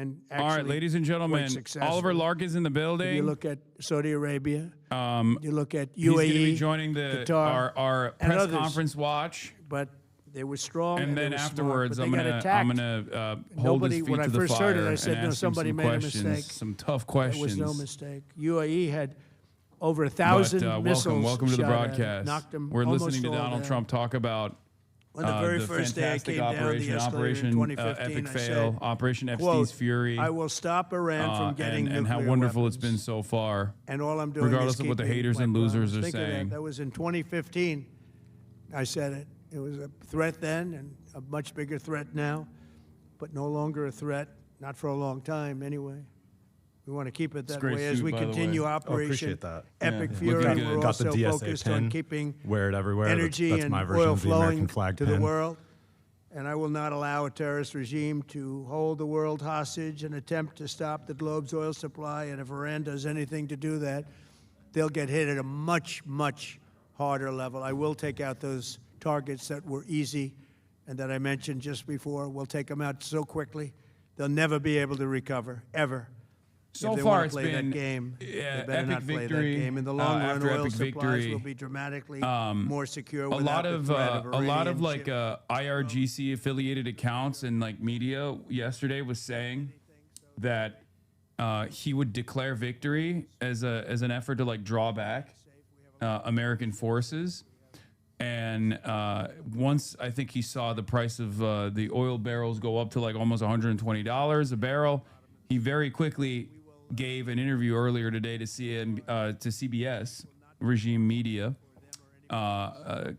and All right, actually ladies and gentlemen, quite successful. Oliver Larkin's in the building. If you look at Saudi Arabia, you look at UAE, he's going to be joining Qatar, our and press others. conference watch. But they were strong, And they then were afterwards, smart, I'm but they got gonna attacked. hold Nobody, his feet when I to the first fire heard it, I said, and no, ask him somebody some made a questions, mistake. some tough It questions. was no mistake. UAE had over 1,000 missiles welcome to the shot at it, broadcast. knocked them We're almost listening to all Donald down. Trump talk about On the very the first day I fantastic came down the operation, escalator in 2015, Epic I Fail, said, Operation Epstein's quote, Fury, I will stop Iran from getting and how nuclear wonderful weapons. it's been so far. And all I'm doing regardless is of what the keeping haters my and losers promise. are Think of saying. that was in 2015. I said it. It was a threat then and a much bigger threat now, but no longer a threat, not for a long time anyway. We want to keep it that great way as suit, we by the continue way. Operation appreciate that. Epic Yeah. Fury. Looking We're good. Got the also DSA focused pin. on keeping Wear it everywhere. energy That's and my version oil of the flowing American flag to pin. the world. And I will not allow a terrorist regime to hold the world hostage and attempt to stop the globe's oil supply. And if Iran does anything to do that, they'll get hit at a much, much harder level. I will take out those targets that were easy and that I mentioned just before. We'll take them out so quickly, they'll never be able to recover, ever. So if they far, wanna it's play been that game, they better epic not play victory. that game. In the long run, After oil epic supplies victory, will be dramatically more secure. a without lot the of threat of a lot of Iranian like ships. IRGC affiliated accounts and like media yesterday was saying that he would declare victory as an effort to like draw back American forces. And once I think he saw the price of the oil barrels go up to like almost $120 a barrel, he very quickly gave an interview earlier today to CBS regime media,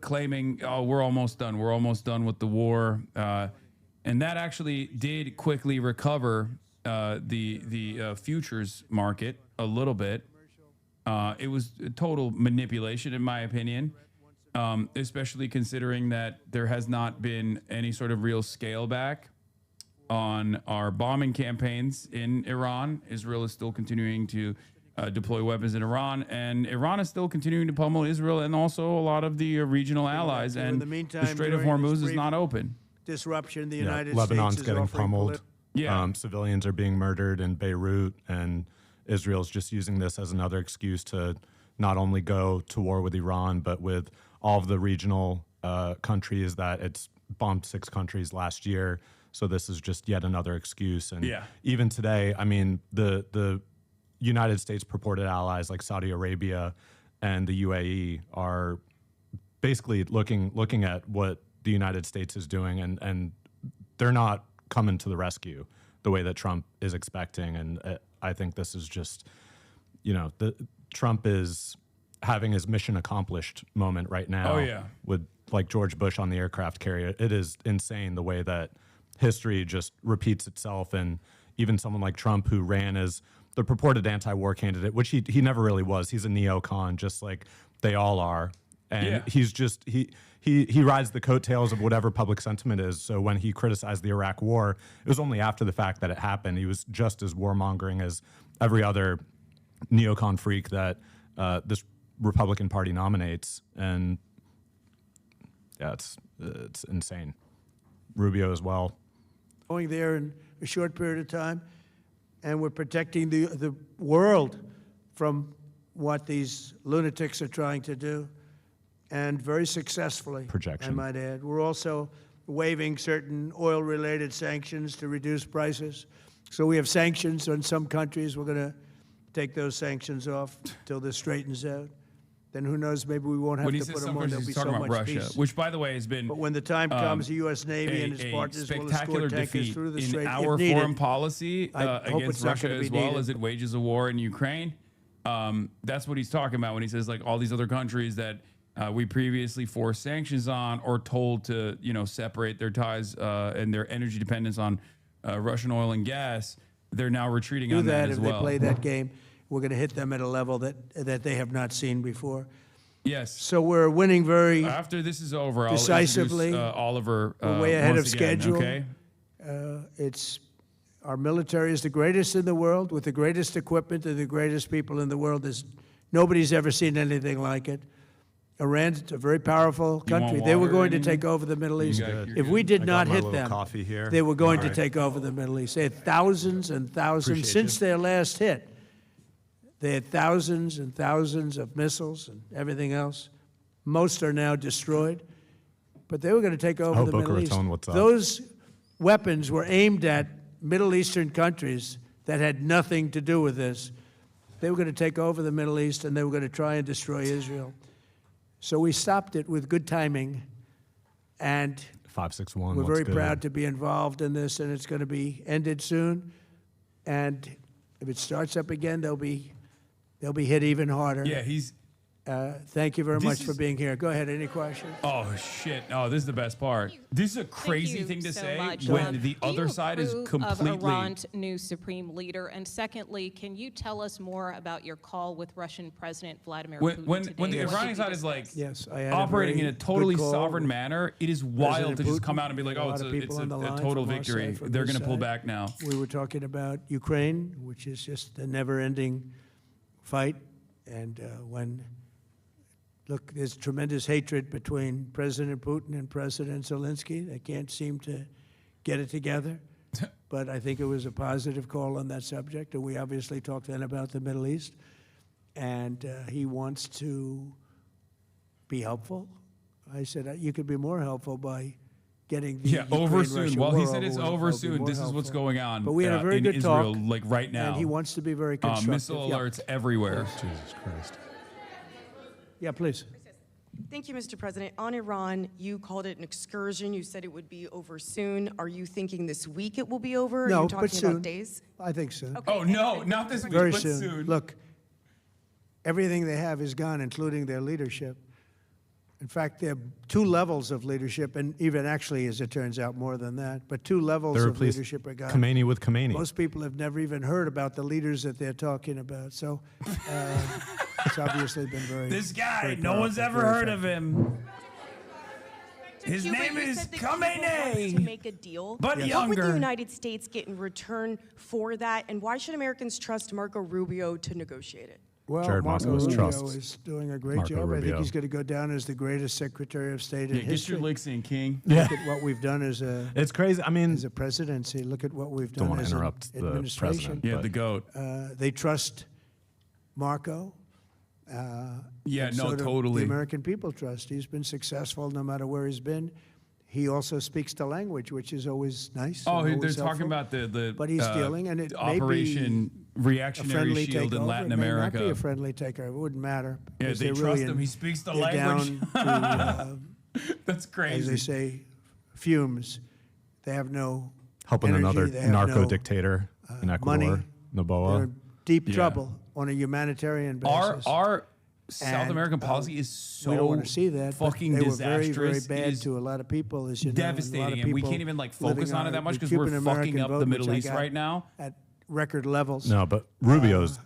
claiming, "Oh, we're almost done. We're almost done with the war," and that actually did quickly recover the futures market a little bit. It was a total manipulation, in my opinion, especially considering that there has not been any sort of real scale back on our bombing campaigns in Iran. Israel is still continuing to deploy weapons in Iran, and Iran is still continuing to pummel Israel and also a lot of the regional allies. In And the meantime, the Strait of during this Hormuz is brief not open. disruption, the Yeah, United Lebanon's States is getting offering pummeled. Yeah. Civilians are being murdered in Beirut, and Israel's just using this as another excuse to not only go to war with Iran, but with all of the regional countries that it's bombed 6 countries last year. So this is just yet another excuse. And Yeah. even today, I mean, the United States purported allies like Saudi Arabia and the UAE are basically looking at what the United States is doing, and they're not coming to the rescue the way that Trump is expecting. And I think this is just, Trump is having his mission accomplished moment right now. Oh, yeah. With like George Bush on the aircraft carrier. It is insane the way that history just repeats itself. And even someone like Trump, who ran as the purported anti-war candidate, which he never really was. He's a neocon, just like they all are. And Yeah. he's just, he rides the coattails of whatever public sentiment is. So when he criticized the Iraq war, it was only after the fact that it happened. He was just as warmongering as every other neocon freak that this Republican Party nominates. And yeah, it's insane. Rubio as well. going there in a short period of time, and we're protecting the world from what these lunatics are trying to do, and very successfully, Projection. I might add. We're also waiving certain oil-related sanctions to reduce prices. So we have sanctions on some countries. We're going to take those sanctions off till this straightens out. Then who knows, maybe we won't have When he to says put some them on. There'll countries, be he's so talking much about Russia, peace. which, by the way, has been But when the time comes, the U.S. Navy and its partners will spectacular escort tankers defeat through the in strait our if needed. foreign policy I hope against it's not Russia gonna be as well needed. as it wages a war in Ukraine. That's what he's talking about when he says like all these other countries that we previously forced sanctions on or told to separate their ties and their energy dependence on Russian oil and gas. They're now retreating Do on that that as if well. they play that game. We're going to hit them at a level that they have not seen before. Yes. So we're winning very After this is over, I'll decisively. introduce Oliver. We're way ahead once of again, schedule. Okay. It's our military is the greatest in the world, with the greatest equipment and the greatest people in the world. Nobody's ever seen anything like it. Iran's a very powerful country. They were water or going to anything? take over the Middle East. you're If good. we did I not got my hit little them, coffee here. they were going to All right. take over the Middle East. They had thousands and thousands Appreciate since you. their last hit. They had thousands and thousands of missiles and everything else. Most are now destroyed. But they were going to take over Oh, the Boca Middle East. Raton, what's up? Those weapons were aimed at Middle Eastern countries that had nothing to do with this. They were going to take over the Middle East, and they were going to try and destroy Israel. So we stopped it with good timing, and 561. we're looks very good. proud to be involved in this, and it's going to be ended soon. And if it starts up again, they'll be hit even harder. Yeah, he's. Thank you very This much for is- being here. Go ahead. Any questions? Oh shit! Oh, this is the best part. This is a crazy you thing to so say much. when the Do other you side is approve completely. of Iran's new supreme leader? And secondly, can you tell us more about your call with Russian President Vladimir Putin When today? the What did Iranian you side is like discuss? Yes, I had operating in very a totally good call sovereign with manner, it is wild to just come Putin. out and be like, A oh, lot of people on the line total from our side, victory. from They're his going to pull side. back now. We were talking about Ukraine, which is just a never-ending fight. And look, there's tremendous hatred between President Putin and President Zelensky. They can't seem to get it together. But I think it was a positive call on that subject. And we obviously talked then about the Middle East. And he wants to be helpful. I said, you could be more helpful by getting the Over Ukraine-Russia soon. Well, war he said it's with. over I'll be soon. more This is what's helpful. going on. But we had a very in good Israel, talk, like right now. and he wants to be very constructive. Missile Yeah. alerts everywhere. Jesus Christ. Yeah, please. Thank you, Mr. President. On Iran, you called it an excursion. You said it would be over soon. Are you thinking this week it will be over? Are No, you but talking soon. about days? I think soon. Okay. Oh no, not this week, Very but soon. soon. Look, everything they have is gone, including their leadership. In fact, there are two levels of leadership, and even actually, as it turns out, more than that. But two levels They of replaced leadership are gone. Khomeini with Khomeini. Most people have never even heard about the leaders that they're talking about. So it's obviously been very. This guy, very no one's powerful, ever very heard of him. His Cuba, name you is said that Cuba wants to Khomeini. make a deal. But What would younger. the United States get in return for that? And why should Americans trust Marco Rubio to negotiate it? Well, Jared Marco Moskowitz Rubio trusts is doing a great Marco job. I think Rubio. he's going to go down as the greatest Secretary of State in Yeah, get history. your licks in, King. Yeah. Look at what we've done as a It's crazy. I mean, presidency. Look at what we've don't done want as to an interrupt the administration. president. Yeah, but the goat. They trust Marco. Yeah, and no, so do totally. The American people trust. He's been successful no matter where he's been. He also speaks the language, which is always nice. Oh, and they're always talking helpful. about the But he's dealing, and it may be Operation a Reactionary friendly Shield takeover. in Latin It may not America. be a friendly takeover. It wouldn't matter. Yeah, because they they're trust really him. He speaks the they're language. Down to, That's as they crazy. say, fumes. They have no helping energy, another they have narco no, dictator in Ecuador, money. They're Noboa. in deep Yeah. trouble on a humanitarian basis. Our South And, American policy is so we don't want to see that. but fucking they were disastrous. very, very It bad is to a lot of people, as you know. and a lot of devastating, and we people can't even like living focus on it that much the because we're Cuban-American fucking up vote, the which Middle I East got right now. at record levels. No, but Rubio's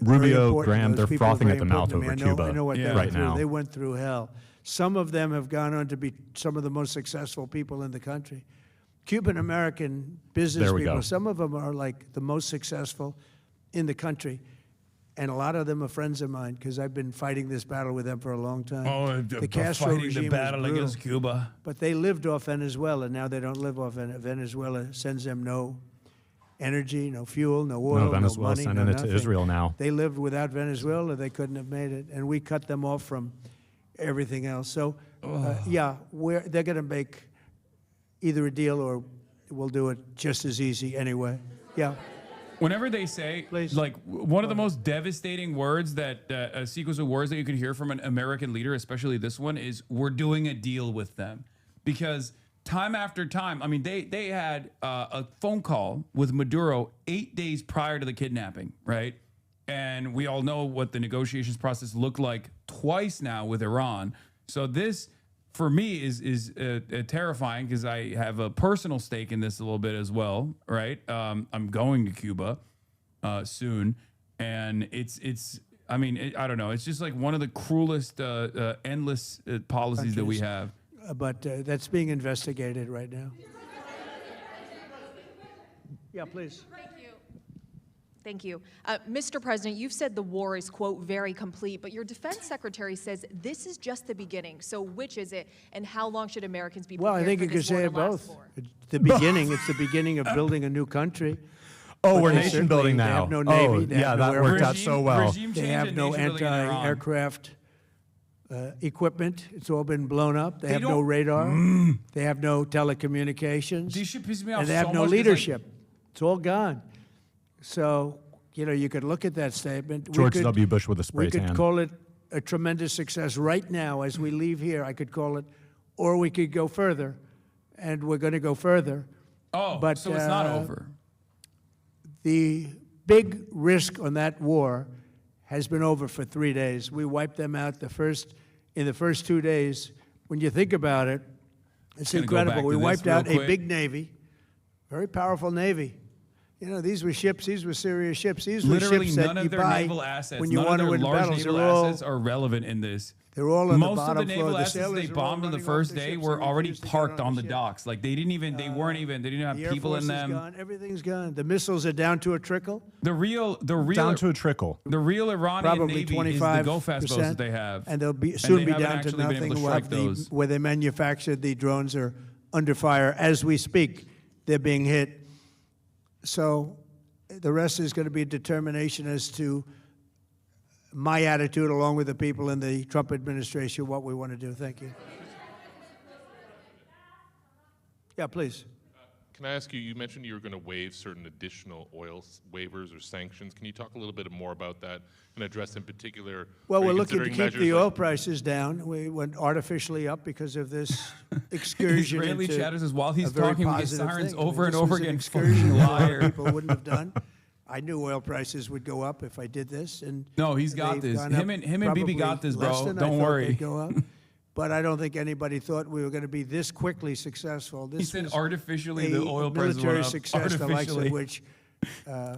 Very Rubio, important. Graham, Those they're people are frothing very at the mouth important to over me. Cuba I know what Yeah. they right went through. now. They went through hell. Some of them have gone on to be some of the most successful people in the country. Cuban American business There we people, go. some of them are like the most successful in the country. And a lot of them are friends of mine because I've been fighting this battle with them for a long time. The Castro regime was brutal, Cuba. but they lived off Venezuela. Now they don't live off Venezuela. Sends them no energy, no fuel, no oil, No, no Venezuela money, sending no it to nothing. Israel now. They lived without Venezuela. They couldn't have made it, and we cut them off from everything else. So, yeah, they're going to make either a deal or we'll do it just as easy anyway. Yeah. Whenever they say, Please. like, one of the most devastating words that a sequence of words that you could hear from an American leader, especially this one, is "we're doing a deal with them," because time after time, I mean, they had a phone call with Maduro 8 days prior to the kidnapping, right? And we all know what the negotiations process looked like twice now with Iran. So this, for me, is terrifying because I have a personal stake in this a little bit as well, right? I'm going to Cuba soon, and it's. I mean, I don't know. It's just like one of the cruelest, endless policies that we have. But that's being investigated right now. Yeah, please. Thank you. Thank you. Mr. President, you've said the war is, quote, very complete, but your defense secretary says this is just the beginning. So which is it, and how long should Americans be prepared Well, I think for you could this war say to it last both. for? It's the beginning. It's the beginning of building a new country. Oh, But we're they nation certainly- building they now. have no navy, Oh, they have yeah, no that worked air- out so well. Regime They change have and no nation building in Iran. anti-aircraft equipment. It's all been blown up. They have no don't- radar. They have no telecommunications. This shit pisses me off And they so have no much 'cause, like, leadership. It's all gone. So, you could look at that statement. George W. Bush with a spray We could tan. call it a tremendous success right now as we leave here. I could call it, or we could go further, and we're going to go further. Oh, But, so it's not over. The big risk on that war has been over for 3 days. We wiped them out in the first 2 days. When you think about it, it's Gonna go incredible. back We to this wiped real out a quick. big navy, very powerful navy. These were ships. These were serious ships. These were Literally ships that none you of their buy naval assets, when you none want of to their win large battles. naval They're all, assets are relevant in this. they're all on the Most of bottom the floor. naval The assets sailors they are all bombed on the running off first the day ships were and already refused to get parked on on the the ship. docks. Like they didn't have The Air people Force in is them. gone. Everything's gone. The missiles are down to a trickle. The real Down to a trickle. the real Iranian Probably Navy is the 25%. go fast boats that they have. And they'll they soon be haven't down to actually been able nothing. to We'll strike have those. where they manufactured the drones are under fire as we speak. They're being hit. So the rest is going to be a determination as to my attitude, along with the people in the Trump administration, what we want to do. Thank you. Yeah, please. Can I ask you, you mentioned you were going to waive certain additional oil waivers or sanctions. Can you talk a little bit more about that and address in particular? Well, are we're you looking to considering keep the measures oil like- prices down. We went artificially up because of this excursion Israeli into chatter says while he's a very talking, we get positive sirens thing. over and This over was an again. excursion Fucking a lot of liar. people wouldn't have done. I knew oil prices would go up if I did this, and No, he's got they've this. gone Him up and Bibi got probably this, less bro. than I Don't thought worry. they'd go up. But I don't think anybody thought we were going to be this quickly successful. This He said was artificially a the oil prices military went up. success, the likes of Artificially. which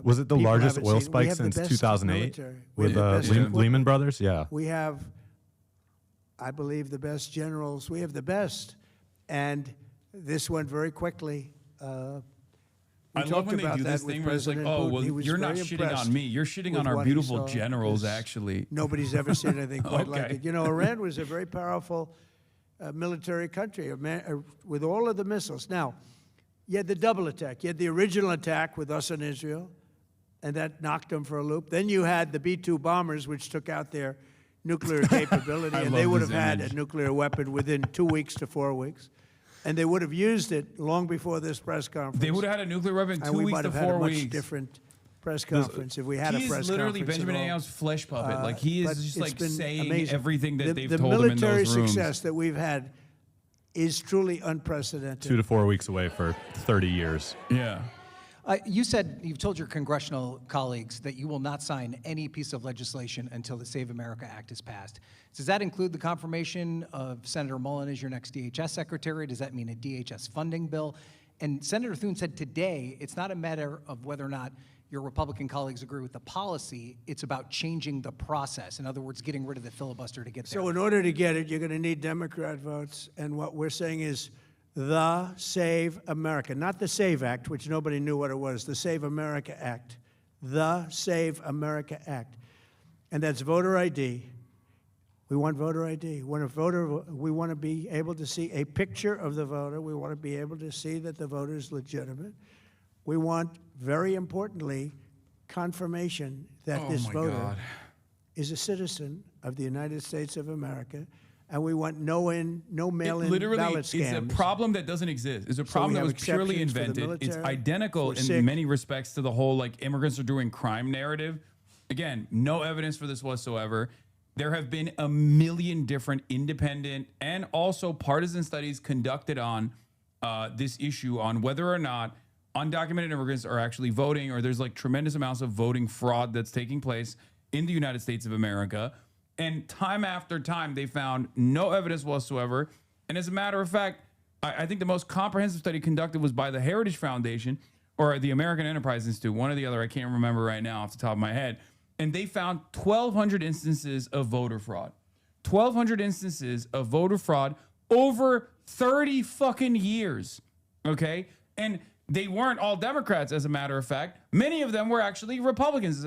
Was it the people largest haven't oil seen. We spike have the since best 2008 military. We with have the best equipment. Lehman Brothers? Yeah. We have, I believe, the best generals. We have the best. And this went very quickly. We I love talked when they about do that this with thing where it's like, President oh, Putin. well, He was you're not very shitting impressed on me. You're shitting with on our what he beautiful saw, generals, 'cause actually. Nobody's ever seen anything quite like Okay. it. Iran was a very powerful military country with all of the missiles. Now, you had the double attack. You had the original attack with us and Israel, and that knocked them for a loop. Then you had the B-2 bombers, which took out their nuclear capability, I and they love would this have had image. a nuclear weapon within 2 weeks to 4 weeks. And they would have used it long before this press conference. They would have had a nuclear weapon and 2 we weeks might to have had 4 a much weeks. different press conference if we had a He press is literally conference. Benjamin at all. Netanyah's flesh puppet. Like he But is just it's like been saying amazing. everything that they've the told him in military those rooms. success that we've had is truly unprecedented. 2 to 4 weeks away for 30 years. Yeah. You said you've told your congressional colleagues that you will not sign any piece of legislation until the Save America Act is passed. Does that include the confirmation of Senator Mullen as your next DHS secretary? Does that mean a DHS funding bill? And Senator Thune said today it's not a matter of whether or not your Republican colleagues agree with the policy, it's about changing the process. In other words, getting rid of the filibuster to get there. So in order to get it, you're going to need Democrat votes. And what we're saying is the Save America, not the SAVE Act, which nobody knew what it was, the Save America Act, the Save America Act. And that's voter ID. We want voter ID. We want to be able to see a picture of the voter. We want to be able to see that the voter is legitimate. We want, very importantly, confirmation that Oh this my voter God. is a citizen of the United States of America, and we want no mail-in Literally, ballot it's a scams. problem that doesn't exist. It's a problem that have was purely exceptions for the invented. It's military, identical for in sick. many respects to the whole like immigrants are doing crime narrative. Again, no evidence for this whatsoever. There have been a million different independent and also partisan studies conducted on this issue on whether or not undocumented immigrants are actually voting, or there's like tremendous amounts of voting fraud that's taking place in the United States of America. And time after time, they found no evidence whatsoever. And as a matter of fact, I think the most comprehensive study conducted was by the Heritage Foundation or the American Enterprise Institute, one or the other. I can't remember right now off the top of my head. And they found 1,200 instances of voter fraud. 1,200 instances of voter fraud over 30 fucking years. Okay? And They weren't all Democrats, as a matter of fact. Many of them were actually Republicans.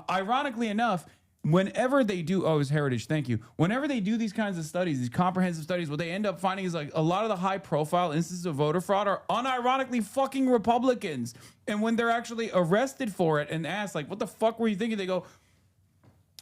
Ironically enough, whenever they do, oh, it was Heritage, thank you. Whenever they do these kinds of studies, these comprehensive studies, what they end up finding is like a lot of the high profile instances of voter fraud are unironically fucking Republicans. And when they're actually arrested for it and asked, like, what the fuck were you thinking? They go,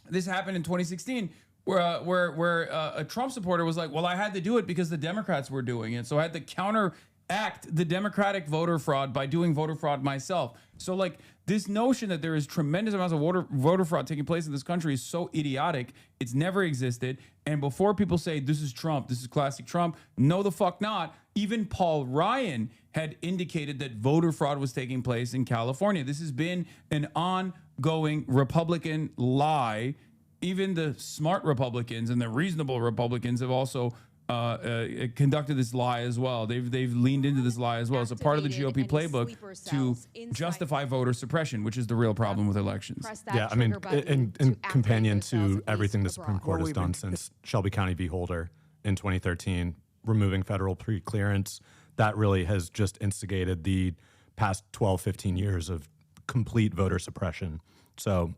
this happened in 2016. Where a Trump supporter was like, well, I had to do it because the Democrats were doing it. So I had to counteract the Democratic voter fraud by doing voter fraud myself. So like this notion that there is tremendous amounts of voter fraud taking place in this country is so idiotic. It's never existed. And before people say this is Trump, this is classic Trump, no the fuck not. Even Paul Ryan had indicated that voter fraud was taking place in California. This has been an ongoing Republican lie. Even the smart Republicans and the reasonable Republicans have also conducted this lie as well. They've leaned into this lie as well. It's a part of the GOP playbook to justify voter suppression, which is the real problem with elections. Yeah, I mean, in companion to everything the Supreme Court has done since Shelby County v. Holder in 2013, removing federal pre-clearance, that really has just instigated the past 12, 15 years of complete voter suppression. So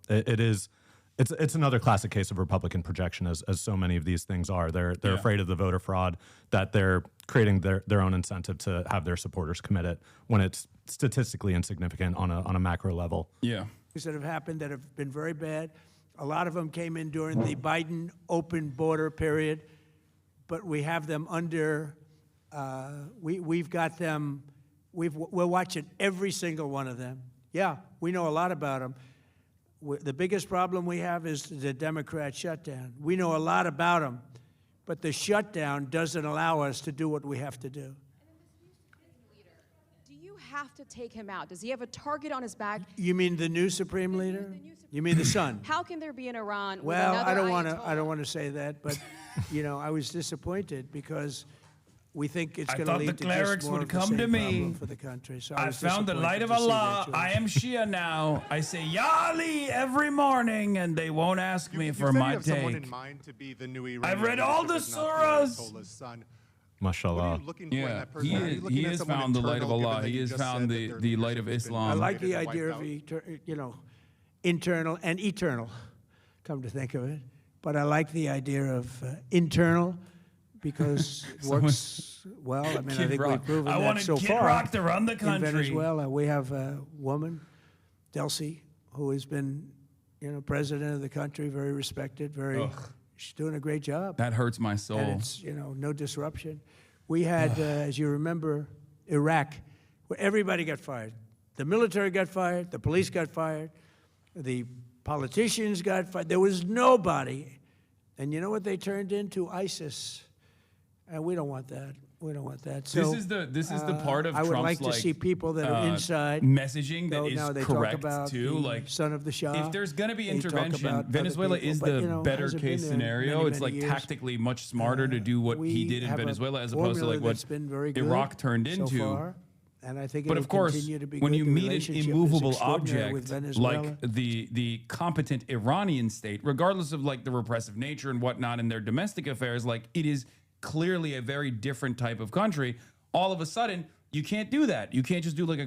it's another classic case of Republican projection, as so many of these things are. They're afraid of the voter fraud, that they're creating their own incentive to have their supporters commit it when it's statistically insignificant on a macro level. Yeah. Things that have happened that have been very bad. A lot of them came in during the Biden open border period, but we have them under. We've got them. We're watching every single one of them. Yeah, we know a lot about them. The biggest problem we have is the Democrat shutdown. We know a lot about them, but the shutdown doesn't allow us to do what we have to do. Do you have to take him out? Does he have a target on his back? You mean the new supreme leader? You mean the son? How can there be an Iran with Well, another I don't want to say that, but you know, I was disappointed because we think it's going to lead to just more of the same problem for the country. So I found the light of Allah. I am Shia now. I say Ya Ali every morning, and they won't ask me for my take. Someone in mind to be the new Iranian I've read all the surahs. Mashallah. Yeah, he has found the light of Allah. He has found the light of Islam. I like the idea of internal and eternal, come to think of it. But I like the idea of internal because it works well. I mean, I think we've proven that so far. Kid Rock to run the country. In Venezuela, we have a woman, Delcy, who has been, president of the country, very respected, she's doing a great job. That hurts my soul. And it's, no disruption. We had, as you remember, Iraq, where everybody got fired. The military got fired, the police got fired, the politicians got fired. There was nobody. And you know what they turned into? ISIS. And we don't want that. We don't want that. So this is the part of I would Trump's like to see people that are inside messaging that is now they correct talk about too. The Like son of the Shah. if there's going to be They talk intervention, about Venezuela other is people, the but, better hasn't been case there scenario. many, It's like many years. tactically much smarter to do what he did in have a Venezuela as opposed to formula like what that's been very good Iraq turned so into. far, and I think But it'll of course, continue to be when good. you The meet an relationship is immovable extraordinary with object Venezuela. like the competent Iranian state, regardless of like the repressive nature and whatnot in their domestic affairs, like it is clearly a very different type of country. All of a sudden, you can't do that. You can't just do like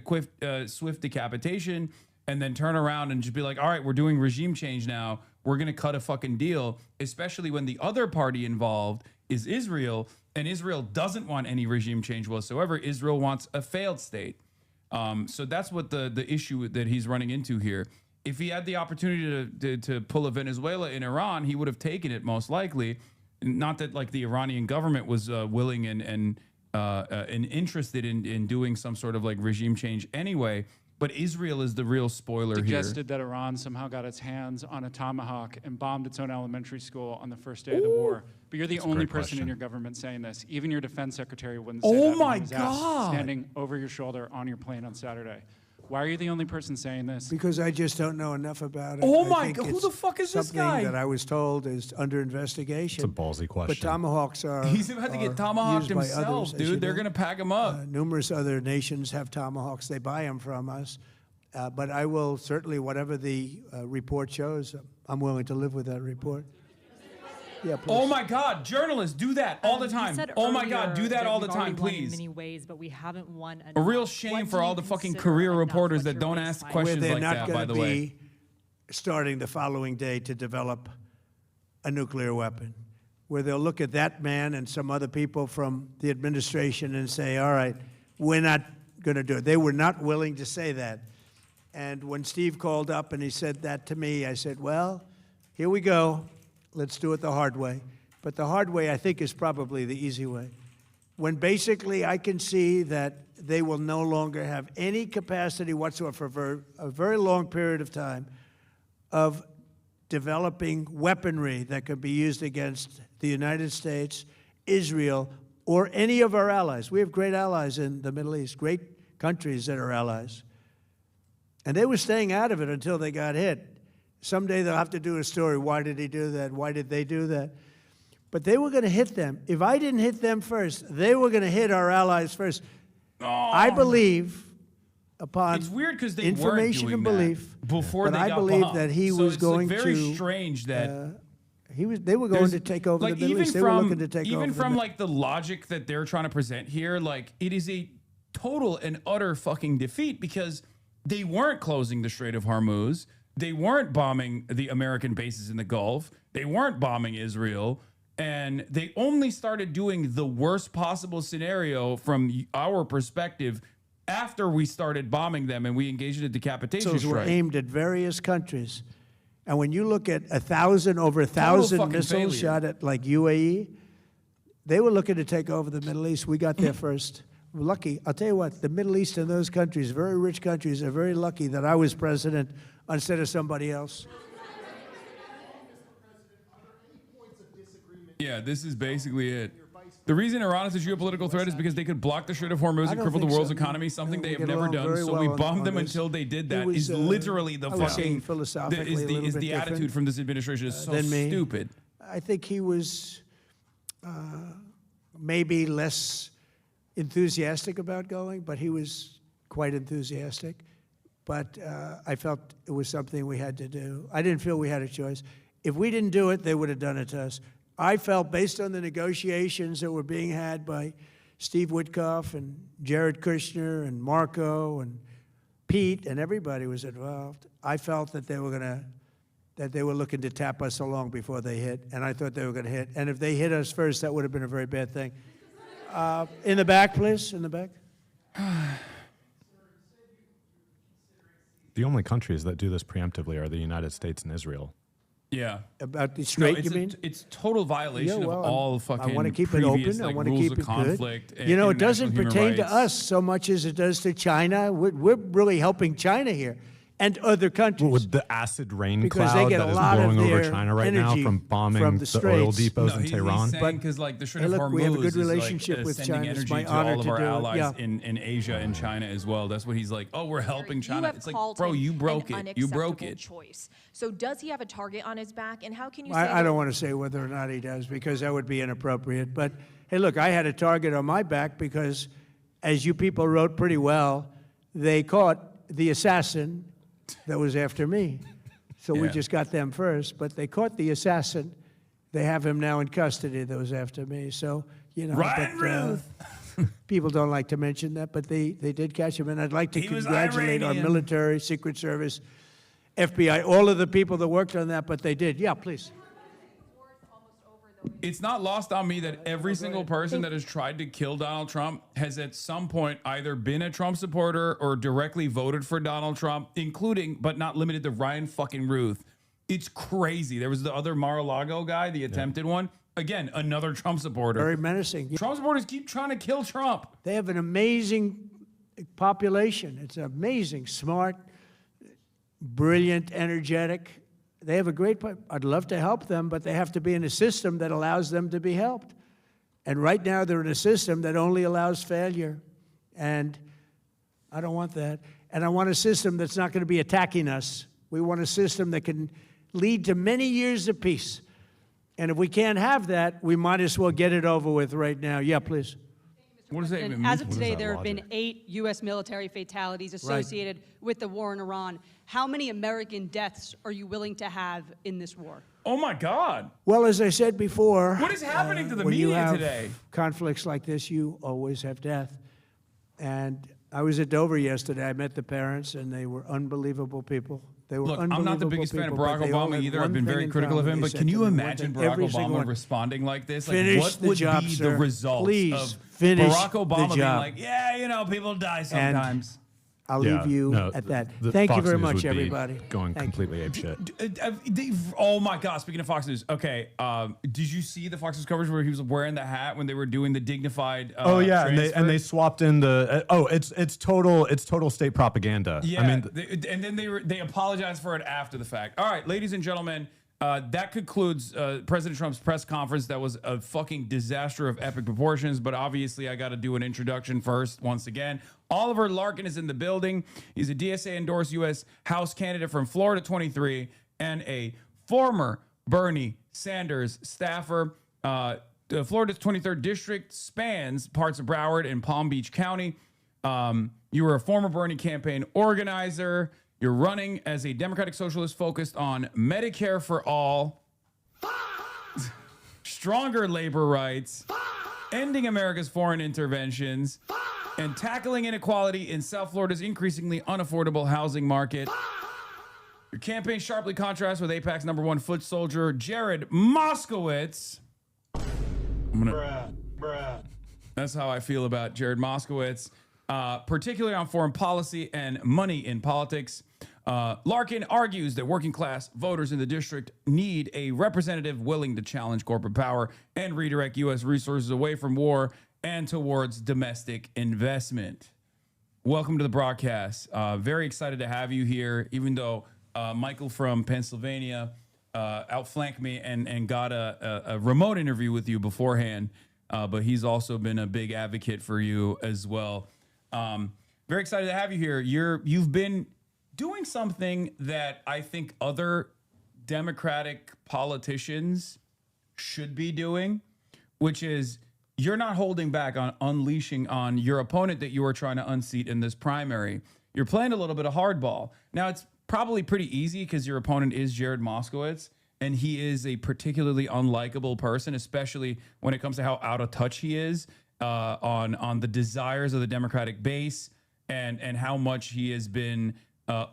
a swift decapitation and then turn around and just be like, all right, we're doing regime change now. We're going to cut a fucking deal, especially when the other party involved is Israel, and Israel doesn't want any regime change whatsoever. Israel wants a failed state. So that's what the issue that he's running into here. If he had the opportunity to pull a Venezuela in Iran, he would have taken it most likely. Not that like the Iranian government was willing and interested in doing some sort of like regime change anyway. But Israel is the real spoiler suggested that Iran somehow got its hands on a tomahawk and bombed its own elementary school on the first day of the war. But you're the only person in your government saying this. Even your defense secretary wouldn't say that. Oh my when he was asked, God. standing over your shoulder on your plane on Saturday. Why are you the only person saying this? Because I just don't know enough about it. Oh I my think God, who it's the fuck is this something guy? that I was told is under investigation. It's a ballsy question. But tomahawks are. He's about to get tomahawked used by himself, others, as you dude. They're know. going to pack him up. Numerous other nations have tomahawks. They buy them from us. But I will certainly, whatever the report shows, I'm willing to live with that report. Yeah, please. Oh my God, journalists do that all the You time. said Oh my God, do earlier that all the we've already time, won in please. many ways, but we haven't won enough. A real What shame do for all you the fucking consider career enough? reporters What's that your don't ask baseline? Where questions they're like not that, going by to the way. be starting the following day to develop a nuclear weapon, where they'll look at that man and some other people from the administration and say, all right, we're not going to do it. They were not willing to say that. And when Steve called up and he said that to me, I said, well, here we go. Let's do it the hard way. But the hard way, I think, is probably the easy way. When basically I can see that they will no longer have any capacity whatsoever for a very long period of time of developing weaponry that could be used against the United States, Israel, or any of our allies. We have great allies in the Middle East, great countries that are allies. And they were staying out of it until they got hit. Someday they'll have to do a story. Why did he do that? Why did they do that? But they were going to hit them. If I didn't hit them first, they were going to hit our allies first. I believe, upon It's weird because they information weren't and doing belief, that before but they I got believe bombed. that he So was it's going like very to. strange that They were going there's- to take over like, the Middle even East. They were from- looking to take over. Even the from Mid- like the logic that they're trying to present here, like it is a total and utter fucking defeat because they weren't closing the Strait of Hormuz. They weren't bombing the American bases in the Gulf. They weren't bombing Israel. And they only started doing the worst possible scenario from our perspective after we started bombing them and we engaged in a decapitation missiles were strike. aimed at various countries. And when you look at over 1,000 fucking missiles failure. shot at like UAE, they were looking to take over the Middle East. We got there first. We're lucky. I'll tell you what, the Middle East and those countries, very rich countries, are very lucky that I was president instead of somebody else. Yeah, this is basically it. The reason Iran is a geopolitical threat is because they could block the Strait of Hormuz I and don't cripple the think world's so. economy, something No, they we have get never along done. very So well we on bombed them this. until they did He that. was, Is literally the I was saying fucking philosophically is a little the bit attitude different, from this administration is so than me. stupid. I think he was maybe less enthusiastic about going, but he was quite enthusiastic. But I felt it was something we had to do. I didn't feel we had a choice. If we didn't do it, they would have done it to us. I felt, based on the negotiations that were being had by Steve Witkoff and Jared Kushner and Marco and Pete and everybody was involved, I felt that they were looking to tap us along before they hit, and I thought they were going to hit. And if they hit us first, that would have been a very bad thing. In the back, please, in the back. The only countries that do this preemptively are the United States and Israel. Yeah. About the No, Strait, it's you mean? it's total violation Yeah, well, of all fucking I want to keep it previous, open. I like, want to rules keep of it conflict. good. and You know, it international doesn't human pertain to rights. us so much as it does to China. We're really helping China here and other countries. With the acid rain Because cloud they get that a is lot of blowing over their China right now energy from bombing from the, the oil Straits. depots No, in he's Tehran. saying because like the Strait Hey, of look, Hormuz we have a good is, like, relationship with sending China. It's energy my to honor all of to our do it. allies Yeah. in Asia and China as well. That's what he's like. Oh, we're helping China. You have It's like, called bro, him you broke an it. You broke unacceptable it. choice. So does he have a target on his back? And how can you say I that- don't want to say whether or not he does because that would be inappropriate. But hey, look, I had a target on my back because, as you people wrote pretty well, they caught the assassin that was after me. So we Yeah. just got them first, but they caught the assassin. They have him now in custody that was after me. So, you know, Ryan but, people don't like to mention that, but they did catch him. And I'd like to He was congratulate our Iranian. military, Secret Service, FBI, all of the people that worked on that, but they did. Yeah, please. It's not lost on me that every single person that has tried to kill Donald Trump has at some point either been a Trump supporter or directly voted for Donald Trump, including, but not limited to, Ryan fucking Ruth. It's crazy. There was the other Mar-a-Lago guy, the attempted one. Again, another Trump supporter. Very menacing. Trump supporters keep trying to kill Trump. They have an amazing population. It's amazing, smart, brilliant, energetic. They have a great, I'd love to help them, but they have to be in a system that allows them to be helped. And right now they're in a system that only allows failure. And I don't want that. And I want a system that's not going to be attacking us. We want a system that can lead to many years of peace. And if we can't have that, we might as well get it over with right now. Yeah, please. What does that And even mean? as of What is today, that there have been logic? 8 U.S. military fatalities associated with the war in Iran. How many American deaths are you willing to have in this war? Oh my God. Well, as I said before, What is happening to the when you media have today? conflicts like this, you always have death. And I was at Dover yesterday. I met the parents, and they were unbelievable people. They were Look, unbelievable I'm not the biggest fan of people, but Barack they all Obama had either. one I've been thing very in critical of common. him. They But said can to you me one imagine thing, Barack every single Obama one. responding like this? Like, Finish what the would job, be the sir. results Please of finish Barack the Obama being job. like, yeah, you know, people die sometimes? I'll Yeah, leave you no, at that. the Thank you Fox very News much, would be everybody. Going Thank you. completely apeshit. Oh my God! Speaking of Fox News, okay, did you see the Fox News coverage where he was wearing the hat when they were doing the dignified? Oh yeah, transfer? and they swapped in the. It's total state propaganda. Yeah, I mean, and then they apologized for it after the fact. All right, ladies and gentlemen, that concludes President Trump's press conference. That was a fucking disaster of epic proportions. But obviously, I got to do an introduction first. Once again, Oliver Larkin is in the building. He's a DSA endorsed U.S. House candidate from Florida 23 and a former Bernie Sanders staffer. The Florida's 23rd district spans parts of Broward and Palm Beach County. You were a former Bernie campaign organizer. You're running as a Democratic Socialist focused on Medicare for all, stronger labor rights, ending America's foreign interventions, and tackling inequality in South Florida's increasingly unaffordable housing market. Your campaign sharply contrasts with AIPAC's #1 foot soldier, Jared Moskowitz. That's how I feel about Jared Moskowitz, particularly on foreign policy and money in politics. Larkin argues that working class voters in the district need a representative willing to challenge corporate power and redirect U.S. resources away from war and towards domestic investment. Welcome to the broadcast. Very excited to have you here, even though Michael from Pennsylvania outflanked me and got a remote interview with you beforehand, but he's also been a big advocate for you as well. Very excited to have you here. You've been doing something that I think other Democratic politicians should be doing, which is you're not holding back on unleashing on your opponent that you are trying to unseat in this primary. You're playing a little bit of hardball. Now, it's probably pretty easy because your opponent is Jared Moskowitz, and he is a particularly unlikable person, especially when it comes to how out of touch he is on the desires of the Democratic base and how much he has been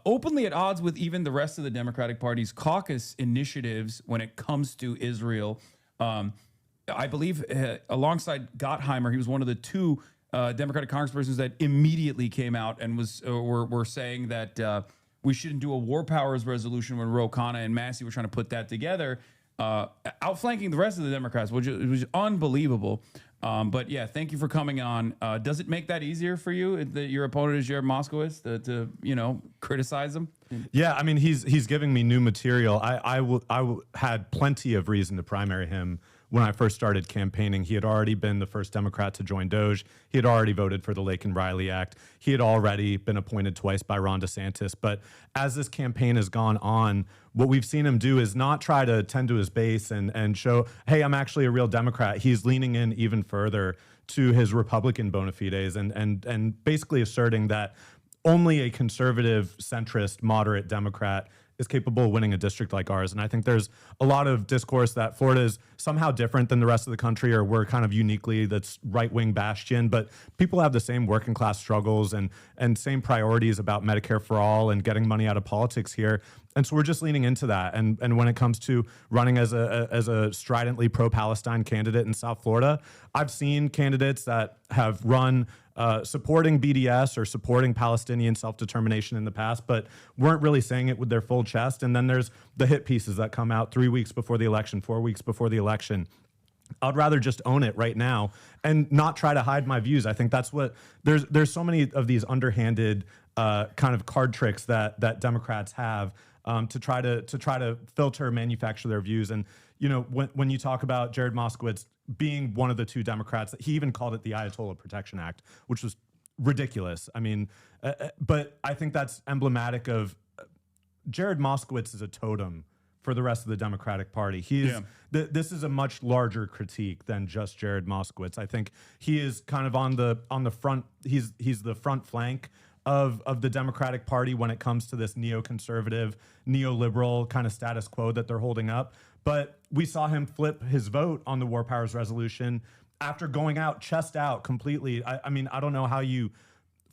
openly at odds with even the rest of the Democratic Party's caucus initiatives when it comes to Israel. I believe alongside Gottheimer, he was one of the two Democratic congresspersons that immediately came out and were saying that we shouldn't do a war powers resolution when Ro Khanna and Massey were trying to put that together, outflanking the rest of the Democrats, which was unbelievable. But yeah, thank you for coming on. Does it make that easier for you that your opponent is Jared Moskowitz to criticize him? yeah, I mean, he's giving me new material. I had plenty of reason to primary him when I first started campaigning. He had already been the first Democrat to join Doge. He had already voted for the Lakin Riley Act. He had already been appointed twice by Ron DeSantis. But as this campaign has gone on, what we've seen him do is not try to tend to his base and show, hey, I'm actually a real Democrat. He's leaning in even further to his Republican bona fides and basically asserting that only a conservative, centrist, moderate Democrat is capable of winning a district like ours. And I think there's a lot of discourse that Florida is somehow different than the rest of the country, or we're kind of uniquely that's right-wing bastion, but people have the same working class struggles and same priorities about Medicare for all and getting money out of politics here. And so we're just leaning into that. And when it comes to running as a stridently pro-Palestine candidate in South Florida, I've seen candidates that have run supporting BDS or supporting Palestinian self-determination in the past, but weren't really saying it with their full chest. And then there's the hit pieces that come out 3 weeks before the election, 4 weeks before the election. I'd rather just own it right now and not try to hide my views. I think that's what there's so many of these underhanded kind of card tricks that Democrats have to try to filter, manufacture their views. And when you talk about Jared Moskowitz being one of the two Democrats, he even called it the Ayatollah Protection Act, which was ridiculous. I mean, but I think that's emblematic of Jared Moskowitz is a totem for the rest of the Democratic Party. He is this is a much larger critique than just Jared Moskowitz. I think he is kind of on the front. He's the front flank of the Democratic Party when it comes to this neoconservative, neoliberal kind of status quo that they're holding up. But we saw him flip his vote on the War Powers Resolution after going out, chest out completely. I mean, I don't know how you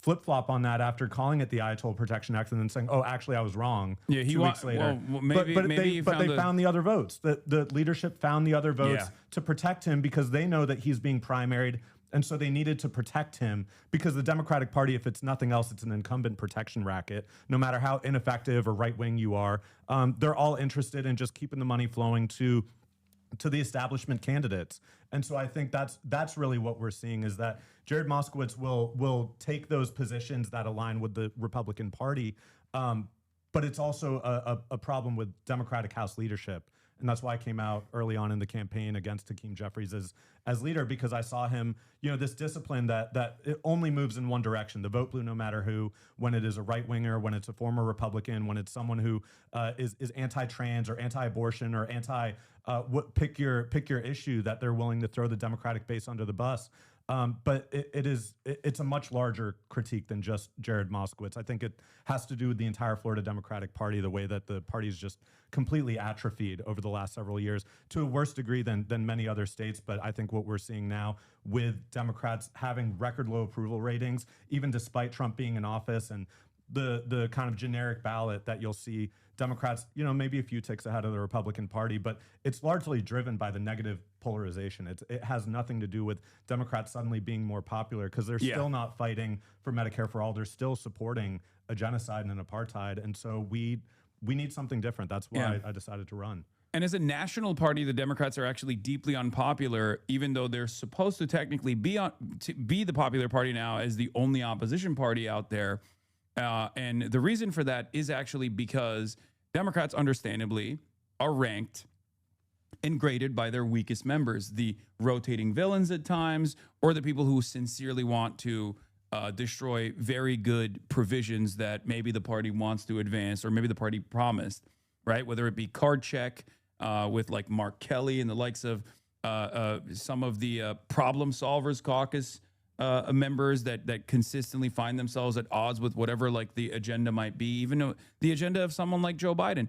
flip-flop on that after calling it the Ayatollah Protection Act and then saying, "Oh, actually, I was wrong." Yeah, 2 weeks later. Well, maybe they found the other votes. The leadership found the other votes Yeah. to protect him because they know that he's being primaried, and so they needed to protect him because the Democratic Party, if it's nothing else, it's an incumbent protection racket. No matter how ineffective or right-wing you are, they're all interested in just keeping the money flowing to the establishment candidates. And so I think that's really what we're seeing is that Jared Moskowitz will take those positions that align with the Republican Party, but it's also a problem with Democratic House leadership. And that's why I came out early on in the campaign against Hakeem Jeffries as leader, because I saw him, this discipline that it only moves in one direction. The vote blue, no matter who, when it is a right winger, when it's a former Republican, when it's someone who is anti-trans or anti-abortion or pick your issue, that they're willing to throw the Democratic base under the bus. But it's a much larger critique than just Jared Moskowitz. I think it has to do with the entire Florida Democratic Party, the way that the party's just completely atrophied over the last several years to a worse degree than many other states. But I think what we're seeing now with Democrats having record low approval ratings, even despite Trump being in office, and the kind of generic ballot that you'll see Democrats, maybe a few ticks ahead of the Republican Party, but it's largely driven by the negative polarization. It has nothing to do with Democrats suddenly being more popular because they're still not fighting for Medicare for all. They're still supporting a genocide and an apartheid. And so we need something different. That's why I decided to run. And as a national party, the Democrats are actually deeply unpopular, even though they're supposed to technically be the popular party now as the only opposition party out there. And the reason for that is actually because Democrats, understandably, are ranked and graded by their weakest members, the rotating villains at times, or the people who sincerely want to destroy very good provisions that maybe the party wants to advance or maybe the party promised, right? Whether it be card check with like Mark Kelly and the likes of some of the problem solvers caucus members that consistently find themselves at odds with whatever like the agenda might be, even the agenda of someone like Joe Biden.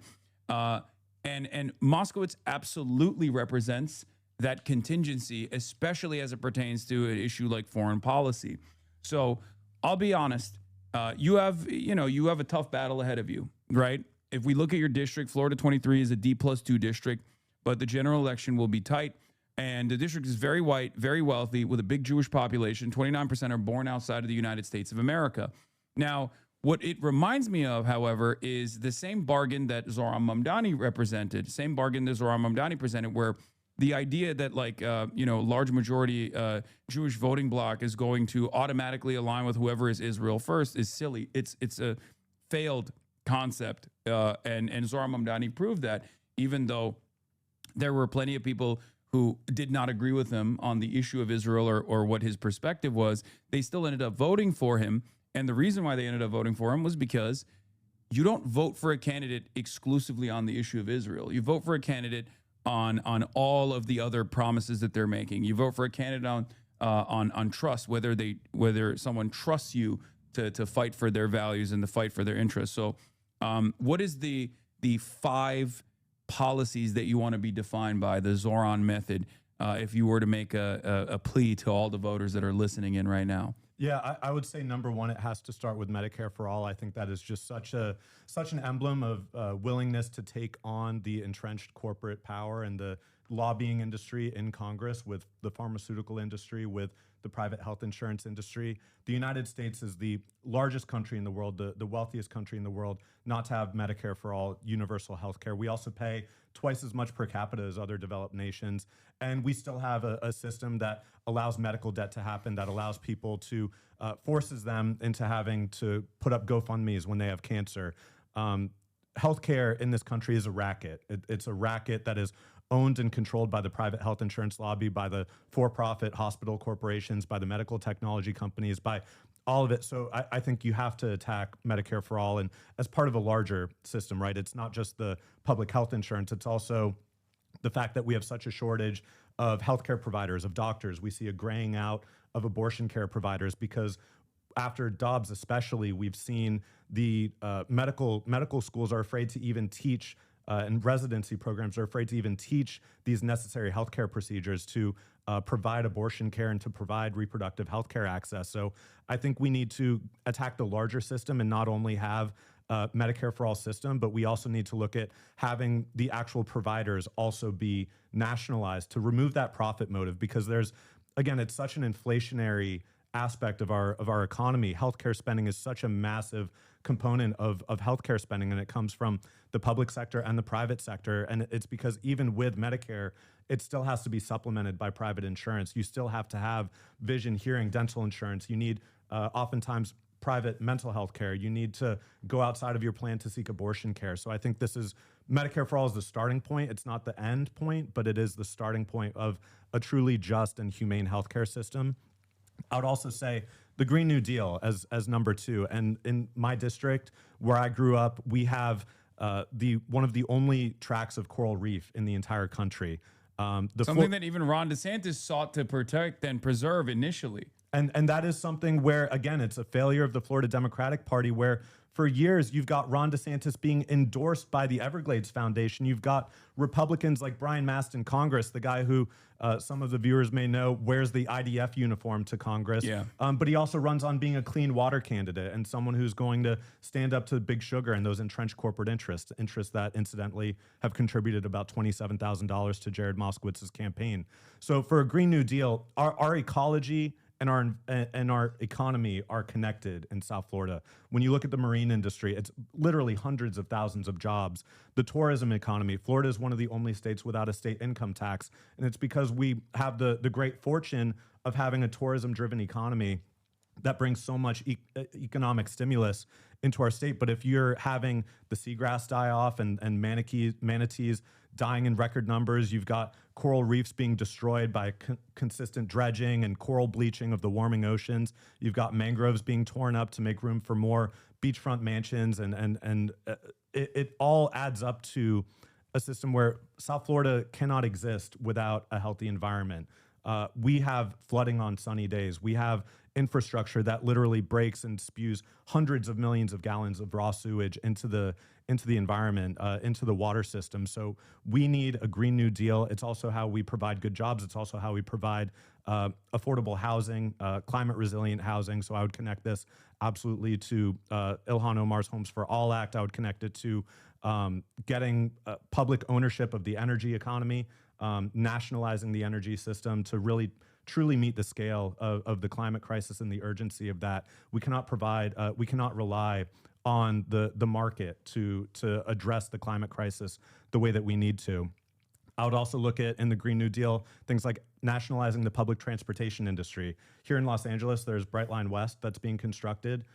And Moskowitz absolutely represents that contingency, especially as it pertains to an issue like foreign policy. So I'll be honest, you have a tough battle ahead of you, right? If we look at your district, Florida 23 is a D+2 district, but the general election will be tight. And the district is very white, very wealthy, with a big Jewish population. 29% are born outside of the United States of America. Now, what it reminds me of, however, is the same bargain that Zohran Mamdani represented, same bargain that Zohran Mamdani presented, where the idea that large majority Jewish voting bloc is going to automatically align with whoever is Israel first is silly. It's a failed concept. And Zohran Mamdani proved that, even though there were plenty of people who did not agree with him on the issue of Israel or what his perspective was, they still ended up voting for him. And the reason why they ended up voting for him was because you don't vote for a candidate exclusively on the issue of Israel. You vote for a candidate on all of the other promises that they're making. You vote for a candidate on trust, whether someone trusts you to fight for their values and to fight for their interests. So what is the 5 policies that you want to be defined by, the Zohran method, if you were to make a plea to all the voters that are listening in right now? Yeah, I would say number one, it has to start with Medicare for all. I think that is just such an emblem of willingness to take on the entrenched corporate power and the lobbying industry in Congress, with the pharmaceutical industry, with the private health insurance industry. The United States is the largest country in the world, the wealthiest country in the world, not to have Medicare for all, universal health care. We also pay twice as much per capita as other developed nations. And we still have a system that allows medical debt to happen, that allows people to, forces them into having to put up GoFundMes when they have cancer. Healthcare in this country is a racket. It's a racket that is owned and controlled by the private health insurance lobby, by the for-profit hospital corporations, by the medical technology companies, by all of it. So I think you have to attack Medicare for all, and as part of a larger system, right? It's not just the public health insurance. It's also the fact that we have such a shortage of healthcare providers, of doctors. We see a graying out of abortion care providers because after Dobbs especially, we've seen the medical schools are afraid to even teach and residency programs are afraid to even teach these necessary healthcare procedures to provide abortion care and to provide reproductive healthcare access. So I think we need to attack the larger system and not only have Medicare for all system, but we also need to look at having the actual providers also be nationalized to remove that profit motive, because there's, again, it's such an inflationary aspect of our economy. Healthcare spending is such a massive component of healthcare spending, and it comes from the public sector and the private sector. And it's because even with Medicare, it still has to be supplemented by private insurance. You still have to have vision, hearing, dental insurance. You need oftentimes private mental health care. You need to go outside of your plan to seek abortion care. So I think this is Medicare for all is the starting point. It's not the end point, but it is the starting point of a truly just and humane healthcare system. I would also say the Green New Deal as number two. And in my district where I grew up, we have one of the only tracts of coral reef in the entire country. Something that even Ron DeSantis sought to protect and preserve initially. And that is something where, again, it's a failure of the Florida Democratic Party, where for years you've got Ron DeSantis being endorsed by the Everglades Foundation. You've got Republicans like Brian Mast in Congress, the guy who some of the viewers may know wears the IDF uniform to Congress. Yeah. But he also runs on being a clean water candidate and someone who's going to stand up to Big Sugar and those entrenched corporate interests that incidentally have contributed about $27,000 to Jared Moskowitz's campaign. So for a Green New Deal, our ecology and our economy are connected in South Florida. When you look at the marine industry, it's literally hundreds of thousands of jobs. The tourism economy, Florida is one of the only states without a state income tax, and it's because we have the great fortune of having a tourism-driven economy that brings so much economic stimulus into our state. But if you're having the seagrass die off and manatees dying in record numbers, you've got coral reefs being destroyed by consistent dredging and coral bleaching of the warming oceans. You've got mangroves being torn up to make room for more beachfront mansions, and it all adds up to a system where South Florida cannot exist without a healthy environment. We have flooding on sunny days. We have infrastructure that literally breaks and spews hundreds of millions of gallons of raw sewage into the environment, into the water system. So we need a Green New Deal. It's also how we provide good jobs. It's also how we provide affordable housing, climate resilient housing. So I would connect this absolutely to Ilhan Omar's Homes for All Act. I would connect it to getting public ownership of the energy economy, nationalizing the energy system to really truly meet the scale of the climate crisis and the urgency of that. We cannot rely on the market to address the climate crisis the way that we need to. I would also look at, in the Green New Deal, things like nationalizing the public transportation industry. Here in Los Angeles, there's Brightline West that's being constructed.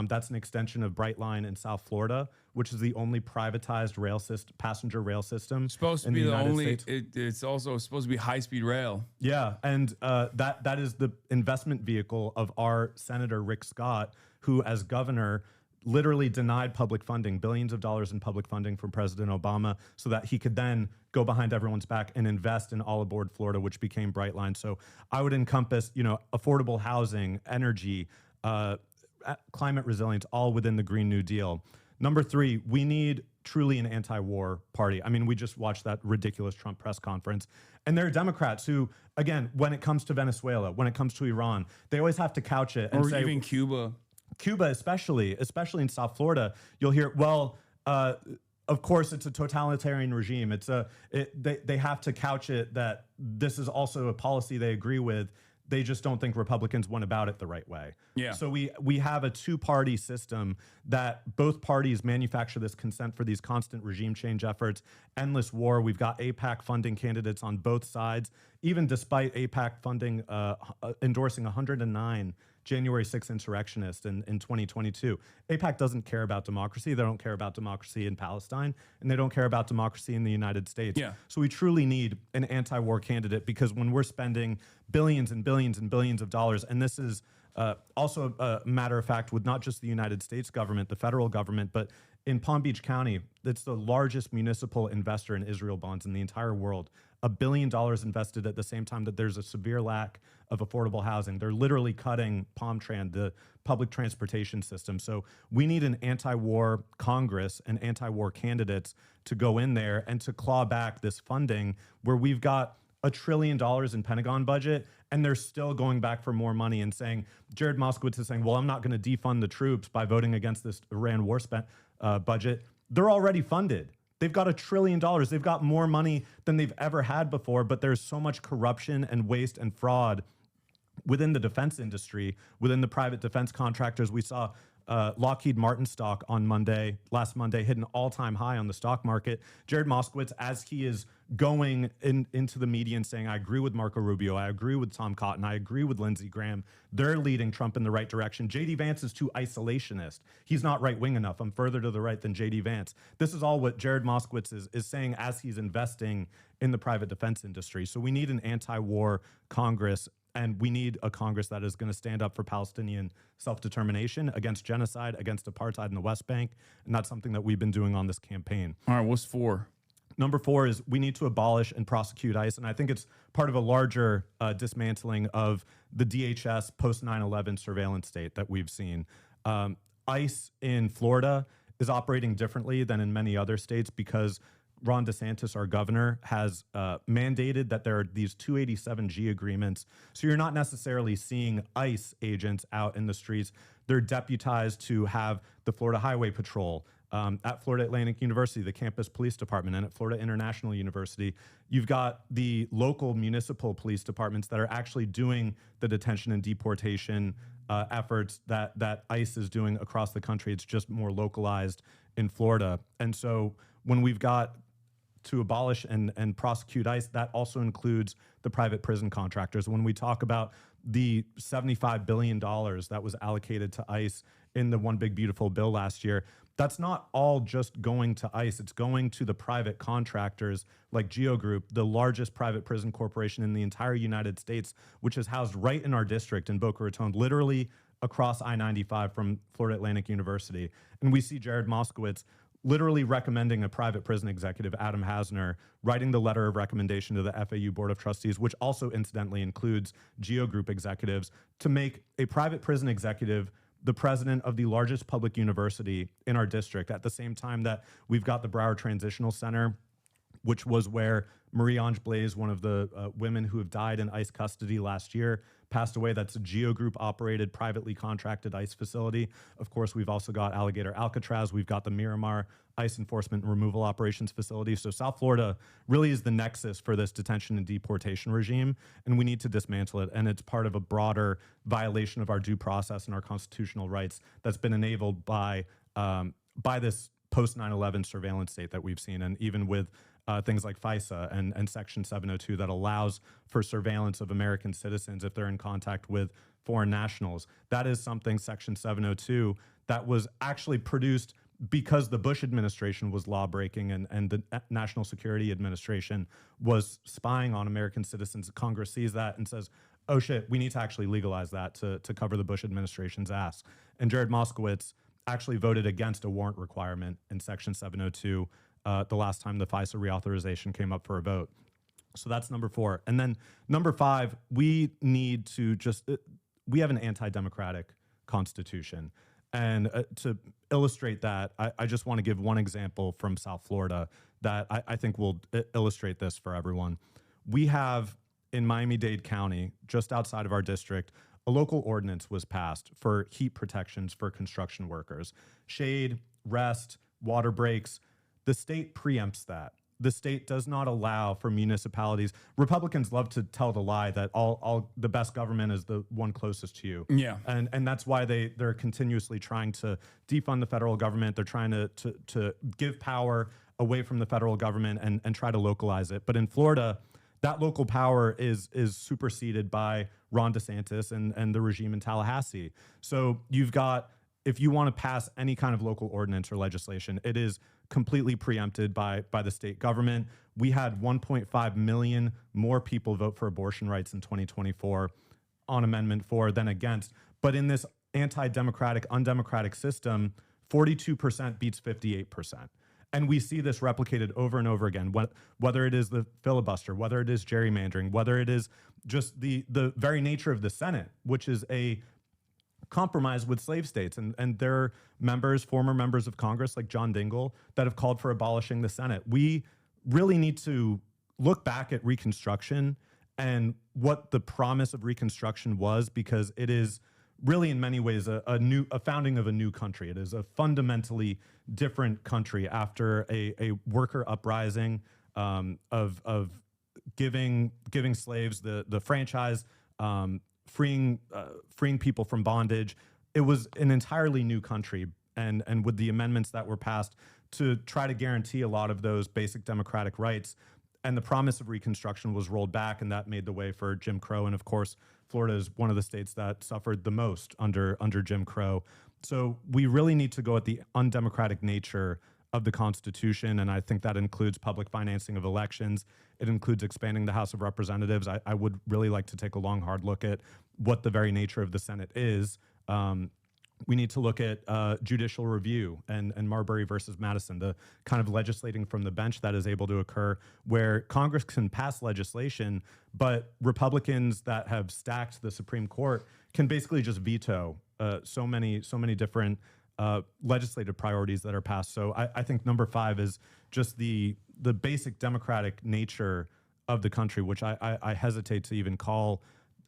That's an extension of Brightline in South Florida, which is the only privatized passenger rail system. Supposed to be the only. It's also supposed to be high-speed rail. Yeah, and that is the investment vehicle of our Senator Rick Scott, who, as governor, literally denied public funding, billions of dollars in public funding from President Obama, so that he could then go behind everyone's back and invest in All Aboard Florida, which became Brightline. So I would encompass, affordable housing, energy, climate resilience, all within the Green New Deal. Number three, we need truly an anti-war party. I mean, we just watched that ridiculous Trump press conference. And there are Democrats who, again, when it comes to Venezuela, when it comes to Iran, they always have to couch it and or say, even Cuba. Cuba, especially in South Florida, you'll hear, well, of course, it's a totalitarian regime. They have to couch it that this is also a policy they agree with. They just don't think Republicans went about it the right way. Yeah. So we have a two-party system that both parties manufacture this consent for these constant regime change efforts, endless war. We've got AIPAC funding candidates on both sides, even despite AIPAC funding endorsing 109 January 6th insurrectionists in 2022. AIPAC doesn't care about democracy. They don't care about democracy in Palestine, and they don't care about democracy in the United States. Yeah. So we truly need an anti-war candidate, because when we're spending billions and billions and billions of dollars, and this is Also, a matter of fact, with not just the United States government, the federal government, but in Palm Beach County, it's the largest municipal investor in Israel bonds in the entire world. $1 billion invested at the same time that there's a severe lack of affordable housing. They're literally cutting PalmTran, the public transportation system. So we need an anti-war Congress and anti-war candidates to go in there and to claw back this funding where we've got $1 trillion in Pentagon budget, and they're still going back for more money and saying, Jared Moskowitz is saying, well, I'm not going to defund the troops by voting against this Iran war budget. They're already funded. They've got $1 trillion. They've got more money than they've ever had before, but there's so much corruption and waste and fraud within the defense industry, within the private defense contractors. We saw Lockheed Martin stock on last Monday, hit an all-time high on the stock market. Jared Moskowitz, as he is going into the media and saying, I agree with Marco Rubio, I agree with Tom Cotton, I agree with Lindsey Graham, they're leading Trump in the right direction. J.D. Vance is too isolationist. He's not right-wing enough. I'm further to the right than J.D. Vance. This is all what Jared Moskowitz is saying as he's investing in the private defense industry. So we need an anti-war Congress, and we need a Congress that is going to stand up for Palestinian self-determination, against genocide, against apartheid in the West Bank. And that's something that we've been doing on this campaign. All right, what's 4? Number 4 is we need to abolish and prosecute ICE. And I think it's part of a larger dismantling of the DHS post 9/11 surveillance state that we've seen. ICE in Florida is operating differently than in many other states because Ron DeSantis, our governor, has mandated that there are these 287G agreements. So you're not necessarily seeing ICE agents out in the streets. They're deputized to have the Florida Highway Patrol, at Florida Atlantic University, the campus police department, and at Florida International University. You've got the local municipal police departments that are actually doing the detention and deportation efforts that ICE is doing across the country. It's just more localized in Florida. And so when we've got to abolish and prosecute ICE, that also includes the private prison contractors. When we talk about the $75 billion that was allocated to ICE in the One Big Beautiful Bill last year, that's not all just going to ICE. It's going to the private contractors like Geo Group, the largest private prison corporation in the entire United States, which is housed right in our district in Boca Raton, literally across I-95 from Florida Atlantic University. And we see Jared Moskowitz literally recommending a private prison executive, Adam Hasner, writing the letter of recommendation to the FAU Board of Trustees, which also incidentally includes Geo Group executives, to make a private prison executive the president of the largest public university in our district, at the same time that we've got the Broward Transitional Center, which was where Marie-Ange Blaise, one of the women who have died in ICE custody last year, passed away. That's a Geo Group operated, privately contracted ICE facility. Of course, we've also got Alligator Alcatraz. We've got the Miramar ICE enforcement and removal operations facility. So South Florida really is the nexus for this detention and deportation regime, and we need to dismantle it. And it's part of a broader violation of our due process and our constitutional rights that's been enabled by this post 9/11 surveillance state that we've seen, and even with things like FISA and Section 702 that allows for surveillance of American citizens if they're in contact with foreign nationals. That is something, Section 702, that was actually produced because the Bush administration was law-breaking and the National Security Administration was spying on American citizens. Congress sees that and says, oh shit, we need to actually legalize that to cover the Bush administration's ass. And Jared Moskowitz actually voted against a warrant requirement in Section 702 the last time the FISA reauthorization came up for a vote. So that's number 4. And then number 5, we need to we have an anti-democratic constitution. And to illustrate that, I just want to give one example from South Florida that I think will illustrate this for everyone. We have in Miami-Dade County, just outside of our district, a local ordinance was passed for heat protections for construction workers. Shade, rest, water breaks. The state preempts that. The state does not allow for municipalities. Republicans love to tell the lie that all the best government is the one closest to you. Yeah. And that's why they're continuously trying to defund the federal government. They're trying to give power away from the federal government and try to localize it. But in Florida, that local power is superseded by Ron DeSantis and the regime in Tallahassee. So you've got, if you want to pass any kind of local ordinance or legislation, it is completely preempted by the state government. We had 1.5 million more people vote for abortion rights in 2024 on Amendment 4 than against. But in this anti-democratic, undemocratic system, 42% beats 58%. And we see this replicated over and over again, whether it is the filibuster, whether it is gerrymandering, whether it is just the very nature of the Senate, which is a compromise with slave states. And there are members, former members of Congress like John Dingell, that have called for abolishing the Senate. We really need to look back at Reconstruction and what the promise of Reconstruction was, because it is really in many ways a founding of a new country. It is a fundamentally different country after a worker uprising of giving slaves the franchise, freeing people from bondage. It was an entirely new country, and with the amendments that were passed to try to guarantee a lot of those basic democratic rights, and the promise of Reconstruction was rolled back, and that made the way for Jim Crow. And of course, Florida is one of the states that suffered the most under Jim Crow. So we really need to go at the undemocratic nature of the Constitution, and I think that includes public financing of elections. It includes expanding the House of Representatives. I would really like to take a long, hard look at what the very nature of the Senate is. We need to look at judicial review and Marbury versus Madison, the kind of legislating from the bench that is able to occur, where Congress can pass legislation, but Republicans that have stacked the Supreme Court can basically just veto so many different legislative priorities that are passed. So I think number 5 is just the basic democratic nature of the country, which I hesitate to even call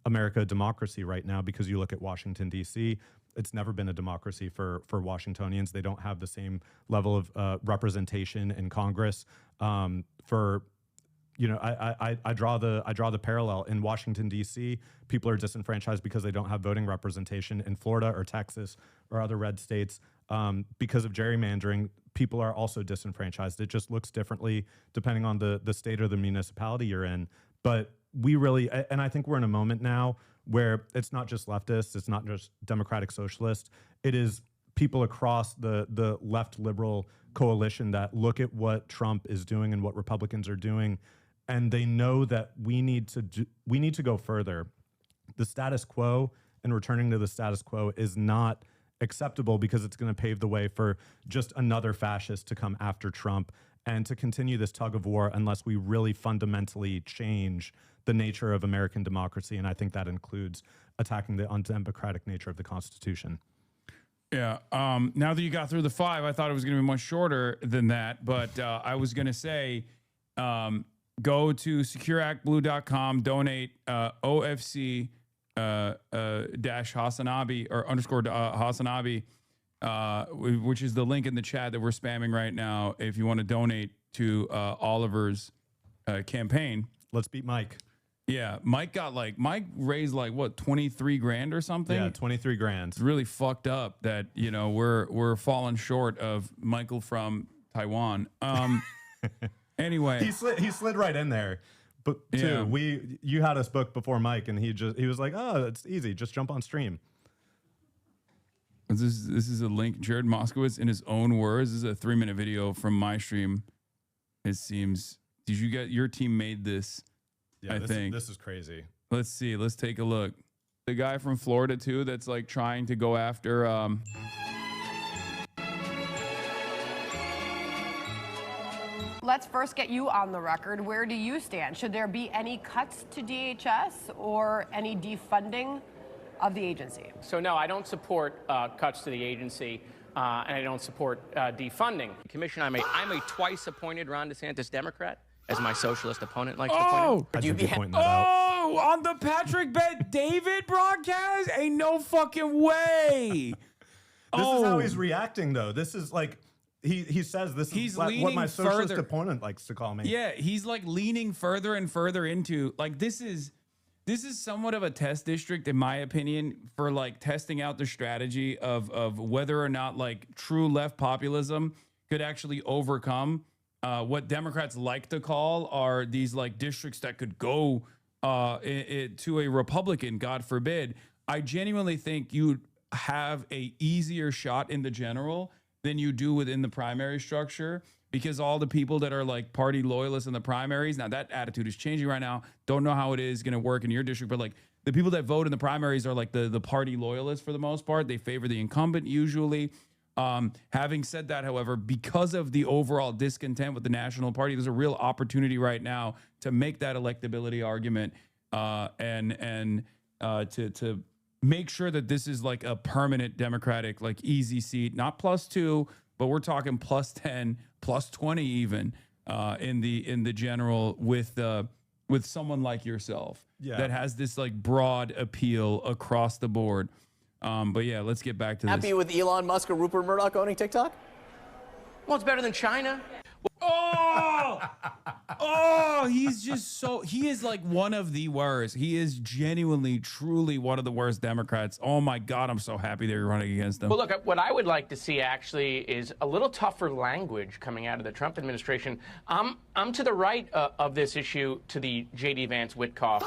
America a democracy right now, because you look at Washington, D.C., it's never been a democracy for Washingtonians. They don't have the same level of representation in Congress. I draw the parallel. In Washington, D.C., people are disenfranchised because they don't have voting representation. In Florida or Texas or other red states, because of gerrymandering, people are also disenfranchised. It just looks differently depending on the state or the municipality you're in. But we really, and I think we're in a moment now where it's not just leftists, it's not just democratic socialists, it is people across the left liberal coalition that look at what Trump is doing and what Republicans are doing, and they know that we need to go further. The status quo and returning to the status quo is not acceptable, because it's going to pave the way for just another fascist to come after Trump and to continue this tug of war unless we really fundamentally change the nature of American democracy. And I think that includes attacking the undemocratic nature of the Constitution. Yeah. Now that you got through the 5, I thought it was going to be much shorter than that. But I was going to say, go to secureactblue.com, donate OFC dash HasanAbi or underscore HasanAbi, which is the link in the chat that we're spamming right now, if you want to donate to Oliver's campaign. Let's beat Mike. Yeah, Mike raised like what, 23 grand or something? Yeah, 23 grand. It's really fucked up that, we're falling short of Michael from Taiwan. Anyway, he slid right in there. But too, Yeah. you had us booked before Mike, and he was like, "Oh, it's easy, just jump on stream." This is a link. Jared Moskowitz, in his own words, this is a 3-minute video from my stream. It seems. Did you get your team made this? Yeah, I think this is crazy. Let's see. Let's take a look. The guy from Florida too, that's like trying to go after. Let's first get you on the record. Where do you stand? Should there be any cuts to DHS or any defunding of the agency? So no, I don't support cuts to the agency, and I don't support defunding. Commissioner, I'm a twice appointed Ron DeSantis Democrat, as my socialist opponent likes to point out. I should be pointing that out. Oh, on the Patrick Bet David broadcast? Ain't no fucking way. This is how he's reacting, though. This is like he says this is what my socialist opponent likes to call me. Yeah, he's like leaning further and further into like this is somewhat of a test district, in my opinion, for like testing out the strategy of whether or not like true left populism could actually overcome what Democrats like to call are these like districts that could go to a Republican, God forbid. I genuinely think you'd have a easier shot in the general than you do within the primary structure because all the people that are like party loyalists in the primaries, now that attitude is changing right now. Don't know how it is going to work in your district, but like the people that vote in the primaries are like the party loyalists for the most part. They favor the incumbent usually. Having said that, however, because of the overall discontent with the National Party, there's a real opportunity right now to make that electability argument and to make sure that this is like a permanent Democratic, like easy seat, not +2, but we're talking +10, +20 even in the general with someone like yourself that has this like broad appeal across the board. But yeah, let's get back to this. Happy with Elon Musk or Rupert Murdoch owning TikTok? Well, it's better than China. Oh, he's just he is like one of the worst. He is genuinely, truly one of the worst Democrats. Oh my God, I'm so happy they're running against him. Well, look, what I would like to see actually is a little tougher language coming out of the Trump administration. I'm to the right of this issue to the J.D. Vance Witkoff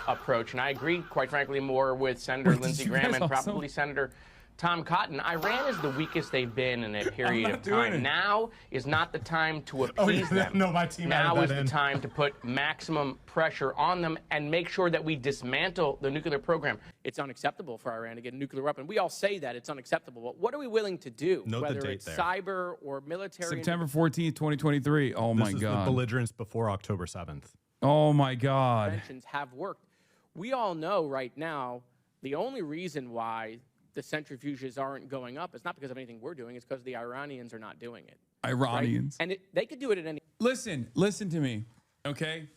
approach, and I agree, quite frankly, more with Senator Lindsey Graham and probably Senator Tom Cotton. Iran is the weakest they've been in a period of time. Now is not the time to appease them. No, my team now added is that the in. time to put maximum pressure on them and make sure that we dismantle the nuclear program. It's unacceptable for Iran to get a nuclear weapon. We all say that it's unacceptable. But what are we willing to do? Note the whether date it's there. cyber or military. September 14th, 2023. Oh my This is the God. belligerence before October 7th. Oh my God. Interventions have worked. We all know right now the only reason why the centrifuges aren't going up is not because of anything we're doing. It's because the Iranians are not doing it. Iranians. Right? And they could do it at any. Listen to me, okay?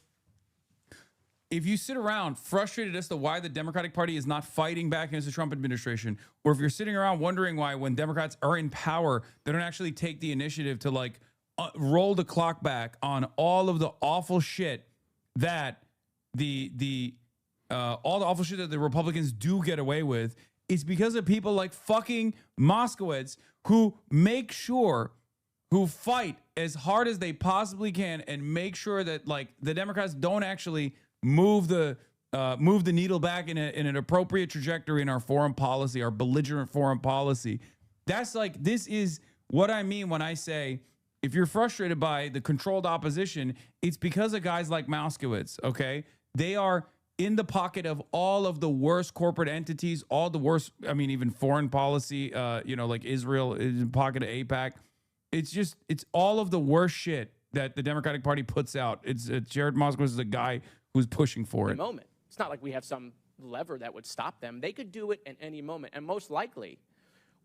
If you sit around frustrated as to why the Democratic Party is not fighting back against the Trump administration, or if you're sitting around wondering why when Democrats are in power, they don't actually take the initiative to like roll the clock back on all of the awful shit that all the awful shit that the Republicans do get away with, it's because of people like fucking Moskowitz who fight as hard as they possibly can and make sure that like the Democrats don't actually move the needle back in an appropriate trajectory in our foreign policy, our belligerent foreign policy. That's like, this is what I mean when I say, if you're frustrated by the controlled opposition, it's because of guys like Moskowitz, okay? They are in the pocket of all of the worst corporate entities, all the worst, I mean, even foreign policy, like Israel is in the pocket of AIPAC. It's all of the worst shit that the Democratic Party puts out. It's Jared Moskowitz is a guy who's pushing for it. Moment. It's not like we have some lever that would stop them. They could do it at any moment. And most likely,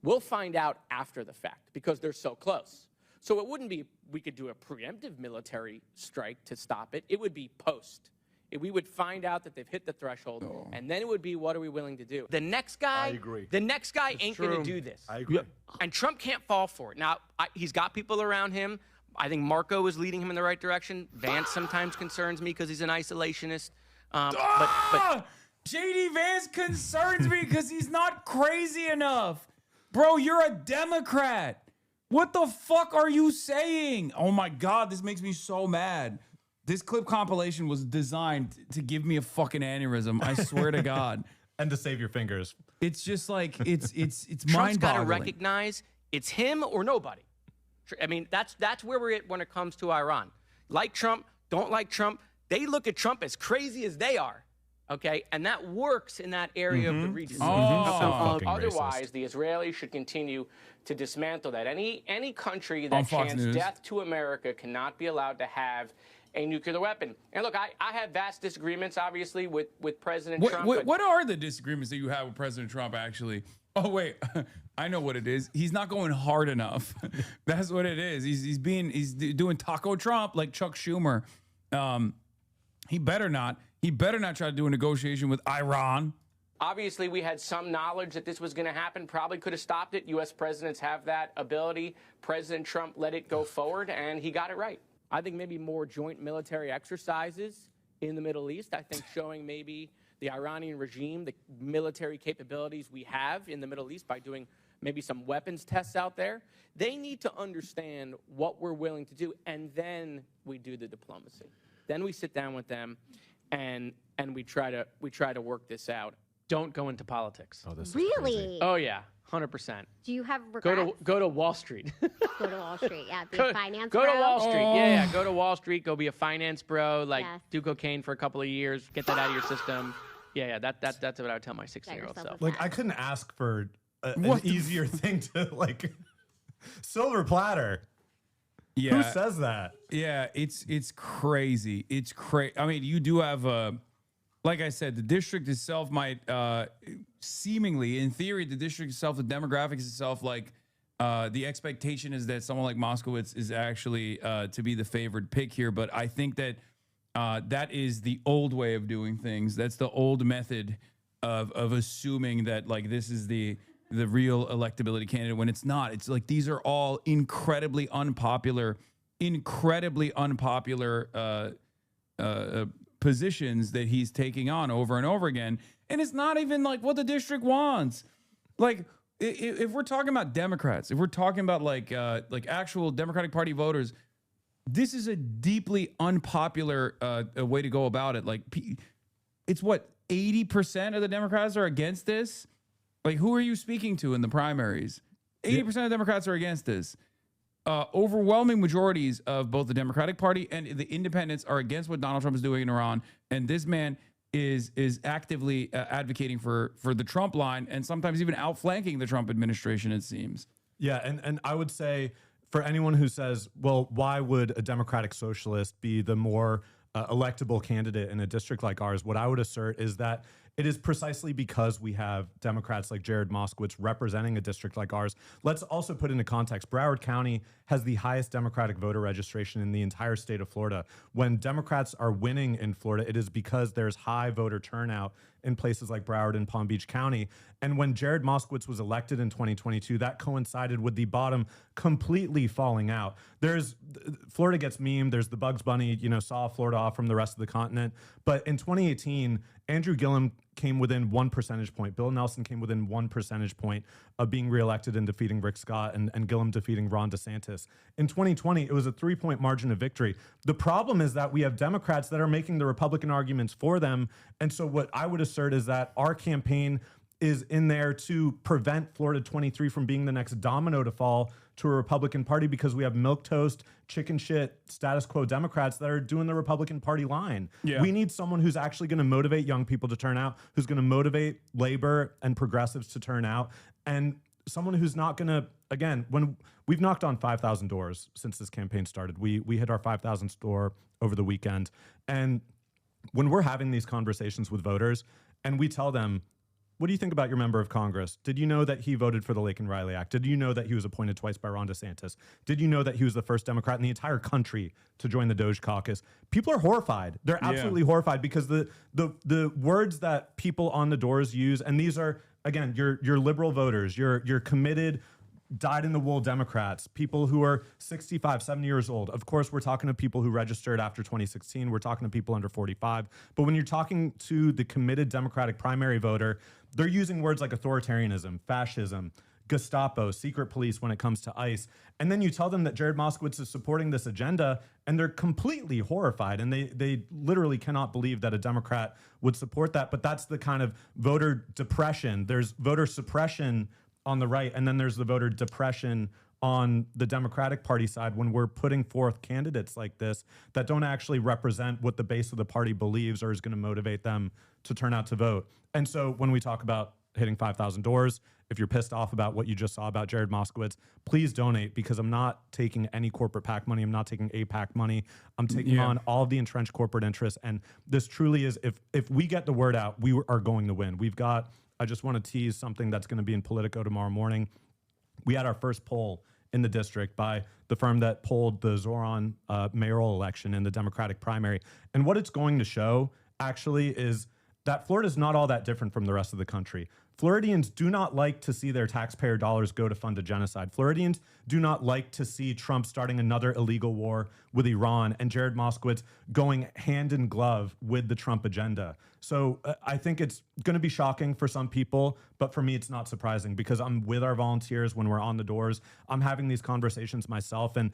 we'll find out after the fact because they're so close. So it wouldn't be we could do a preemptive military strike to stop it. It would be post. We would find out that they've hit the threshold, and then it would be, what are we willing to do? The next guy, I agree. The next guy ain't going to do this. I agree. And Trump can't fall for it. Now, he's got people around him. I think Marco is leading him in the right direction. Vance sometimes concerns me because he's an isolationist. But J.D. Vance concerns me because he's not crazy enough. Bro, you're a Democrat. What the fuck are you saying? Oh my God, this makes me so mad. This clip compilation was designed to give me a fucking aneurysm. I swear to God. And to save your fingers. It's just like, it's Trump's mind-boggling. got to recognize it's him or nobody. I mean, that's where we're at when it comes to Iran. Like Trump, don't like Trump. They look at Trump as crazy as they are. Okay, and that works in that area of the region. Otherwise, the Israelis should continue to dismantle that. Any country that chants death to America cannot be allowed to have a nuclear weapon. And look, I have vast disagreements, obviously, with President Trump. What are the disagreements that you have with President Trump, actually? Oh, wait. I know what it is. He's not going hard enough. That's what it is. He's doing Taco Trump like Chuck Schumer. He better not try to do a negotiation with Iran. Obviously, we had some knowledge that this was going to happen. Probably could have stopped it. U.S. presidents have that ability. President Trump let it go forward, and he got it right. I think maybe more joint military exercises in the Middle East. I think showing maybe the Iranian regime the military capabilities we have in the Middle East by doing maybe some weapons tests out there. They need to understand what we're willing to do, and then we do the diplomacy. Then we sit down with them, and we try to work this out. don't go into politics. Oh, this Really? Oh yeah, 100%. Do you have regrets? Go to Wall Street. Go to Wall Street. Yeah, be a finance Go bro. to Wall Street. Yeah, go to Wall Street. Go be a finance bro. Like Yes. do cocaine for a couple of years. Get that out of your system. Yeah. That's what I would tell my 16-year-old yourself self. a Like, I couldn't ask for an easier thing to, like, silver platter. Yeah. Who says that? Yeah, it's crazy. It's crazy. I mean, you do have like I said, the district itself might seemingly, in theory, the district itself, the demographics itself, like the expectation is that someone like Moskowitz is actually to be the favored pick here. But I think that that is the old way of doing things. That's the old method of assuming that like this is the real electability candidate when it's not. It's like these are all incredibly unpopular positions that he's taking on over and over again. And it's not even like what the district wants. Like if we're talking about Democrats, if we're talking about like actual Democratic Party voters, this is a deeply unpopular way to go about it. Like it's what 80% of the Democrats are against this. Like who are you speaking to in the primaries? 80% of Democrats are against this. Overwhelming majorities of both the Democratic Party and the independents are against what Donald Trump is doing in Iran. And this man is actively advocating for the Trump line and sometimes even outflanking the Trump administration, it seems. Yeah, and I would say for anyone who says, well, why would a Democratic Socialist be the more electable candidate in a district like ours? What I would assert is that it is precisely because we have Democrats like Jared Moskowitz representing a district like ours. Let's also put into context, Broward County has the highest Democratic voter registration in the entire state of Florida. When Democrats are winning in Florida, it is because there's high voter turnout in places like Broward and Palm Beach County. And when Jared Moskowitz was elected in 2022, that coincided with the bottom completely falling out. Florida gets memed. There's the Bugs Bunny, saw Florida off from the rest of the continent. But in 2018, Andrew Gillum came within 1 percentage point. Bill Nelson came within 1 percentage point of being reelected and defeating Rick Scott and Gillum defeating Ron DeSantis. In 2020, it was a 3-point margin of victory. The problem is that we have Democrats that are making the Republican arguments for them. And so what I would assert is that our campaign is in there to prevent Florida 23 from being the next domino to fall to a Republican Party, because we have milquetoast, chicken shit, status quo Democrats that are doing the Republican Party line. Yeah. We need someone who's actually going to motivate young people to turn out, who's going to motivate labor and progressives to turn out, and someone who's not going to, again, when we've knocked on 5,000 doors since this campaign started, we hit our 5,000th door over the weekend. And when we're having these conversations with voters and we tell them, what do you think about your member of Congress? Did you know that he voted for the Lake and Riley Act? Did you know that he was appointed twice by Ron DeSantis? Did you know that he was the first Democrat in the entire country to join the Doge Caucus? People are horrified. They're absolutely horrified because the words that people on the doors use, and these are, again, your liberal voters, your committed, dyed-in-the-wool Democrats, people who are 65, 70 years old. Of course, we're talking to people who registered after 2016. We're talking to people under 45. But when you're talking to the committed Democratic primary voter, they're using words like authoritarianism, fascism, Gestapo, secret police when it comes to ICE. And then you tell them that Jared Moskowitz is supporting this agenda, and they're completely horrified. And they literally cannot believe that a Democrat would support that. But that's the kind of voter depression. There's voter suppression on the right, and then there's the voter depression on the Democratic Party side when we're putting forth candidates like this that don't actually represent what the base of the party believes or is going to motivate them to turn out to vote. And so when we talk about hitting 5,000 doors, if you're pissed off about what you just saw about Jared Moskowitz, please donate, because I'm not taking any corporate PAC money. I'm not taking APAC money. I'm taking on all of the entrenched corporate interests. And this truly is, if we get the word out, we are going to win. I just want to tease something that's going to be in Politico tomorrow morning. We had our first poll in the district by the firm that polled the Zoran mayoral election in the Democratic primary. And what it's going to show, actually, is that Florida is not all that different from the rest of the country. Floridians do not like to see their taxpayer dollars go to fund a genocide. Floridians do not like to see Trump starting another illegal war with Iran and Jared Moskowitz going hand in glove with the Trump agenda. So I think it's going to be shocking for some people, but for me, it's not surprising, because I'm with our volunteers when we're on the doors. I'm having these conversations myself, and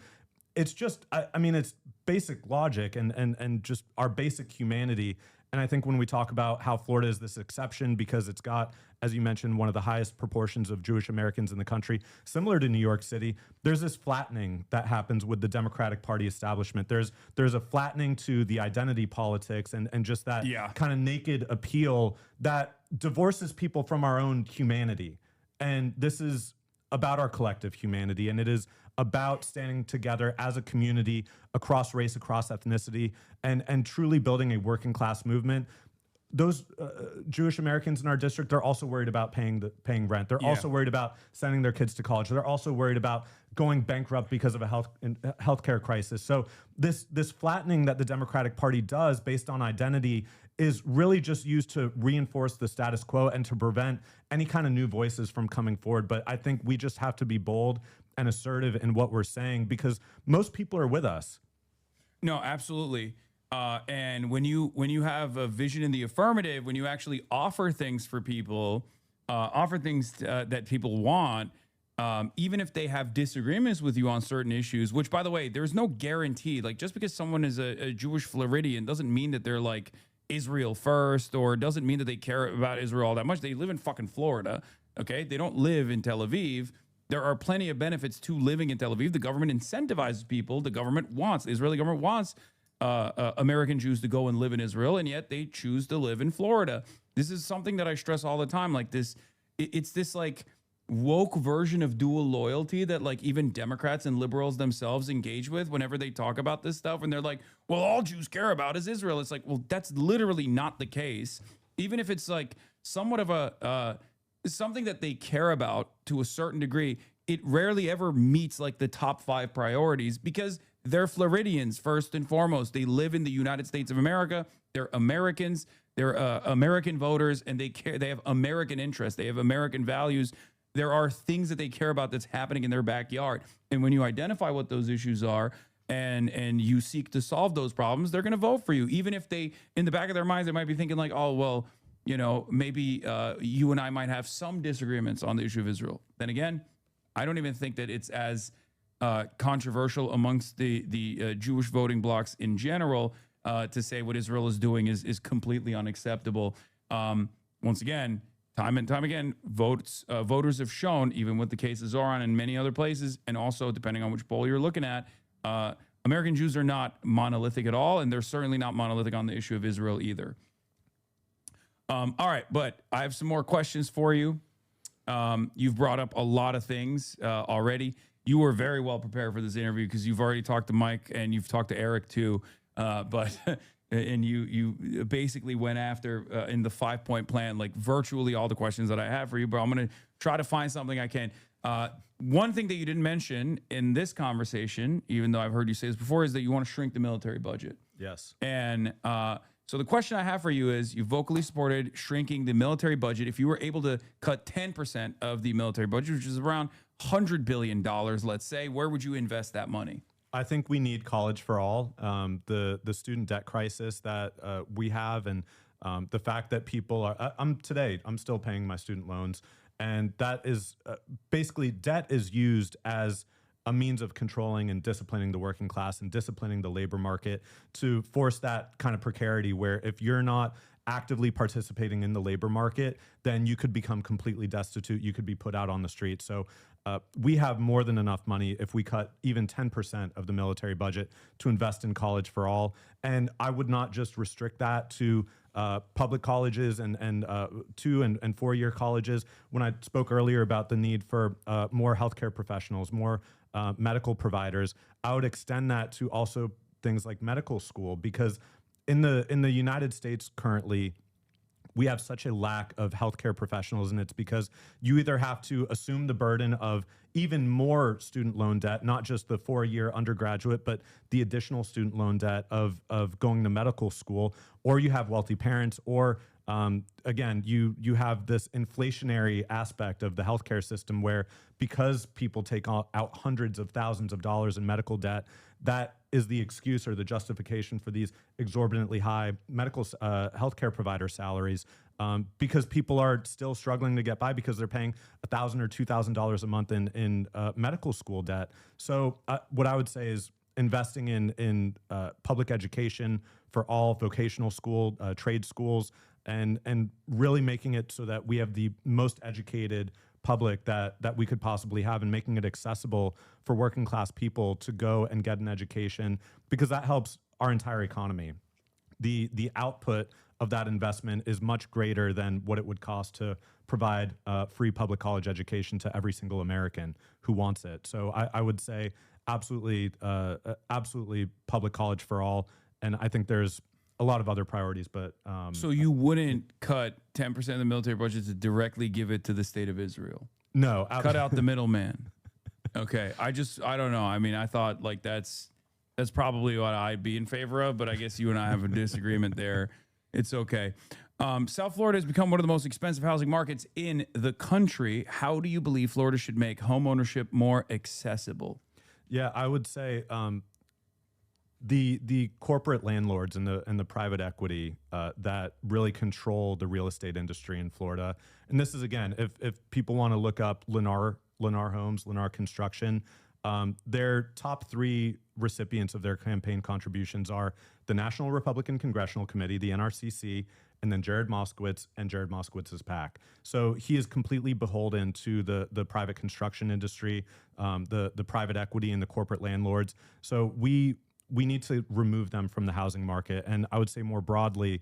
it's just, I mean, it's basic logic and just our basic humanity. And I think when we talk about how Florida is this exception because it's got, as you mentioned, one of the highest proportions of Jewish Americans in the country, similar to New York City, there's this flattening that happens with the Democratic Party establishment. There's a flattening to the identity politics and just that kind of naked appeal that divorces people from our own humanity. And this is about our collective humanity, and it is about standing together as a community across race, across ethnicity, and truly building a working class movement. Those Jewish Americans in our district, they're also worried about paying rent. They're also worried about sending their kids to college. They're also worried about going bankrupt because of a healthcare crisis. So this flattening that the Democratic Party does based on identity is really just used to reinforce the status quo and to prevent any kind of new voices from coming forward. But I think we just have to be bold and assertive in what we're saying because most people are with us. No, absolutely. And when you have a vision in the affirmative, when you actually offer things for people, offer things that people want, even if they have disagreements with you on certain issues, which, by the way, there's no guarantee. Like, just because someone is a Jewish Floridian doesn't mean that they're like Israel first, or doesn't mean that they care about Israel all that much. They live in fucking Florida, okay? They don't live in Tel Aviv. There are plenty of benefits to living in Tel Aviv. The government incentivizes people. The Israeli government wants American Jews to go and live in Israel, and yet they choose to live in Florida. This is something that I stress all the time. Like this, it's this like woke version of dual loyalty that like even Democrats and liberals themselves engage with whenever they talk about this stuff. And they're like, well, all Jews care about is Israel. It's like, well, that's literally not the case. Even if it's like somewhat of a something that they care about to a certain degree, it rarely ever meets like the top 5 priorities because they're Floridians first and foremost. They live in the United States of America. They're Americans. They're American voters, and they care. They have American interests. They have American values. There are things that they care about that's happening in their backyard. And when you identify what those issues are and you seek to solve those problems, they're going to vote for you. Even if they, in the back of their minds, they might be thinking like, oh, well, you know, maybe you and I might have some disagreements on the issue of Israel. Then again, I don't even think that it's as controversial amongst the Jewish voting blocs in general to say what Israel is doing is completely unacceptable. Once again, time and time again, voters have shown, even with the case of Zoran and many other places, and also depending on which poll you're looking at, American Jews are not monolithic at all, and they're certainly not monolithic on the issue of Israel either. All right, but I have some more questions for you. You've brought up a lot of things already. You were very well prepared for this interview because you've already talked to Mike and you've talked to Eric too. And you basically went after in the 5-point plan, like virtually all the questions that I have for you, but I'm going to try to find something I can. One thing that you didn't mention in this conversation, even though I've heard you say this before, is that you want to shrink the military budget. Yes. And so the question I have for you is, you vocally supported shrinking the military budget. If you were able to cut 10% of the military budget, which is around $100 billion, let's say, where would you invest that money? I think we need college for all. The student debt crisis that we have, and the fact that people are, I'm still paying my student loans, and that is basically debt is used as a means of controlling and disciplining the working class and disciplining the labor market to force that kind of precarity where if you're not actively participating in the labor market, then you could become completely destitute. You could be put out on the street. So we have more than enough money if we cut even 10% of the military budget to invest in college for all. And I would not just restrict that to public colleges and 2- and 4-year colleges. When I spoke earlier about the need for more healthcare professionals, more medical providers, I would extend that to also things like medical school, because in the United States currently, we have such a lack of healthcare professionals, and it's because you either have to assume the burden of even more student loan debt, not just the 4-year undergraduate, but the additional student loan debt of going to medical school, or you have wealthy parents, or again, you have this inflationary aspect of the healthcare system where because people take out hundreds of thousands of dollars in medical debt, that is the excuse or the justification for these exorbitantly high medical healthcare provider salaries, because people are still struggling to get by because they're paying $1,000 or $2,000 a month in medical school debt. So what I would say is investing in public education for all vocational school, trade schools, and really making it so that we have the most educated public that we could possibly have, and making it accessible for working class people to go and get an education, because that helps our entire economy. The output of that investment is much greater than what it would cost to provide free public college education to every single American who wants it. So I would say absolutely public college for all. And I think there's a lot of other priorities, but so you wouldn't cut 10% of the military budget to directly give it to the state of Israel? No. Cut out the middleman. Okay. I don't know. I mean, I thought like that's probably what I'd be in favor of, but I guess you and I have a disagreement there. It's okay. South Florida has become one of the most expensive housing markets in the country. How do you believe Florida should make home ownership more accessible? Yeah, I would say the corporate landlords and the private equity that really control the real estate industry in Florida. And this is, again, if people want to look up Lennar Homes, Lennar Construction, their top 3 recipients of their campaign contributions are the National Republican Congressional Committee, the NRCC, and then Jared Moskowitz and Jared Moskowitz's PAC. So he is completely beholden to the private construction industry, the private equity and the corporate landlords. So we need to remove them from the housing market. And I would say more broadly,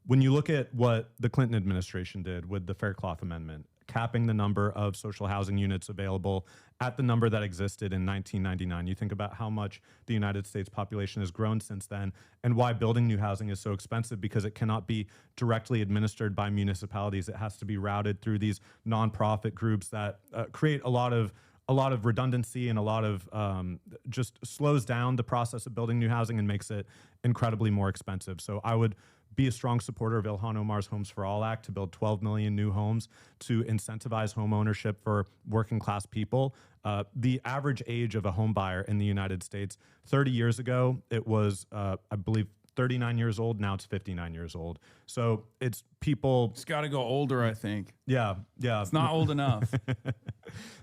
when you look at what the Clinton administration did with the Faircloth Amendment, capping the number of social housing units available at the number that existed in 1999. You think about how much the United States population has grown since then, and why building new housing is so expensive, because it cannot be directly administered by municipalities. It has to be routed through these nonprofit groups that create a lot of redundancy and a lot of just slows down the process of building new housing and makes it incredibly more expensive. So I would be a strong supporter of Ilhan Omar's Homes for All Act to build 12 million new homes to incentivize home ownership for working class people. The average age of a home buyer in the United States, 30 years ago, it was, I believe, 39 years old. Now it's 59 years old. So it's people. It's got to go older, I think. Yeah. It's not old enough.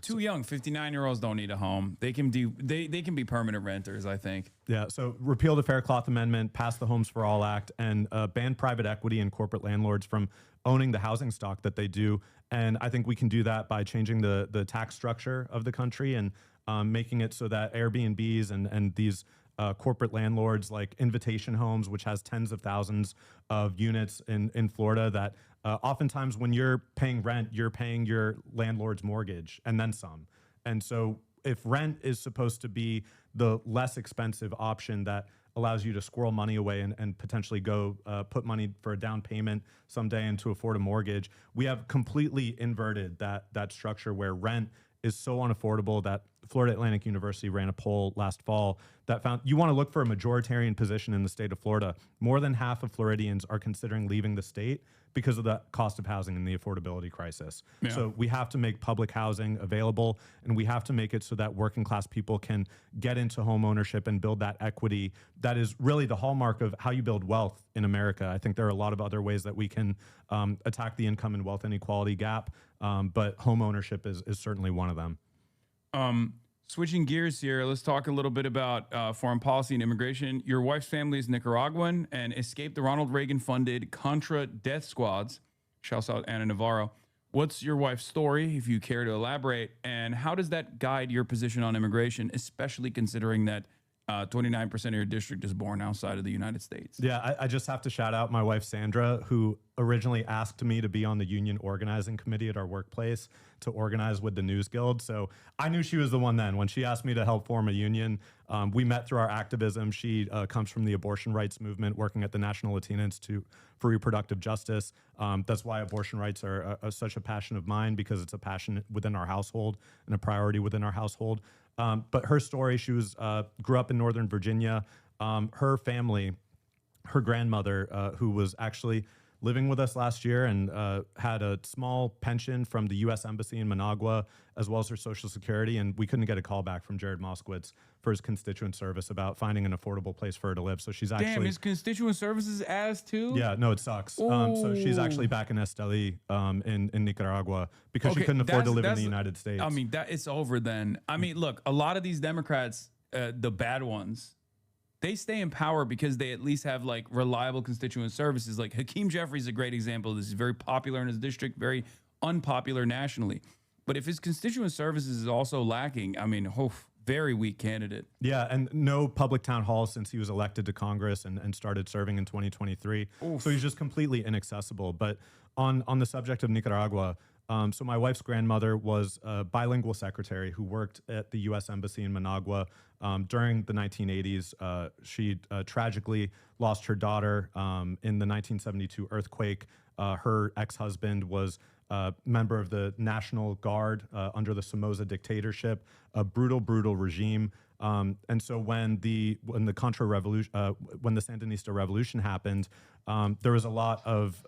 Too young. 59-year-olds don't need a home. They can be permanent renters, I think. Yeah. So repeal the Faircloth Amendment, pass the Homes for All Act, and ban private equity and corporate landlords from owning the housing stock that they do. And I think we can do that by changing the tax structure of the country and making it so that Airbnbs and these corporate landlords like Invitation Homes, which has tens of thousands of units in Florida, that oftentimes when you're paying rent, you're paying your landlord's mortgage and then some. And so if rent is supposed to be the less expensive option that allows you to squirrel money away and potentially go put money for a down payment someday and to afford a mortgage, we have completely inverted that structure where rent is so unaffordable that Florida Atlantic University ran a poll last fall that found you want to look for a majoritarian position in the state of Florida. More than half of Floridians are considering leaving the state because of the cost of housing and the affordability crisis. Yeah. So we have to make public housing available, and we have to make it so that working class people can get into home ownership and build that equity that is really the hallmark of how you build wealth in America. I think there are a lot of other ways that we can attack the income and wealth inequality gap, but home ownership is certainly one of them. Switching gears here, let's talk a little bit about foreign policy and immigration. Your wife's family is Nicaraguan and escaped the Ronald Reagan-funded Contra death squads. Shouts out Ana Navarro. What's your wife's story, if you care to elaborate, and how does that guide your position on immigration, especially considering that 29% of your district is born outside of the United States? Yeah, I just have to shout out my wife, Sandra, who originally asked me to be on the union organizing committee at our workplace to organize with the News Guild. So I knew she was the one then. When she asked me to help form a union, we met through our activism. She comes from the abortion rights movement, working at the National Latina Institute for Reproductive Justice. That's why abortion rights are such a passion of mine, because it's a passion within our household and a priority within our household. But her story, she was grew up in Northern Virginia. Her family, her grandmother, who was actually living with us last year and had a small pension from the U.S. Embassy in Managua, as well as her Social Security. And we couldn't get a call back from Jared Moskowitz for his constituent service about finding an affordable place for her to live. So she's actually— Damn, his constituent services as too? Yeah, no, it sucks. So she's actually back in Esteli in Nicaragua because she couldn't afford to live in the United States. I mean, it's over then. I mean, look, a lot of these Democrats, the bad ones, they stay in power because they at least have like reliable constituent services. Like Hakeem Jeffries is a great example of this. He's very popular in his district, very unpopular nationally. But if his constituent services is also lacking, I mean, very weak candidate. Yeah, and no public town halls since he was elected to Congress and started serving in 2023. So he's just completely inaccessible. But on the subject of Nicaragua, so my wife's grandmother was a bilingual secretary who worked at the U.S. Embassy in Managua during the 1980s. She tragically lost her daughter in the 1972 earthquake. Her ex-husband was a member of the National Guard under the Somoza dictatorship, a brutal, brutal regime. And so when the Contra Revolution, when the Sandinista Revolution happened, there was a lot of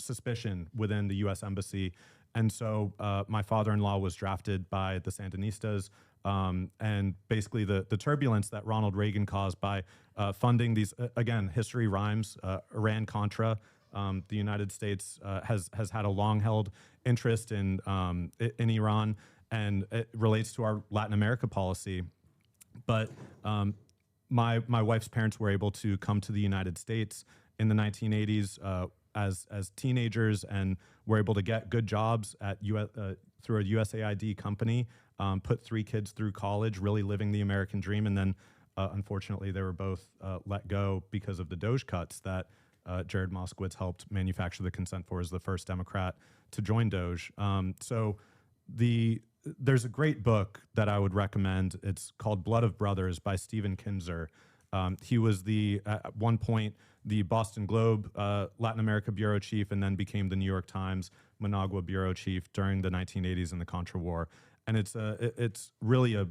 suspicion within the U.S. Embassy. And so my father-in-law was drafted by the Sandinistas. And basically the turbulence that Ronald Reagan caused by funding these, again, history rhymes, Iran-Contra. The United States has had a long-held interest in Iran, and it relates to our Latin America policy. But my wife's parents were able to come to the United States in the 1980s as teenagers, and were able to get good jobs at through a USAID company, put 3 kids through college, really living the American dream. And then, unfortunately, they were both let go because of the Doge cuts that Jared Moskowitz helped manufacture the consent for as the first Democrat to join Doge. So there's a great book that I would recommend. It's called Blood of Brothers by Stephen Kinzer. He was at one point the Boston Globe Latin America bureau chief, and then became the New York Times Managua bureau chief during the 1980s and the Contra War. And it's really a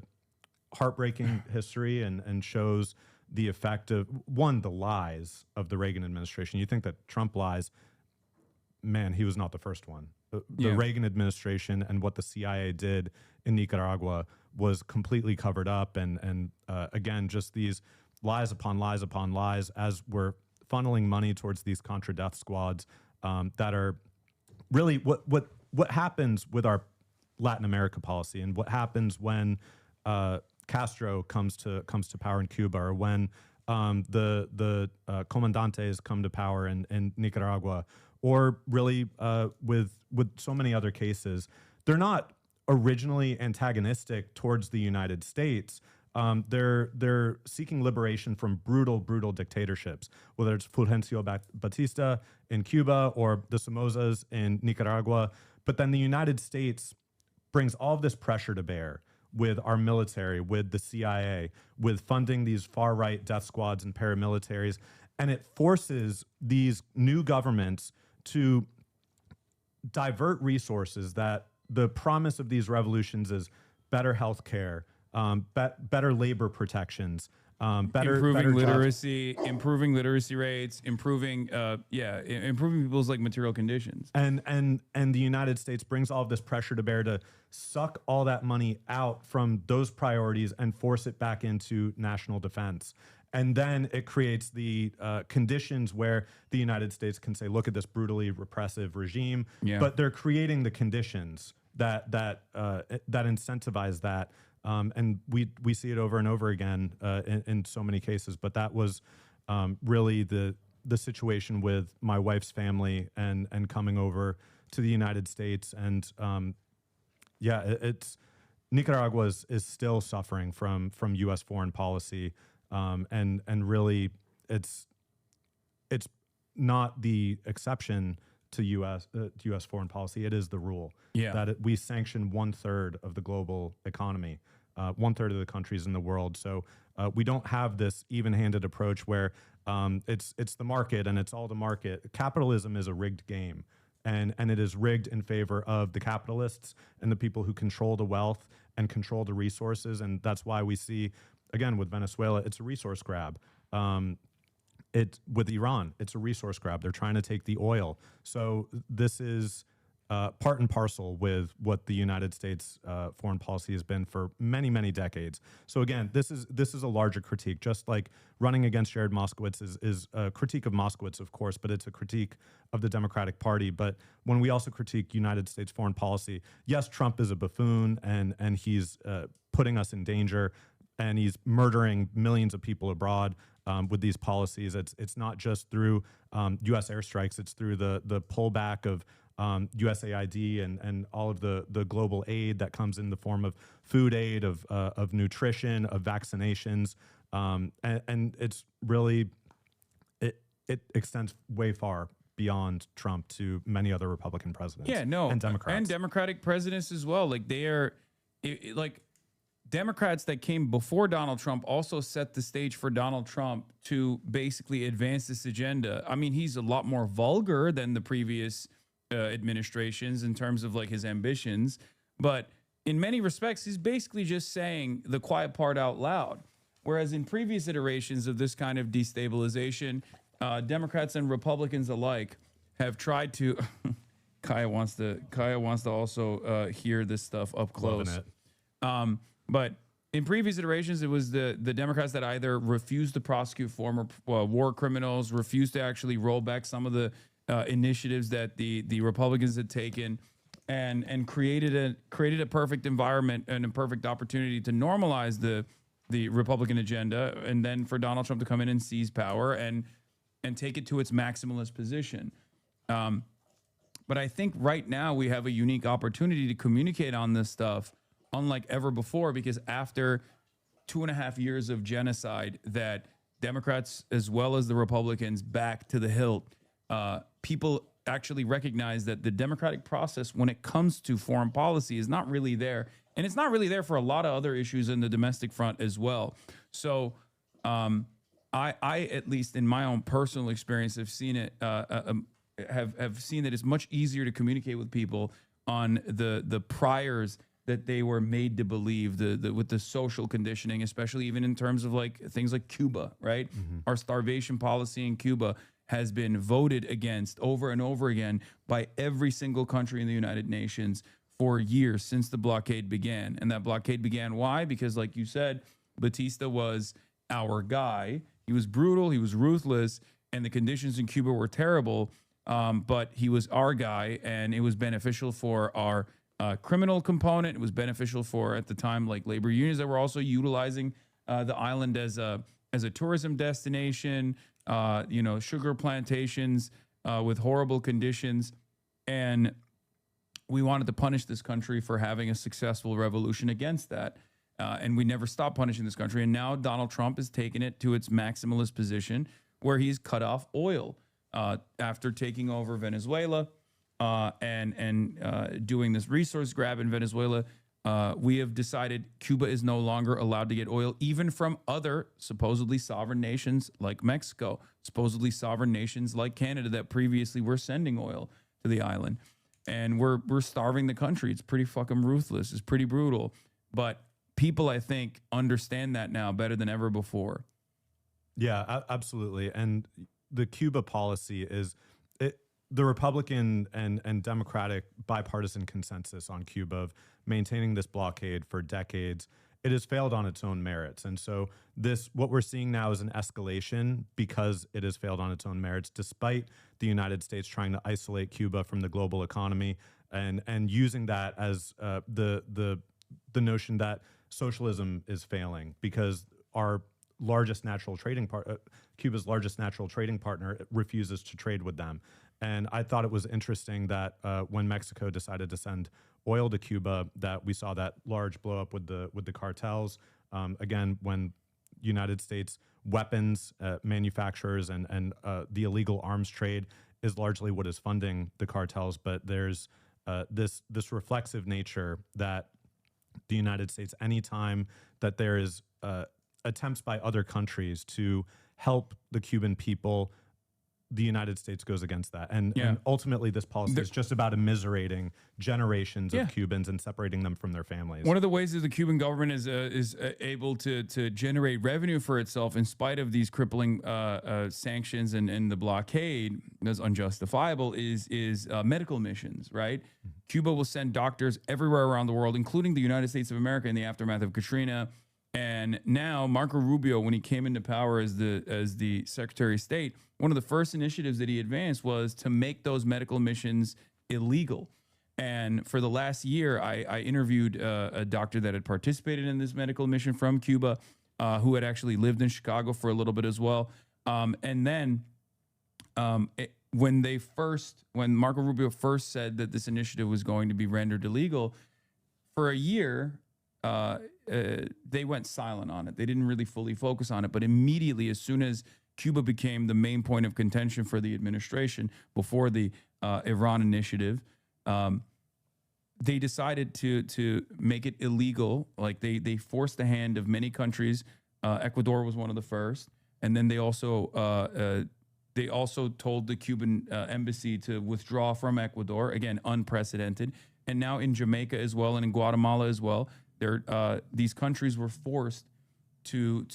heartbreaking history, and shows the effect of, the lies of the Reagan administration. You think that Trump lies, man, he was not the first one. The Reagan administration and what the CIA did in Nicaragua was completely covered up. And again, just these lies upon lies upon lies, as we're funneling money towards these Contra death squads that are really what happens with our Latin America policy, and what happens when Castro comes to power in Cuba, or when the comandantes come to power in Nicaragua, or really with so many other cases. They're not originally antagonistic towards the United States. They're seeking liberation from brutal dictatorships, whether it's Fulgencio Batista in Cuba or the Somozas in Nicaragua. But then the United States brings all of this pressure to bear with our military, with the CIA, with funding these far-right death squads and paramilitaries. And it forces these new governments to divert resources that the promise of these revolutions is better health care, better labor protections, improving better literacy, improving literacy rates, improving people's like material conditions. And the United States brings all of this pressure to bear to suck all that money out from those priorities and force it back into national defense. And then it creates the conditions where the United States can say, look at this brutally repressive regime, but they're creating the conditions that incentivize that. And we see it over and over again in so many cases. But that was really the situation with my wife's family and coming over to the United States. And it's Nicaragua is still suffering from U.S. foreign policy, and really it's not the exception to U.S. Foreign policy. It is the rule that we sanction 1/3 of the global economy, 1/3 of the countries in the world. So we don't have this even-handed approach where it's the market and it's all the market. Capitalism is a rigged game, and it is rigged in favor of the capitalists and the people who control the wealth and control the resources. And that's why we see, again, with Venezuela, it's a resource grab. With Iran, it's a resource grab. They're trying to take the oil. So this is part and parcel with what the United States foreign policy has been for many, many decades. So again, this is a larger critique. Just like running against Jared Moskowitz is a critique of Moskowitz, of course, but it's a critique of the Democratic Party. But when we also critique United States foreign policy, yes, Trump is a buffoon and he's putting us in danger. and he's murdering millions of people abroad with these policies. It's not just through U.S. airstrikes. It's through the pullback of USAID and all of the global aid that comes in the form of food aid, of nutrition, of vaccinations, and it's really it extends way far beyond Trump to many other Republican presidents. Yeah, no, and Democrats and Democratic presidents as well. Like they are, like Democrats that came before Donald Trump also set the stage for Donald Trump to basically advance this agenda. I mean, he's a lot more vulgar than the previous administrations in terms of like his ambitions, but in many respects, he's basically just saying the quiet part out loud. Whereas in previous iterations of this kind of destabilization, Democrats and Republicans alike have tried to. Kaya wants to also hear this stuff up close. Loving it. But in previous iterations, it was the Democrats that either refused to prosecute former war criminals, refused to actually roll back some of the initiatives that the Republicans had taken, and created a perfect environment and a perfect opportunity to normalize the Republican agenda, and then for Donald Trump to come in and seize power and take it to its maximalist position. But I think right now we have a unique opportunity to communicate on this stuff unlike ever before, because after 2.5 years of genocide that Democrats as well as the Republicans back to the hilt, people actually recognize that the democratic process when it comes to foreign policy is not really there. And it's not really there for a lot of other issues in the domestic front as well. So I at least in my own personal experience, have seen it, have seen that it's much easier to communicate with people on the priors that they were made to believe, with the social conditioning, especially even in terms of like things like Cuba, right? Our starvation policy in Cuba has been voted against over and over again by every single country in the United Nations for years since the blockade began. And that blockade began, why? Because like you said, Batista was our guy. He was brutal, he was ruthless, and the conditions in Cuba were terrible, but he was our guy, and it was beneficial for our criminal component. It was beneficial for, at the time, like labor unions that were also utilizing the island as a tourism destination, sugar plantations with horrible conditions. And we wanted to punish this country for having a successful revolution against that. And we never stopped punishing this country. And now Donald Trump has taken it to its maximalist position where he's cut off oil after taking over Venezuela and doing this resource grab in Venezuela. We have decided Cuba is no longer allowed to get oil, even from other supposedly sovereign nations like Mexico, supposedly sovereign nations like Canada that previously were sending oil to the island. And we're starving the country. It's pretty fucking ruthless. It's pretty brutal. But people, I think, understand that now better than ever before. Yeah, absolutely. And the Cuba policy is the Republican and Democratic bipartisan consensus on Cuba of maintaining this blockade for decades. It has failed on its own merits. And so what we're seeing now is an escalation because it has failed on its own merits, despite the United States trying to isolate Cuba from the global economy and using that as the notion that socialism is failing because our largest natural trading Cuba's largest natural trading partner refuses to trade with them. And I thought it was interesting that when Mexico decided to send oil to Cuba, that we saw that large blow up with the cartels. Again, when United States weapons manufacturers and the illegal arms trade is largely what is funding the cartels, but there's this reflexive nature that the United States, anytime that there is attempts by other countries to help the Cuban people, the United States goes against that. And ultimately, this policy is just about immiserating generations of Cubans and separating them from their families. One of the ways that the Cuban government is able to generate revenue for itself in spite of these crippling sanctions and the blockade that's unjustifiable is medical missions, right? Cuba will send doctors everywhere around the world, including the United States of America in the aftermath of Katrina. And now Marco Rubio, when he came into power as the Secretary of State, one of the first initiatives that he advanced was to make those medical missions illegal. And for the last year, I interviewed a doctor that had participated in this medical mission from Cuba, who had actually lived in Chicago for a little bit as well. And then when Marco Rubio first said that this initiative was going to be rendered illegal, for a year, they went silent on it. They didn't really fully focus on it. But immediately, as soon as Cuba became the main point of contention for the administration before the Iran initiative, they decided to make it illegal. Like they forced the hand of many countries. Ecuador was one of the first, and then they also told the Cuban embassy to withdraw from Ecuador. Again, unprecedented. And now in Jamaica as well, and in Guatemala as well, these countries were forced to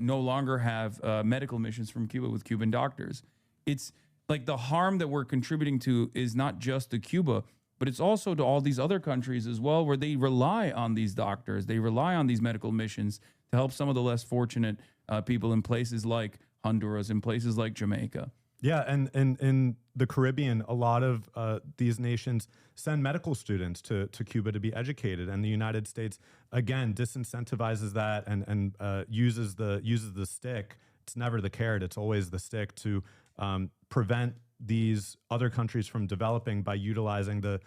no longer have medical missions from Cuba with Cuban doctors. It's like the harm that we're contributing to is not just to Cuba, but it's also to all these other countries as well, where they rely on these doctors. They rely on these medical missions to help some of the less fortunate people in places like Honduras, in places like Jamaica. Yeah, and in the Caribbean, a lot of these nations send medical students to Cuba to be educated, and the United States again disincentivizes that and uses the stick. It's never the carrot; it's always the stick to prevent these other countries from developing by utilizing the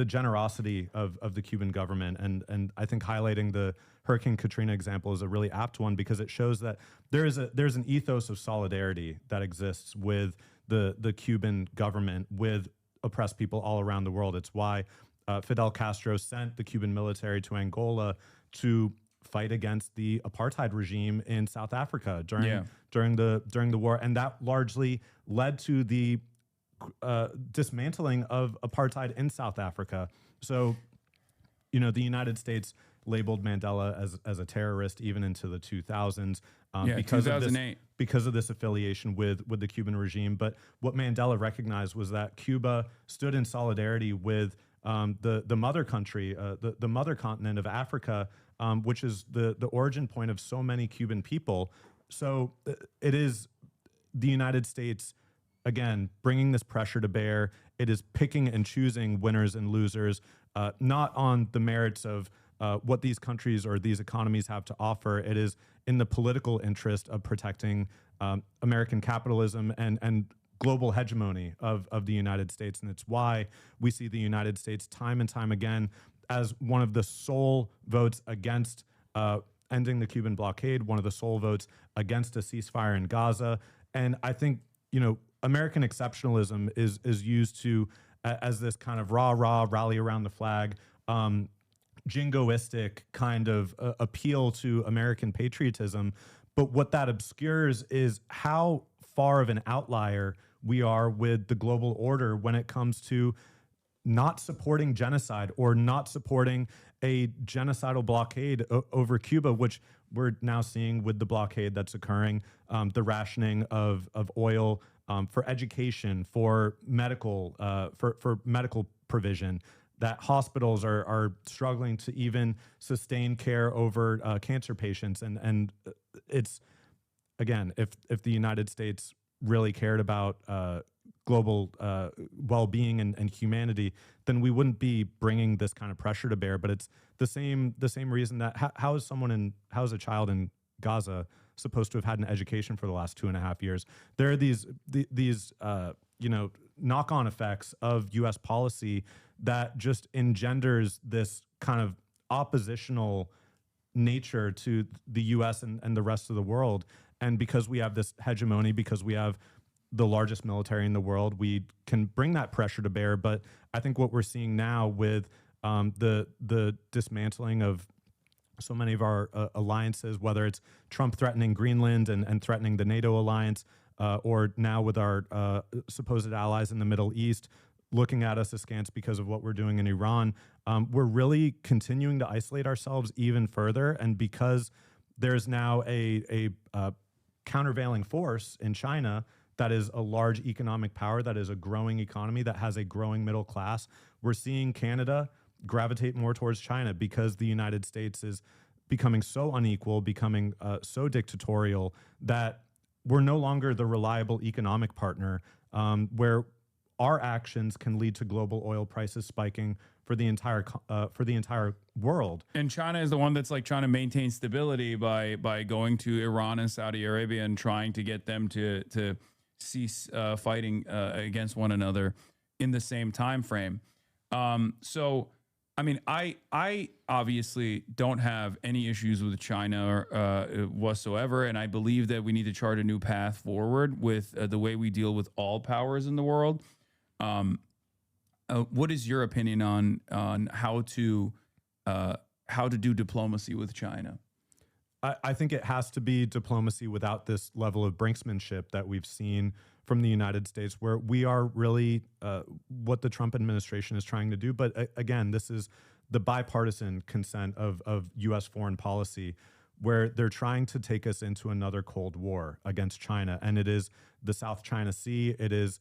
generosity of the Cuban government. And I think highlighting the Hurricane Katrina example is a really apt one, because it shows that there's an ethos of solidarity that exists with the Cuban government with oppressed people all around the world. It's why Fidel Castro sent the Cuban military to Angola to fight against the apartheid regime in South Africa during the war, and that largely led to the dismantling of apartheid in South Africa. So, the United States labeled Mandela as a terrorist even into the 2000s because 2008. because of this affiliation with the Cuban regime. But what Mandela recognized was that Cuba stood in solidarity with the mother country, the mother continent of Africa, which is the origin point of so many Cuban people. So it is the United States, again, bringing this pressure to bear. It is picking and choosing winners and losers, not on the merits of what these countries or these economies have to offer. It is in the political interest of protecting American capitalism and global hegemony of the United States. And it's why we see the United States time and time again as one of the sole votes against ending the Cuban blockade, one of the sole votes against a ceasefire in Gaza. And I think, American exceptionalism is used to as this kind of rah-rah, rally around the flag, jingoistic kind of appeal to American patriotism. But what that obscures is how far of an outlier we are with the global order when it comes to not supporting genocide or not supporting a genocidal blockade over Cuba, which we're now seeing with the blockade that's occurring, the rationing of oil for education, for medical provision, that hospitals are struggling to even sustain care over cancer patients. And it's, again, if the United States really cared about global well-being and humanity, then we wouldn't be bringing this kind of pressure to bear. But it's the same reason that how is a child in Gaza supposed to have had an education for the last 2.5 years? There are these knock-on effects of U.S. policy that just engenders this kind of oppositional nature to the U.S. and the rest of the world. And because we have this hegemony, because we have the largest military in the world, we can bring that pressure to bear. But I think what we're seeing now with the dismantling of so many of our alliances, whether it's Trump threatening Greenland and threatening the NATO alliance, or now with our supposed allies in the Middle East looking at us askance because of what we're doing in Iran, we're really continuing to isolate ourselves even further. And because there's now a countervailing force in China that is a large economic power, that is a growing economy, that has a growing middle class, we're seeing Canada gravitate more towards China because the United States is becoming so unequal, becoming so dictatorial, that we're no longer the reliable economic partner, where our actions can lead to global oil prices spiking for the entire world. And China is the one that's like trying to maintain stability by going to Iran and Saudi Arabia and trying to get them to cease fighting against one another in the same time frame. So, I mean, I obviously don't have any issues with China whatsoever, and I believe that we need to chart a new path forward with the way we deal with all powers in the world. What is your opinion on how to do diplomacy with China? I think it has to be diplomacy without this level of brinksmanship that we've seen from the United States, where we are really what the Trump administration is trying to do. But again, this is the bipartisan consent of U.S. foreign policy, where they're trying to take us into another Cold War against China. And it is the South China Sea. It is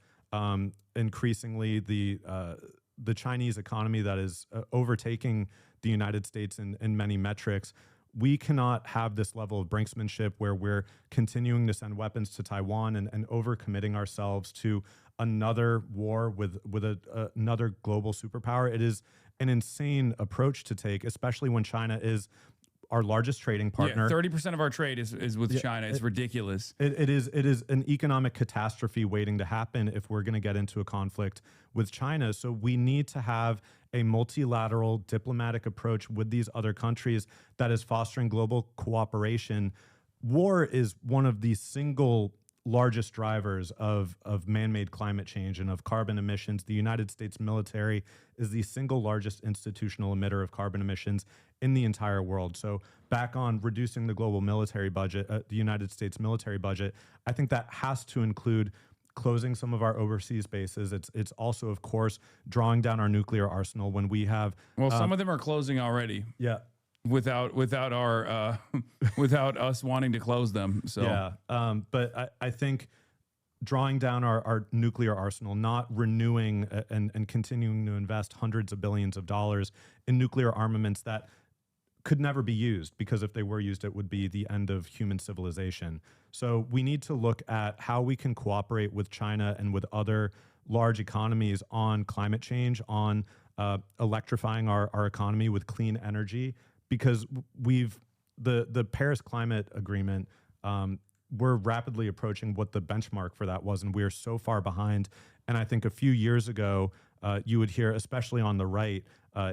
increasingly the Chinese economy that is overtaking the United States in many metrics. We cannot have this level of brinksmanship where we're continuing to send weapons to Taiwan and overcommitting ourselves to another war with another global superpower. It is an insane approach to take, especially when China is our largest trading partner. 30% of our trade is with China. It's ridiculous. It is an economic catastrophe waiting to happen if we're going to get into a conflict with China. So we need to have a multilateral diplomatic approach with these other countries that is fostering global cooperation. War is one of the single largest drivers of man-made climate change and of carbon emissions. The United States military is the single largest institutional emitter of carbon emissions in the entire world. So back on reducing the global military budget, the United States military budget, I think that has to include closing some of our overseas bases. It's also, of course, drawing down our nuclear arsenal when we have... Well, some of them are closing already. Yeah. Without our without us wanting to close them. So yeah, but I think drawing down our nuclear arsenal, not renewing and continuing to invest hundreds of billions of dollars in nuclear armaments that could never be used, because if they were used, it would be the end of human civilization. So we need to look at how we can cooperate with China and with other large economies on climate change, on electrifying our economy with clean energy. Because the Paris Climate Agreement, we're rapidly approaching what the benchmark for that was, and we are so far behind. And I think a few years ago, you would hear, especially on the right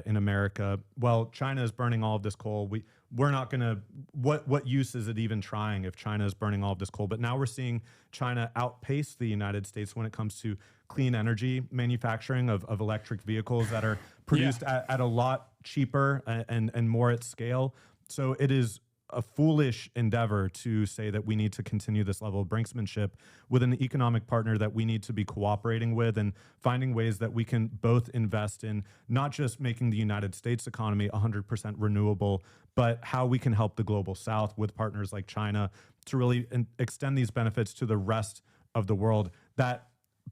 in America, well, China is burning all of this coal. We're not going to, what use is it even trying if China is burning all of this coal? But now we're seeing China outpace the United States when it comes to clean energy manufacturing of electric vehicles that are produced at a lot cheaper and more at scale. So it is a foolish endeavor to say that we need to continue this level of brinksmanship with an economic partner that we need to be cooperating with and finding ways that we can both invest in not just making the United States economy 100% renewable, but how we can help the global South with partners like China to really extend these benefits to the rest of the world that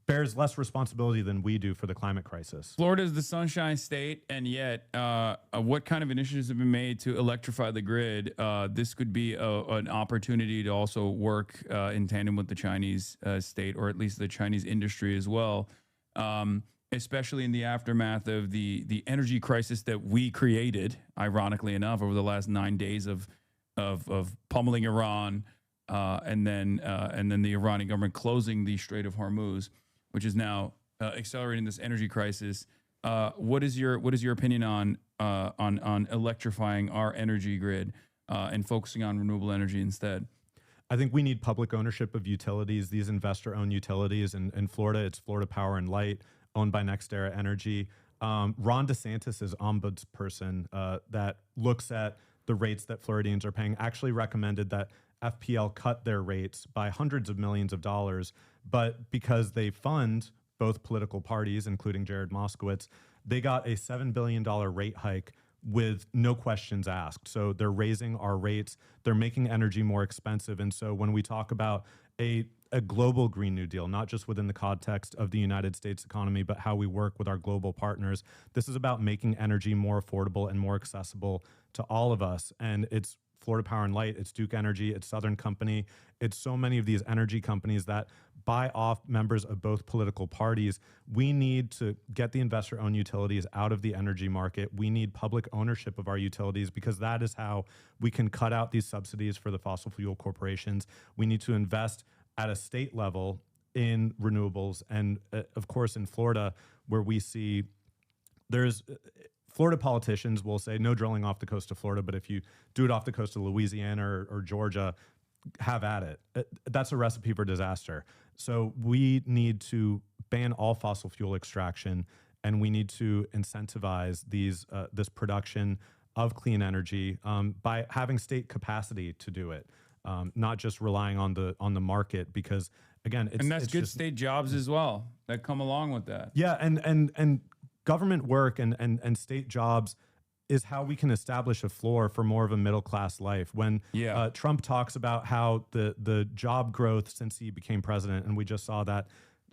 bears less responsibility than we do for the climate crisis. Florida is the Sunshine State, and yet what kind of initiatives have been made to electrify the grid? This could be an opportunity to also work in tandem with the Chinese state, or at least the Chinese industry as well, especially in the aftermath of the energy crisis that we created, ironically enough, over the last 9 days of pummeling Iran, and then the Iranian government closing the Strait of Hormuz, which is now accelerating this energy crisis. What is your opinion on electrifying our energy grid and focusing on renewable energy instead? I think we need public ownership of utilities, these investor-owned utilities. In Florida, it's Florida Power and Light, owned by NextEra Energy. Ron DeSantis is ombudsperson that looks at the rates that Floridians are paying, actually recommended that FPL cut their rates by hundreds of millions of dollars, but because they fund both political parties, including Jared Moskowitz, they got a $7 billion rate hike with no questions asked. So they're raising our rates, they're making energy more expensive. And so when we talk about a global Green New Deal, not just within the context of the United States economy, but how we work with our global partners, this is about making energy more affordable and more accessible to all of us. And it's Florida Power and Light, it's Duke Energy, it's Southern Company, it's so many of these energy companies that buy off members of both political parties. We need to get the investor-owned utilities out of the energy market. We need public ownership of our utilities because that is how we can cut out these subsidies for the fossil fuel corporations. We need to invest at a state level in renewables. And of course, in Florida, where we see Florida politicians will say no drilling off the coast of Florida, but if you do it off the coast of Louisiana or Georgia, have at it. That's a recipe for disaster. So we need to ban all fossil fuel extraction, and we need to incentivize this production of clean energy by having state capacity to do it, not just relying on the market. Because again, it's good just, state jobs as well that come along with that. Yeah, and government work and state jobs is how we can establish a floor for more of a middle class life. When Trump talks about how the job growth since he became president, and we just saw that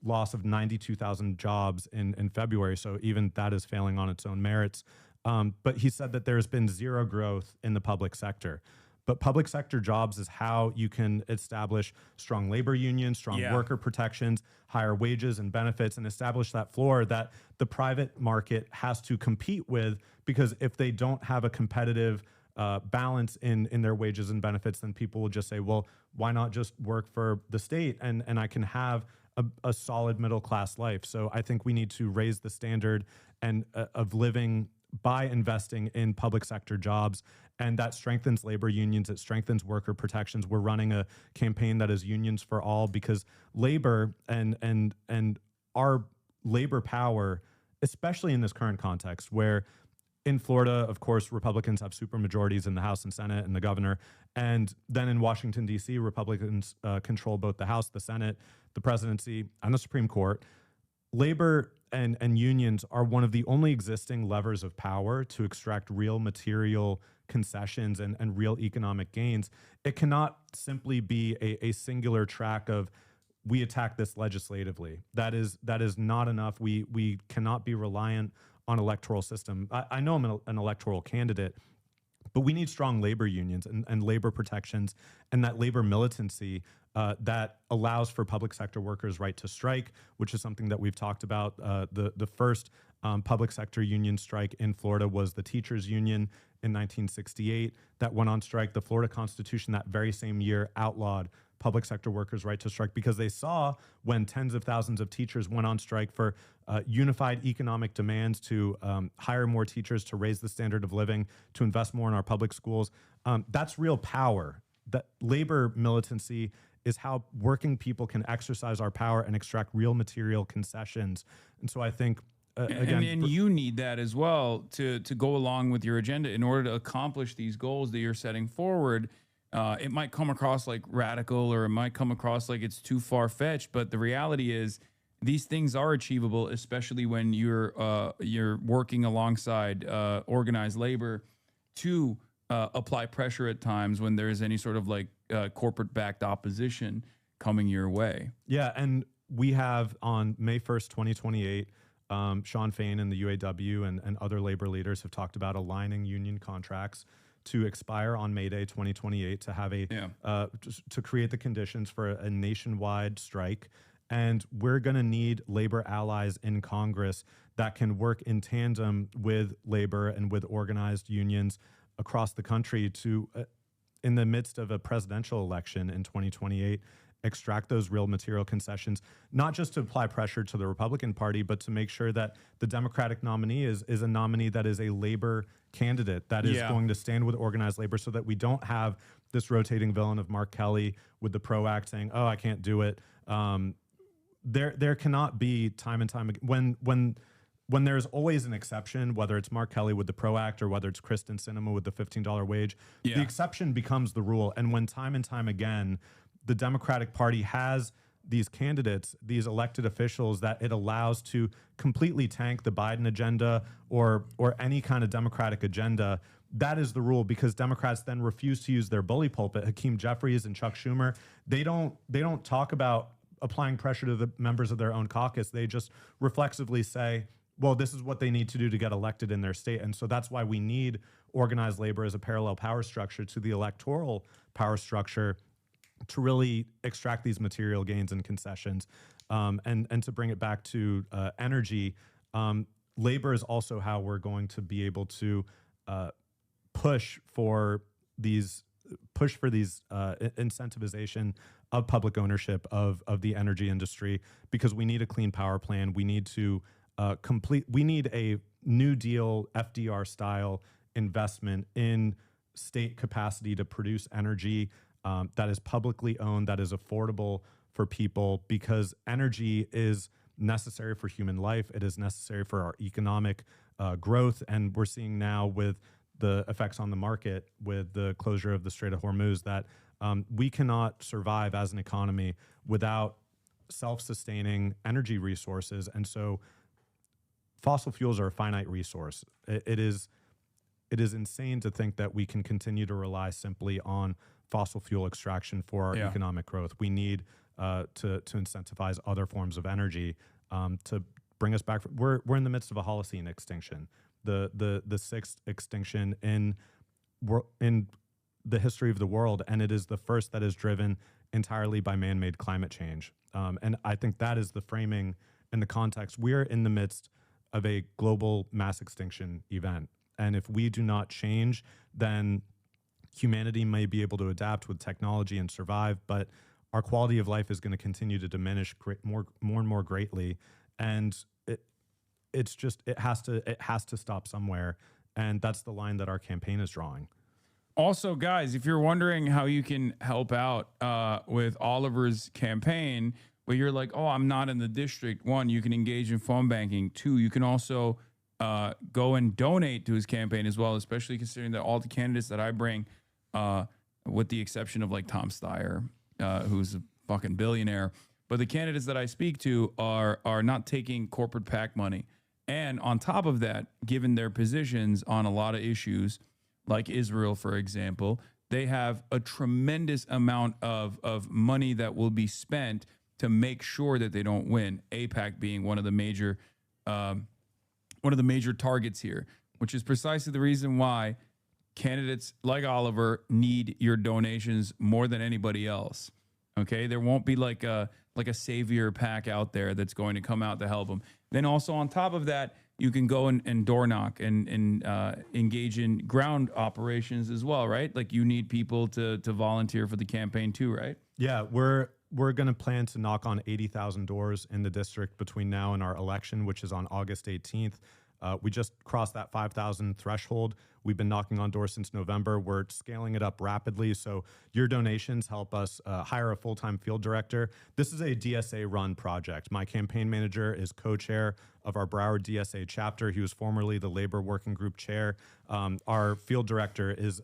loss of 92,000 jobs in February, so even that is failing on its own merits. But he said that there's been zero growth in the public sector. But public sector jobs is how you can establish strong labor unions, strong worker protections, higher wages and benefits, and establish that floor that the private market has to compete with, because if they don't have a competitive balance in their wages and benefits, then people will just say, well, why not just work for the state and I can have a solid middle class life. So I think we need to raise the standard of living by investing in public sector jobs, and that strengthens labor unions, it strengthens worker protections. We're running a campaign that is unions for all, because labor and our labor power, especially in this current context where in Florida, of course, Republicans have supermajorities in the House and Senate and the governor, and then in Washington, D.C., Republicans control both the House, the Senate, the presidency, and the Supreme Court. Labor and unions are one of the only existing levers of power to extract real material concessions and real economic gains. It cannot simply be a singular track of we attack this legislatively. That is not enough. We cannot be reliant on electoral system. I know I'm an electoral candidate, but we need strong labor unions and labor protections and that labor militancy that allows for public sector workers' right to strike, which is something that we've talked about. The first public sector union strike in Florida was the teachers union in 1968 that went on strike. The Florida Constitution that very same year outlawed public sector workers' right to strike, because they saw when tens of thousands of teachers went on strike for unified economic demands to hire more teachers, to raise the standard of living, to invest more in our public schools. That's real power. That labor militancy is how working people can exercise our power and extract real material concessions. And so I think, again, and you need that as well to go along with your agenda in order to accomplish these goals that you're setting forward. It might come across like radical, or it might come across like it's too far-fetched, but the reality is these things are achievable, especially when you're working alongside organized labor to apply pressure at times when there's any sort of like corporate-backed opposition coming your way. Yeah, and we have on May 1st, 2028, Sean Fain and the UAW and other labor leaders have talked about aligning union contracts to expire on May Day 2028 to have to create the conditions for a nationwide strike. And we're going to need labor allies in Congress that can work in tandem with labor and with organized unions across the country to, in the midst of a presidential election in 2028, extract those real material concessions, not just to apply pressure to the Republican Party, but to make sure that the Democratic nominee is a nominee that is a labor candidate, that is going to stand with organized labor, so that we don't have this rotating villain of Mark Kelly with the PRO Act saying, oh, I can't do it. There cannot be time and time again, when there's always an exception, whether it's Mark Kelly with the PRO Act or whether it's Kristen Sinema with the $15 wage, the exception becomes the rule. And when time and time again, the Democratic Party has these candidates, these elected officials that it allows to completely tank the Biden agenda or any kind of Democratic agenda, that is the rule, because Democrats then refuse to use their bully pulpit. Hakeem Jeffries and Chuck Schumer, they don't talk about applying pressure to the members of their own caucus. They just reflexively say, well, this is what they need to do to get elected in their state. And so that's why we need organized labor as a parallel power structure to the electoral power structure to really extract these material gains and concessions. And to bring it back to energy, labor is also how we're going to be able to push for these incentivization of public ownership of the energy industry, because we need a clean power plan. We need to we need a New Deal FDR style investment in state capacity to produce energy that is publicly owned, that is affordable for people, because energy is necessary for human life. It is necessary for our economic growth. And we're seeing now with the effects on the market with the closure of the Strait of Hormuz that we cannot survive as an economy without self-sustaining energy resources. And so fossil fuels are a finite resource. It is insane to think that we can continue to rely simply on fossil fuel extraction for our economic growth. We need to incentivize other forms of energy to bring us back. We're in the midst of a Holocene extinction, the sixth extinction in the history of the world, and it is the first that is driven entirely by man-made climate change. And I think that is the framing and the context. We're in the midst of a global mass extinction event. And if we do not change, then humanity may be able to adapt with technology and survive, but our quality of life is going to continue to diminish more and more greatly. And it has to stop somewhere. And that's the line that our campaign is drawing. Also, guys, if you're wondering how you can help out with Oliver's campaign, but you're like, oh, I'm not in the district. One, you can engage in phone banking. Two, you can also go and donate to his campaign as well, especially considering that all the candidates that I bring, with the exception of like Tom Steyer, who's a fucking billionaire, but the candidates that I speak to are not taking corporate PAC money. And on top of that, given their positions on a lot of issues, like Israel, for example, they have a tremendous amount of money that will be spent to make sure that they don't win. AIPAC being one of the major targets here, which is precisely the reason why candidates like Oliver need your donations more than anybody else. Okay, there won't be like a savior PAC out there that's going to come out to help them. Then also on top of that, you can go and door knock and engage in ground operations as well, right? Like you need people to volunteer for the campaign too, right? Yeah, we're going to plan to knock on 80,000 doors in the district between now and our election, which is on August 18th. We just crossed that 5,000 threshold. We've been knocking on doors since November. We're scaling it up rapidly. So your donations help us hire a full-time field director. This is a DSA-run project. My campaign manager is co-chair of our Broward DSA chapter. He was formerly the labor working group chair. Our field director is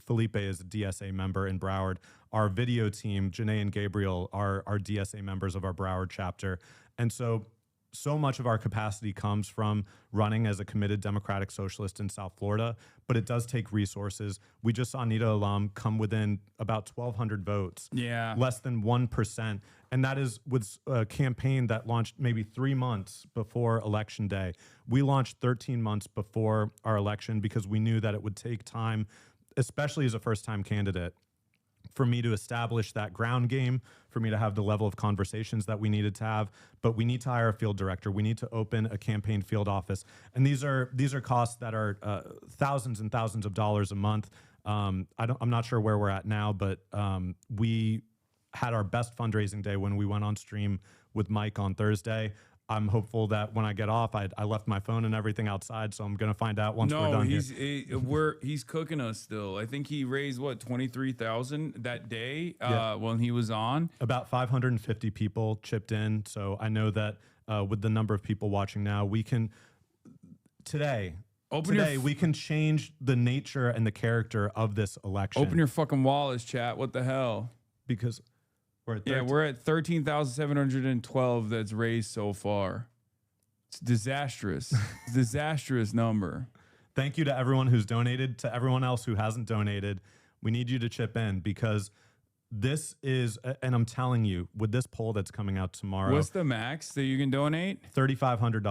Felipe, is a DSA member in Broward. Our video team, Janae and Gabriel, are DSA members of our Broward chapter. And so much of our capacity comes from running as a committed Democratic Socialist in South Florida, but it does take resources. We just saw Nita alum come within about 1,200 votes, less than 1%. And that is with a campaign that launched maybe 3 months before Election Day. We launched 13 months before our election because we knew that it would take time, especially as a first-time candidate, for me to establish that ground game, for me to have the level of conversations that we needed to have. But we need to hire a field director. We need to open a campaign field office. And these are costs that are thousands and thousands of dollars a month. I'm not sure where we're at now, but we had our best fundraising day when we went on stream with Mike on Thursday. I'm hopeful that when I get off, I left my phone and everything outside, so I'm going to find out once we're done here. He's cooking us still. I think he raised, what, 23,000 that day when he was on? About 550 people chipped in, so I know that with the number of people watching now, we can, we can change the nature and the character of this election. Open your fucking wallets, chat. What the hell? Because we're at 13,712 that's raised so far. It's disastrous. It's a disastrous number. Thank you to everyone who's donated. To everyone else who hasn't donated, we need you to chip in because this is, and I'm telling you, with this poll that's coming out tomorrow, What's the max that you can donate? $3,500.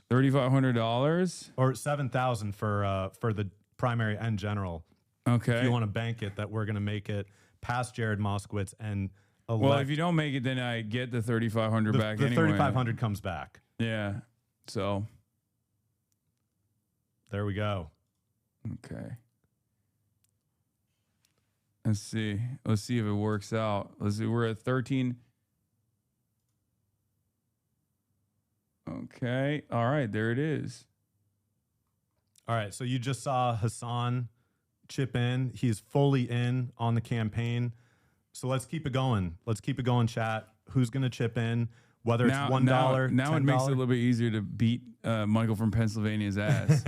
$3,500 or $7,000 for the primary and general. Okay. If you want to bank it, that we're going to make it past Jared Moskowitz and elect. Well, if you don't make it, then I get the $3,500 back the anyway. $3,500 comes back. Yeah. So there we go. Okay. Let's see. Let's see if it works out. Let's see. We're at 13. Okay. All right. There it is. All right. So you just saw Hasan chip in. He's fully in on the campaign. So let's keep it going. Let's keep it going, chat. Who's going to chip in? Whether it's $1, now it makes it a $10. little bit easier to beat Michael from Pennsylvania's ass.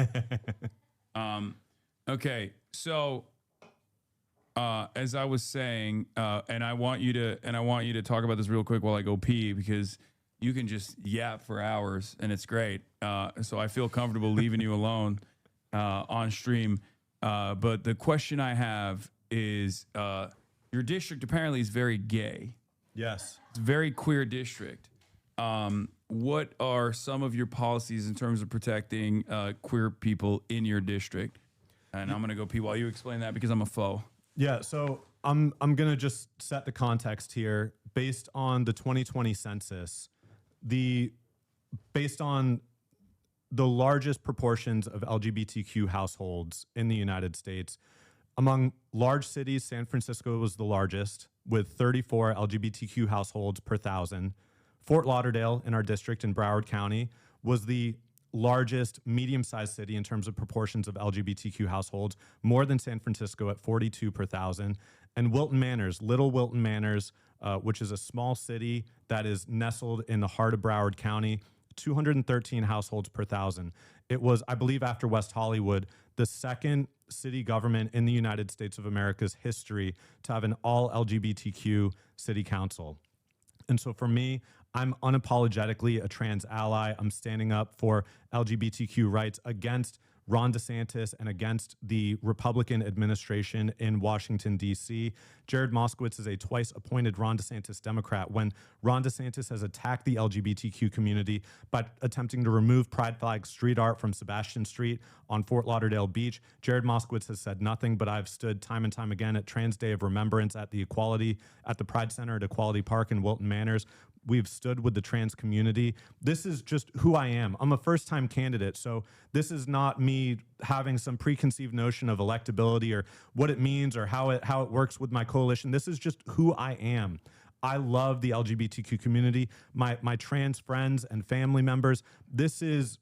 Okay. So as I was saying, and I want you to talk about this real quick while I go pee, because you can just yap for hours and it's great. So I feel comfortable leaving you alone on stream. But the question I have is, your district apparently is very gay. Yes. It's a very queer district. What are some of your policies in terms of protecting queer people in your district? And I'm going to go pee while you explain that, because I'm a foe. Yeah, so I'm going to just set the context here. Based on the 2020 census, based on the largest proportions of LGBTQ households in the United States, among large cities, San Francisco was the largest, with 34 LGBTQ households per 1,000. Fort Lauderdale in our district in Broward County was the largest medium-sized city in terms of proportions of LGBTQ households, more than San Francisco at 42 per 1,000. And Wilton Manors, Little Wilton Manors, which is a small city that is nestled in the heart of Broward County, 213 households per 1,000. It was, I believe, after West Hollywood, the second city government in the United States of America's history to have an all LGBTQ city council. And so for me, I'm unapologetically a trans ally. I'm standing up for LGBTQ rights against Ron DeSantis and against the Republican administration in Washington, D.C. Jared Moskowitz is a twice appointed Ron DeSantis Democrat. When Ron DeSantis has attacked the LGBTQ community by attempting to remove pride flag street art from Sebastian Street on Fort Lauderdale Beach, Jared Moskowitz has said nothing, but I've stood time and time again at Trans Day of Remembrance at the Pride Center at Equality Park in Wilton Manors. We've stood with the trans community. This is just who I am. I'm a first-time candidate, so this is not me having some preconceived notion of electability or what it means or how it works with my coalition. This is just who I am. I love the LGBTQ community, my trans friends and family members. This is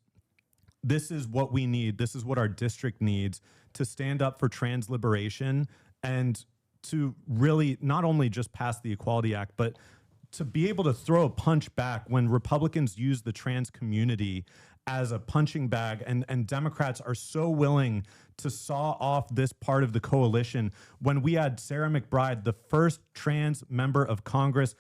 what we need. This is what our district needs to stand up for trans liberation and to really not only just pass the Equality Act, but to be able to throw a punch back when Republicans use the trans community as a punching bag, and Democrats are so willing to saw off this part of the coalition. When we had Sarah McBride, the first trans member of Congress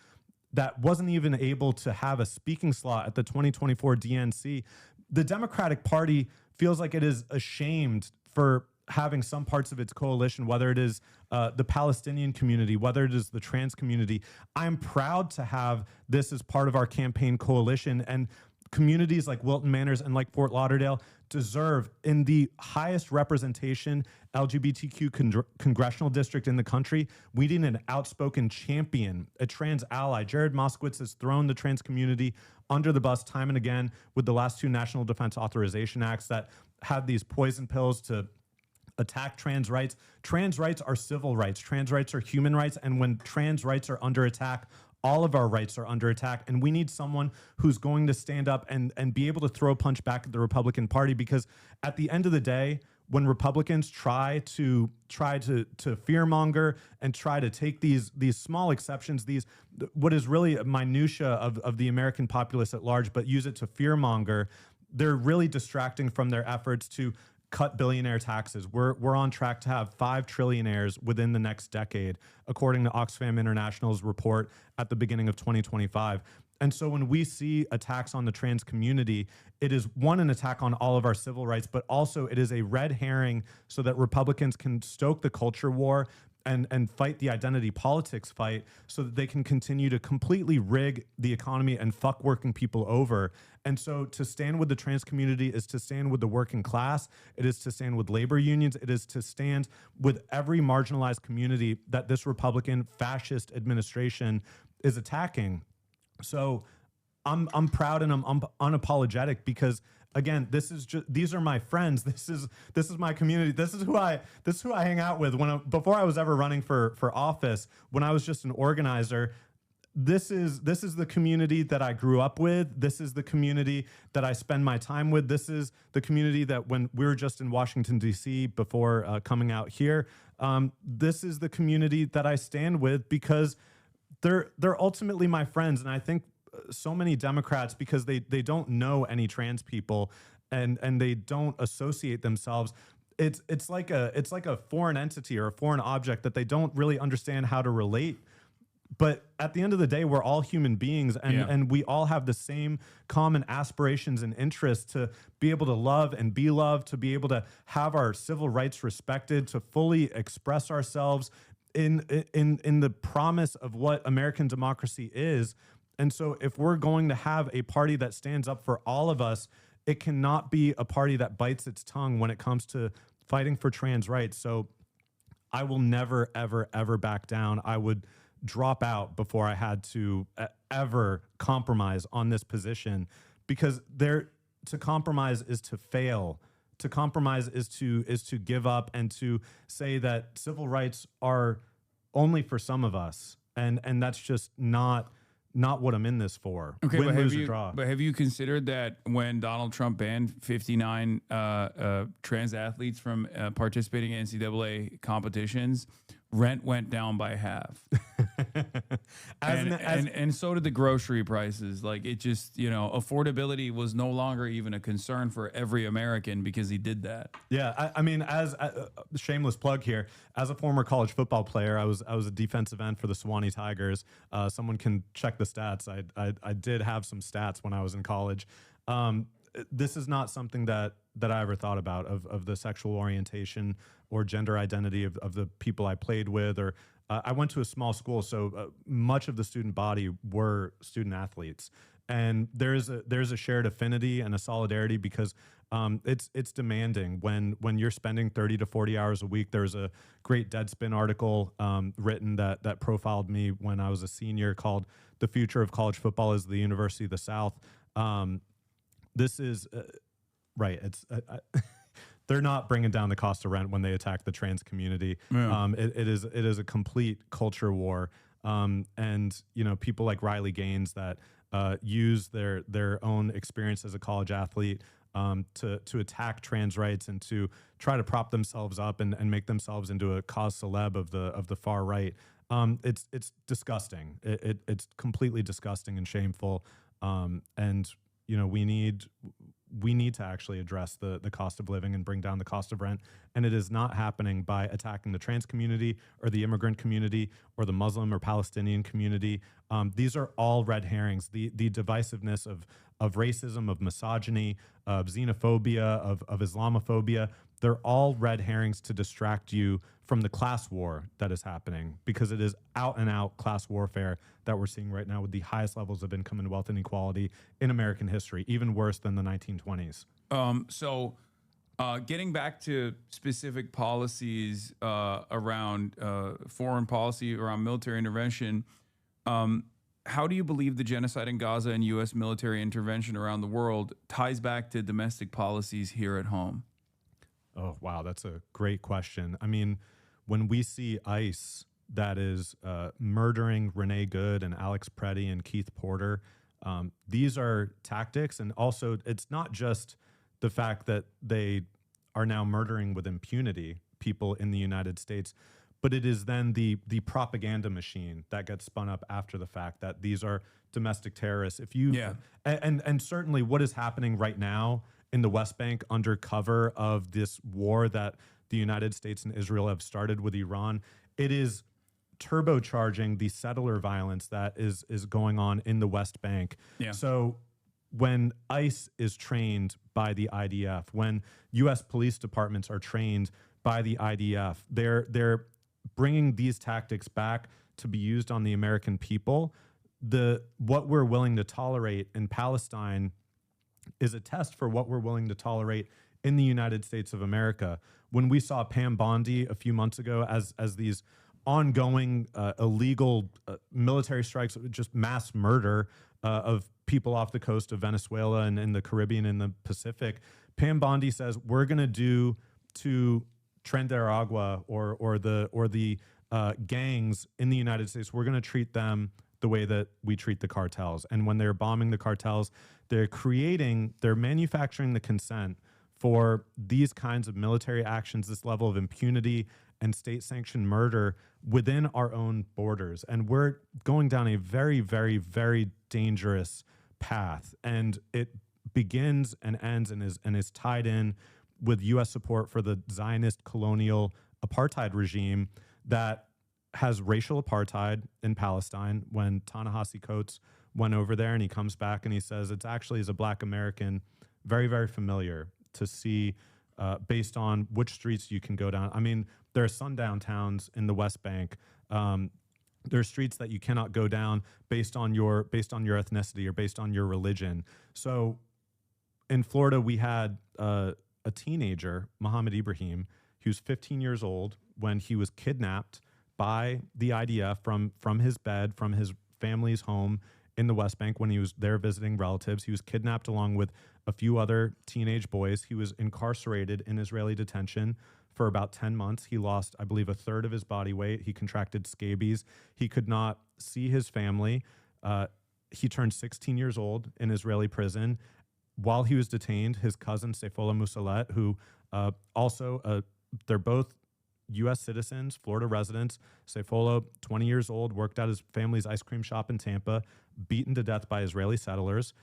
that wasn't even able to have a speaking slot at the 2024 DNC, the Democratic Party feels like it is ashamed for having some parts of its coalition, whether it is the Palestinian community, whether it is the trans community. I'm proud to have this as part of our campaign coalition, and communities like Wilton Manors and like Fort Lauderdale deserve, in the highest representation LGBTQ congressional district in the country, we need an outspoken champion, a trans ally. Jared Moskowitz has thrown the trans community under the bus time and again with the last two National Defense Authorization Acts that have these poison pills to attack trans rights. Trans rights are civil rights. Trans rights are human rights. And when trans rights are under attack, all of our rights are under attack. And we need someone who's going to stand up and be able to throw a punch back at the Republican Party, because at the end of the day, when Republicans try to fearmonger and try to take these small exceptions, what is really a minutia of the American populace at large, but use it to fearmonger, they're really distracting from their efforts to cut billionaire taxes. We're on track to have 5 trillionaires within the next decade, according to Oxfam International's report at the beginning of 2025. And so when we see attacks on the trans community, it is, one, an attack on all of our civil rights, but also it is a red herring so that Republicans can stoke the culture war and fight the identity politics fight so that they can continue to completely rig the economy and fuck working people over. And so to stand with the trans community is to stand with the working class. It is to stand with labor unions. It is to stand with every marginalized community that this Republican fascist administration is attacking. So I'm proud and I'm unapologetic because again, these are my friends. This is my community. This is who I hang out with. Before I was ever running for office, when I was just an organizer, this is the community that I grew up with. This is the community that I spend my time with. This is the community that when we were just in Washington D.C. before coming out here, this is the community that I stand with because they're ultimately my friends. And I think so many Democrats, because they don't know any trans people and they don't associate themselves, it's like a foreign entity or a foreign object that they don't really understand how to relate. But at the end of the day, we're all human beings and we all have the same common aspirations and interests to be able to love and be loved, to be able to have our civil rights respected, to fully express ourselves in the promise of what American democracy is. And so if we're going to have a party that stands up for all of us, it cannot be a party that bites its tongue when it comes to fighting for trans rights. So I will never, ever, ever back down. I would drop out before I had to ever compromise on this position, because to compromise is to fail. To compromise is to give up and to say that civil rights are only for some of us. And that's just not what I'm in this for. Okay, Win, lose, or draw. But have you considered that when Donald Trump banned 59 trans athletes from participating in NCAA competitions, rent went down by half? and so did the grocery prices. Like, it just, affordability was no longer even a concern for every American because he did that. Yeah, I mean, as a shameless plug here, as a former college football player, I was a defensive end for the Sewanee Tigers. Someone can check the stats. I did have some stats when I was in college. This is not something that I ever thought about of the sexual orientation or gender identity of the people I played with. Or I went to a small school, so much of the student body were student athletes. And there's a shared affinity and a solidarity because it's demanding when you're spending 30 to 40 hours a week. There's a great Deadspin article written that profiled me when I was a senior called "The Future of College Football is the University of the South." This is right. It's they're not bringing down the cost of rent when they attack the trans community. Yeah. It is a complete culture war. And people like Riley Gaines that use their own experience as a college athlete to attack trans rights and to try to prop themselves up and make themselves into a cause celeb of the far right. It's disgusting. It's completely disgusting and shameful. And we need to actually address the cost of living and bring down the cost of rent. And it is not happening by attacking the trans community or the immigrant community or the Muslim or Palestinian community. These are all red herrings. The divisiveness of racism, of misogyny, of xenophobia, of Islamophobia, they're all red herrings to distract you from the class war that is happening, because it is out and out class warfare that we're seeing right now with the highest levels of income and wealth inequality in American history, even worse than the 1920s. So getting back to specific policies around foreign policy, around military intervention, how do you believe the genocide in Gaza and U.S. military intervention around the world ties back to domestic policies here at home? Oh, wow, that's a great question. I mean, when we see ICE that is murdering Renee Good and Alex Preddy and Keith Porter, these are tactics. And also, it's not just the fact that they are now murdering with impunity people in the United States, but it is then the propaganda machine that gets spun up after the fact that these are domestic terrorists. If you and certainly what is happening right now in the West Bank under cover of this war that the United States and Israel have started with Iran, it is turbocharging the settler violence that is going on in the West Bank. Yeah. So when ICE is trained by the IDF, when U.S. police departments are trained by the IDF, they're bringing these tactics back to be used on the American people, what we're willing to tolerate in Palestine is a test for what we're willing to tolerate in the United States of America. When we saw Pam Bondi a few months ago as these ongoing illegal military strikes, just mass murder of people off the coast of Venezuela and in the Caribbean and the Pacific, Pam Bondi says we're going to do to Trinidad or the gangs in the United States, we're going to treat them the way that we treat the cartels. And when they're bombing the cartels, they're manufacturing the consent for these kinds of military actions, this level of impunity and state-sanctioned murder within our own borders. And we're going down a very, very, very dangerous path. And it begins and ends and is tied in with U.S. support for the Zionist colonial apartheid regime that has racial apartheid in Palestine. When Ta-Nehisi Coates went over there and he comes back and he says, it's actually, as a Black American, very, very familiar to see based on which streets you can go down. I mean, there are sundown towns in the West Bank. There are streets that you cannot go down based on your ethnicity or based on your religion. So in Florida, we had a teenager, Muhammad Ibrahim, he was 15 years old when he was kidnapped by the IDF from his bed, from his family's home in the West Bank when he was there visiting relatives. He was kidnapped along with a few other teenage boys. He was incarcerated in Israeli detention for about 10 months. He lost, I believe, a third of his body weight. He contracted scabies. He could not see his family. He turned 16 years old in Israeli prison. While he was detained, his cousin, Seyfola Musalet, who they're both U.S. citizens, Florida residents. Seyfola, 20 years old, worked at his family's ice cream shop in Tampa, beaten to death by Israeli settlers,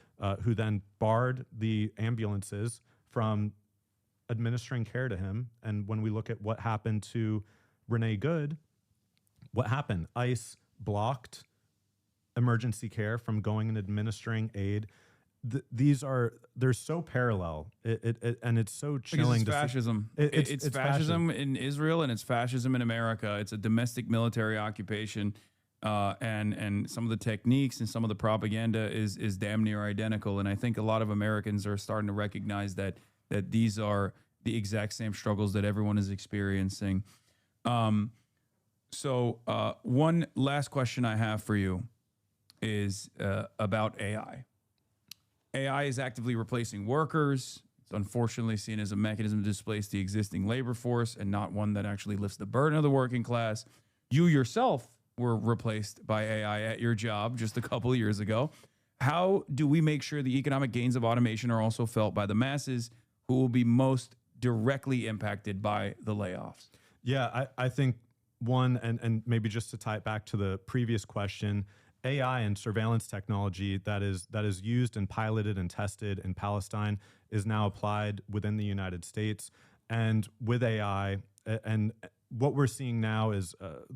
who then barred the ambulances from administering care to him. And when we look at what happened to Renee Good, what happened? ICE blocked emergency care from going and administering aid. They're so parallel, and it's so chilling. Because it's fascism. It's fascism in Israel, and it's fascism in America. It's a domestic military occupation, and some of the techniques and some of the propaganda is damn near identical. And I think a lot of Americans are starting to recognize that these are the exact same struggles that everyone is experiencing. So one last question I have for you is about AI. AI is actively replacing workers. It's unfortunately seen as a mechanism to displace the existing labor force and not one that actually lifts the burden of the working class. You yourself were replaced by AI at your job just a couple of years ago. How do we make sure the economic gains of automation are also felt by the masses who will be most directly impacted by the layoffs? Yeah, I think one, and maybe just to tie it back to the previous question, AI and surveillance technology that is used and piloted and tested in Palestine is now applied within the United States. And with AI, and what we're seeing now is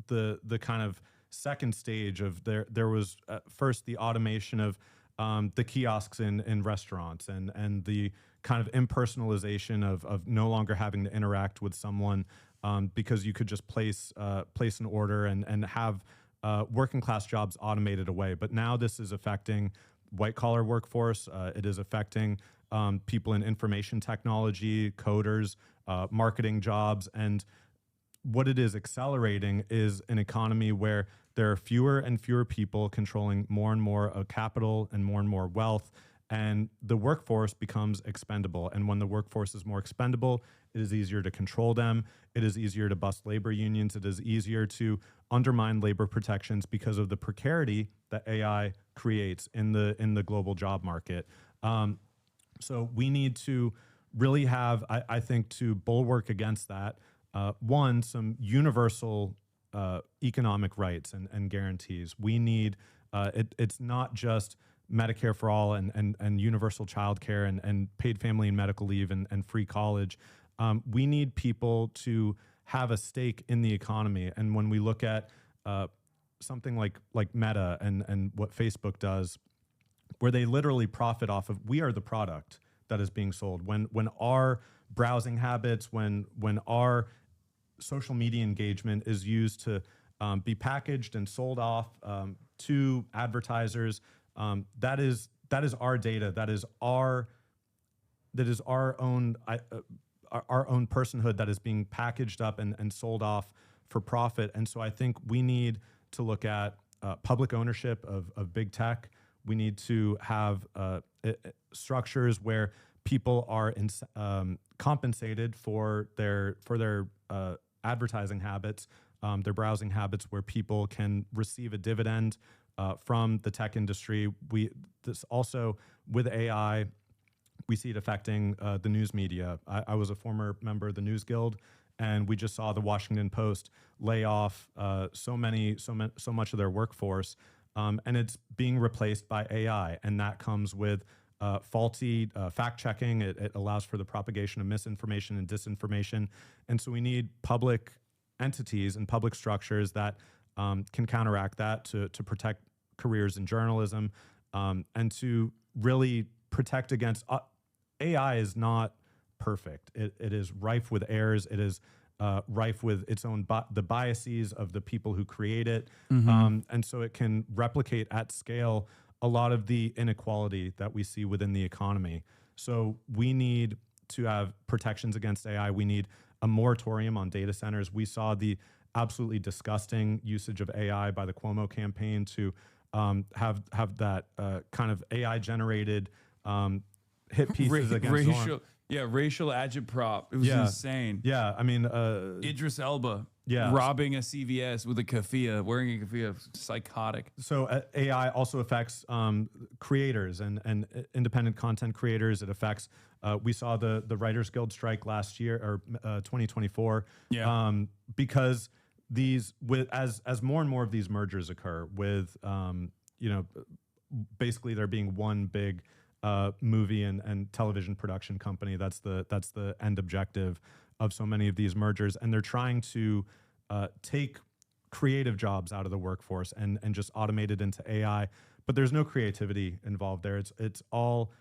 the kind of second stage of there was first the automation of the kiosks in restaurants and the kind of impersonalization of no longer having to interact with someone because you could just place an order and have working class jobs automated away. But now this is affecting white collar workforce. It is affecting people in information technology, coders, marketing jobs. And what it is accelerating is an economy where there are fewer and fewer people controlling more and more of capital and more wealth. And the workforce becomes expendable. And when the workforce is more expendable, it is easier to control them. It is easier to bust labor unions. It is easier to undermine labor protections because of the precarity that AI creates in the global job market. So we need to really have, I think, to bulwark against that, one, some universal economic rights and guarantees. We need, it's not just Medicare for all and universal child care and paid family and medical leave and free college. We need people to have a stake in the economy. And when we look at something like Meta and what Facebook does, where they literally profit off of, we are the product that is being sold. When our browsing habits, when our social media engagement is used to be packaged and sold off to advertisers. That is our data. That is our own personhood that is being packaged up and sold off for profit. And so I think we need to look at public ownership of big tech. We need to have structures where people are compensated for their advertising habits, their browsing habits, where people can receive a dividend from the tech industry. This also with AI, we see it affecting the news media. I was a former member of the News Guild, and we just saw the Washington Post lay off so much of their workforce, and it's being replaced by AI, and that comes with faulty fact checking. It allows for the propagation of misinformation and disinformation, and so we need public entities and public structures that can counteract that to protect careers in journalism, and to really protect against AI is not perfect. It is rife with errors. It is rife with its own the biases of the people who create it, and so it can replicate at scale a lot of the inequality that we see within the economy. So we need to have protections against AI. We need a moratorium on data centers. We saw the absolutely disgusting usage of AI by the Cuomo campaign to have that kind of AI generated hit pieces against racial. Yeah, racial agitprop. It was insane. Yeah, I mean, Idris Elba yeah, robbing a CVS with a keffiyeh, wearing a keffiyeh, psychotic. So AI also affects creators and independent content creators. It affects, we saw the Writers Guild strike last year, or 2024, because as more and more of these mergers occur with, basically there being one big movie and television production company. That's the end objective of so many of these mergers, and they're trying to take creative jobs out of the workforce and just automate it into AI. But there's no creativity involved there. It's all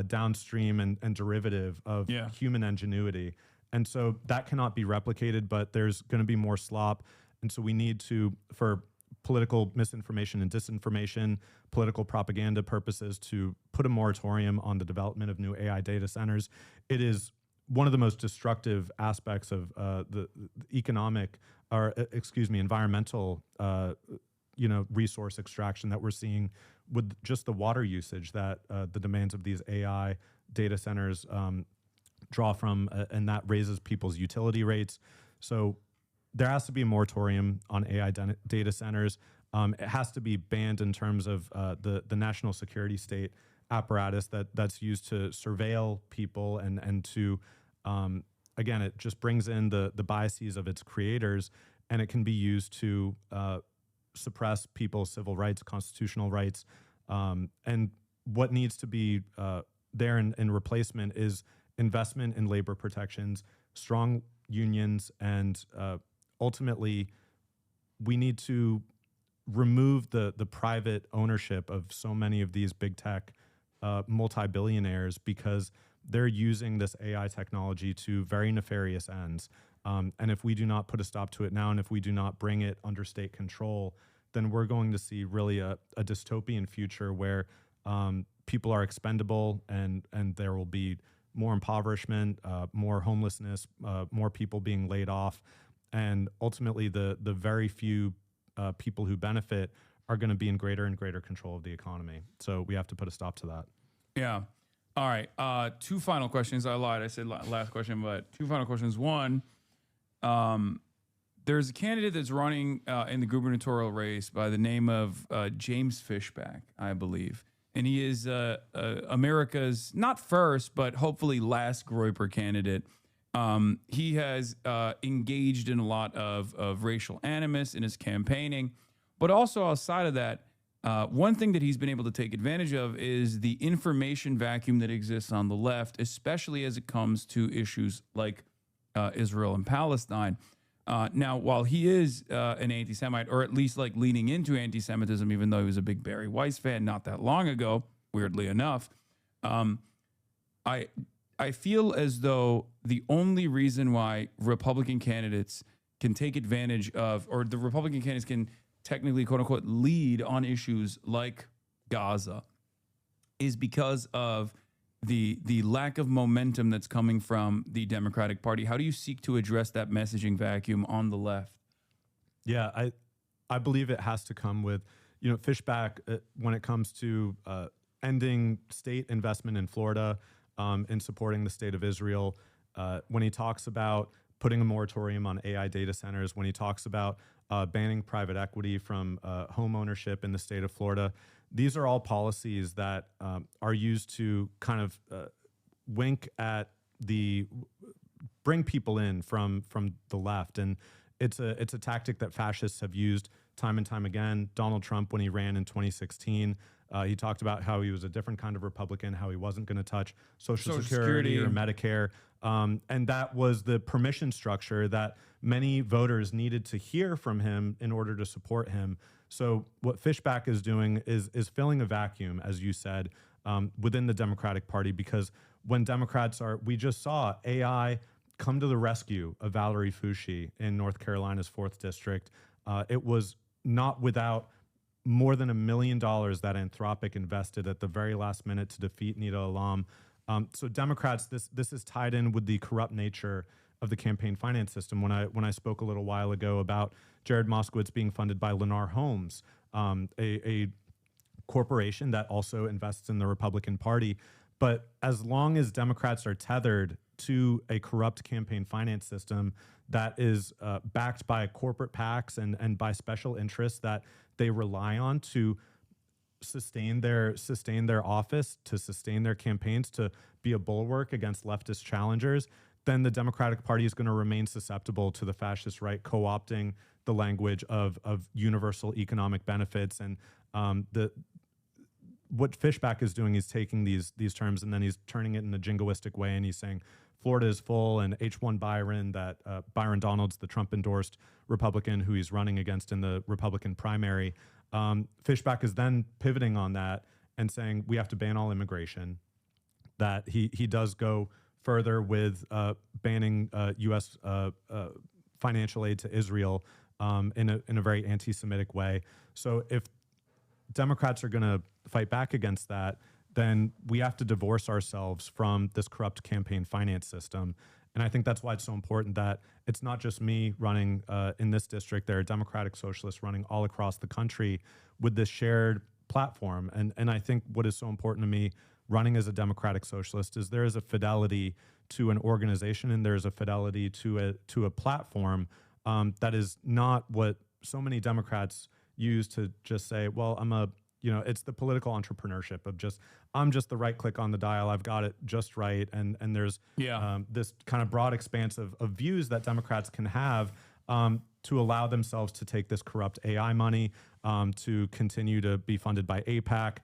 downstream and derivative of human ingenuity, and so that cannot be replicated. But there's going to be more slop, and so we need to, for political misinformation and disinformation, political propaganda purposes, to put a moratorium on the development of new AI data centers. It is one of the most destructive aspects of the economic, or environmental, resource extraction that we're seeing with just the water usage that the demands of these AI data centers draw from, and that raises people's utility rates. So there has to be a moratorium on AI data centers. It has to be banned in terms of the national security state apparatus that's used to surveil people and to, again, it just brings in the biases of its creators, and it can be used to suppress people's civil rights, constitutional rights. And what needs to be there in replacement is investment in labor protections, strong unions, and ultimately, we need to remove the private ownership of so many of these big tech multi-billionaires, because they're using this AI technology to very nefarious ends. And if we do not put a stop to it now, and if we do not bring it under state control, then we're going to see really a dystopian future where people are expendable, and there will be more impoverishment, more homelessness, more people being laid off. And ultimately, the very few people who benefit are going to be in greater and greater control of the economy. So we have to put a stop to that. Yeah. All right. Two final questions. I lied. I said last question, but two final questions. One, there's a candidate that's running in the gubernatorial race by the name of James Fishback, I believe. And he is America's, not first, but hopefully last Groyper candidate. He has engaged in a lot of racial animus in his campaigning, but also outside of that, one thing that he's been able to take advantage of is the information vacuum that exists on the left, especially as it comes to issues like Israel and Palestine. Now, while he is an anti-Semite, or at least like leaning into anti-Semitism, even though he was a big Barry Weiss fan not that long ago, weirdly enough, I feel as though the only reason why Republican candidates can take advantage of, or the Republican candidates can technically, quote unquote, lead on issues like Gaza, is because of the lack of momentum that's coming from the Democratic Party. How do you seek to address that messaging vacuum on the left? Yeah, I believe it has to come with, Fishback when it comes to ending state investment in Florida and supporting the state of Israel. When he talks about putting a moratorium on AI data centers, when he talks about banning private equity from home ownership in the state of Florida, these are all policies that are used to kind of wink at bring people in from the left. And it's a tactic that fascists have used time and time again. Donald Trump, when he ran in 2016, he talked about how he was a different kind of Republican, how he wasn't going to touch Social Security or Medicare. And that was the permission structure that many voters needed to hear from him in order to support him. So what Fishback is doing is filling a vacuum, as you said, within the Democratic Party, because when Democrats we just saw AI come to the rescue of Valerie Foushee in North Carolina's 4th District. It was not without more than $1 million that Anthropic invested at the very last minute to defeat Nida Alam. So Democrats, this is tied in with the corrupt nature of the campaign finance system. When I spoke a little while ago about Jared Moskowitz being funded by Lennar Homes, a corporation that also invests in the Republican Party. But as long as Democrats are tethered to a corrupt campaign finance system that is backed by corporate PACs and by special interests that they rely on to sustain their office, to sustain their campaigns, to be a bulwark against leftist challengers, then the Democratic Party is going to remain susceptible to the fascist right co-opting the language of universal economic benefits. And what Fishback is doing is taking these terms and then he's turning it in a jingoistic way, and he's saying Florida is full, and H1 Byron, that Byron Donalds, the Trump-endorsed Republican who he's running against in the Republican primary. Fishback is then pivoting on that and saying we have to ban all immigration, that he does go further with banning U.S. Financial aid to Israel in a very anti-Semitic way. So if Democrats are going to fight back against that, then we have to divorce ourselves from this corrupt campaign finance system. And I think that's why it's so important that it's not just me running in this district. There are Democratic Socialists running all across the country with this shared platform. And I think what is so important to me running as a Democratic Socialist is there is a fidelity to an organization and there's a fidelity to a platform that is not what so many Democrats use to just say, well, it's the political entrepreneurship of I'm just the right click on the dial. I've got it just right. And there's this kind of broad expanse of views that Democrats can have to allow themselves to take this corrupt AI money, to continue to be funded by AIPAC,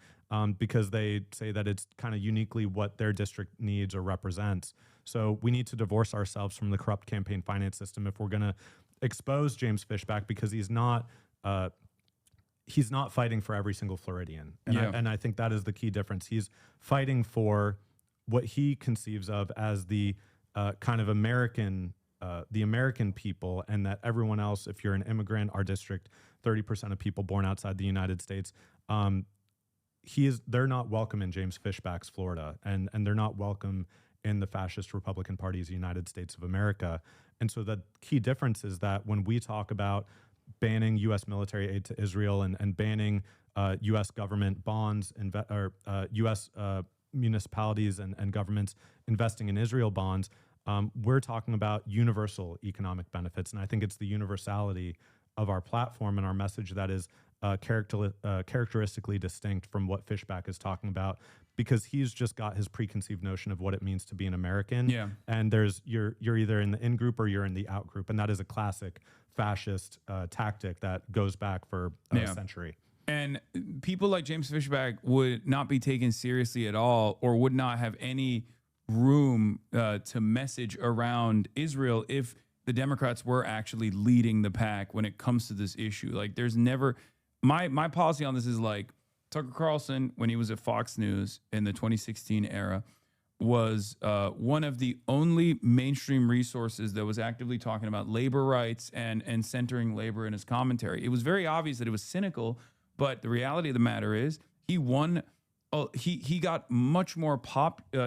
because they say that it's kind of uniquely what their district needs or represents. So we need to divorce ourselves from the corrupt campaign finance system if we're going to expose James Fishback, because he's not fighting for every single Floridian. And I think that is the key difference. He's fighting for what he conceives of as the kind of American, the American people, and that everyone else, if you're an immigrant, our district, 30% of people born outside the United States, they're not welcome in James Fishback's Florida, and they're not welcome in the fascist Republican Party's United States of America. And so the key difference is that when we talk about banning U.S. military aid to Israel and banning U.S. government bonds or U.S. municipalities and governments investing in Israel bonds, we're talking about universal economic benefits. And I think it's the universality of our platform and our message that is characteristically distinct from what Fishback is talking about, because he's just got his preconceived notion of what it means to be an American. Yeah. And you're either in the in group or you're in the out group. And that is a classic fascist tactic that goes back for a century. And people like James Fishback would not be taken seriously at all, or would not have any room to message around Israel if the Democrats were actually leading the pack when it comes to this issue. Like, there's never, my policy on this is like Tucker Carlson, when he was at Fox News in the 2016 era, was one of the only mainstream resources that was actively talking about labor rights and centering labor in his commentary. It was very obvious that it was cynical, but the reality of the matter is he won. He got much more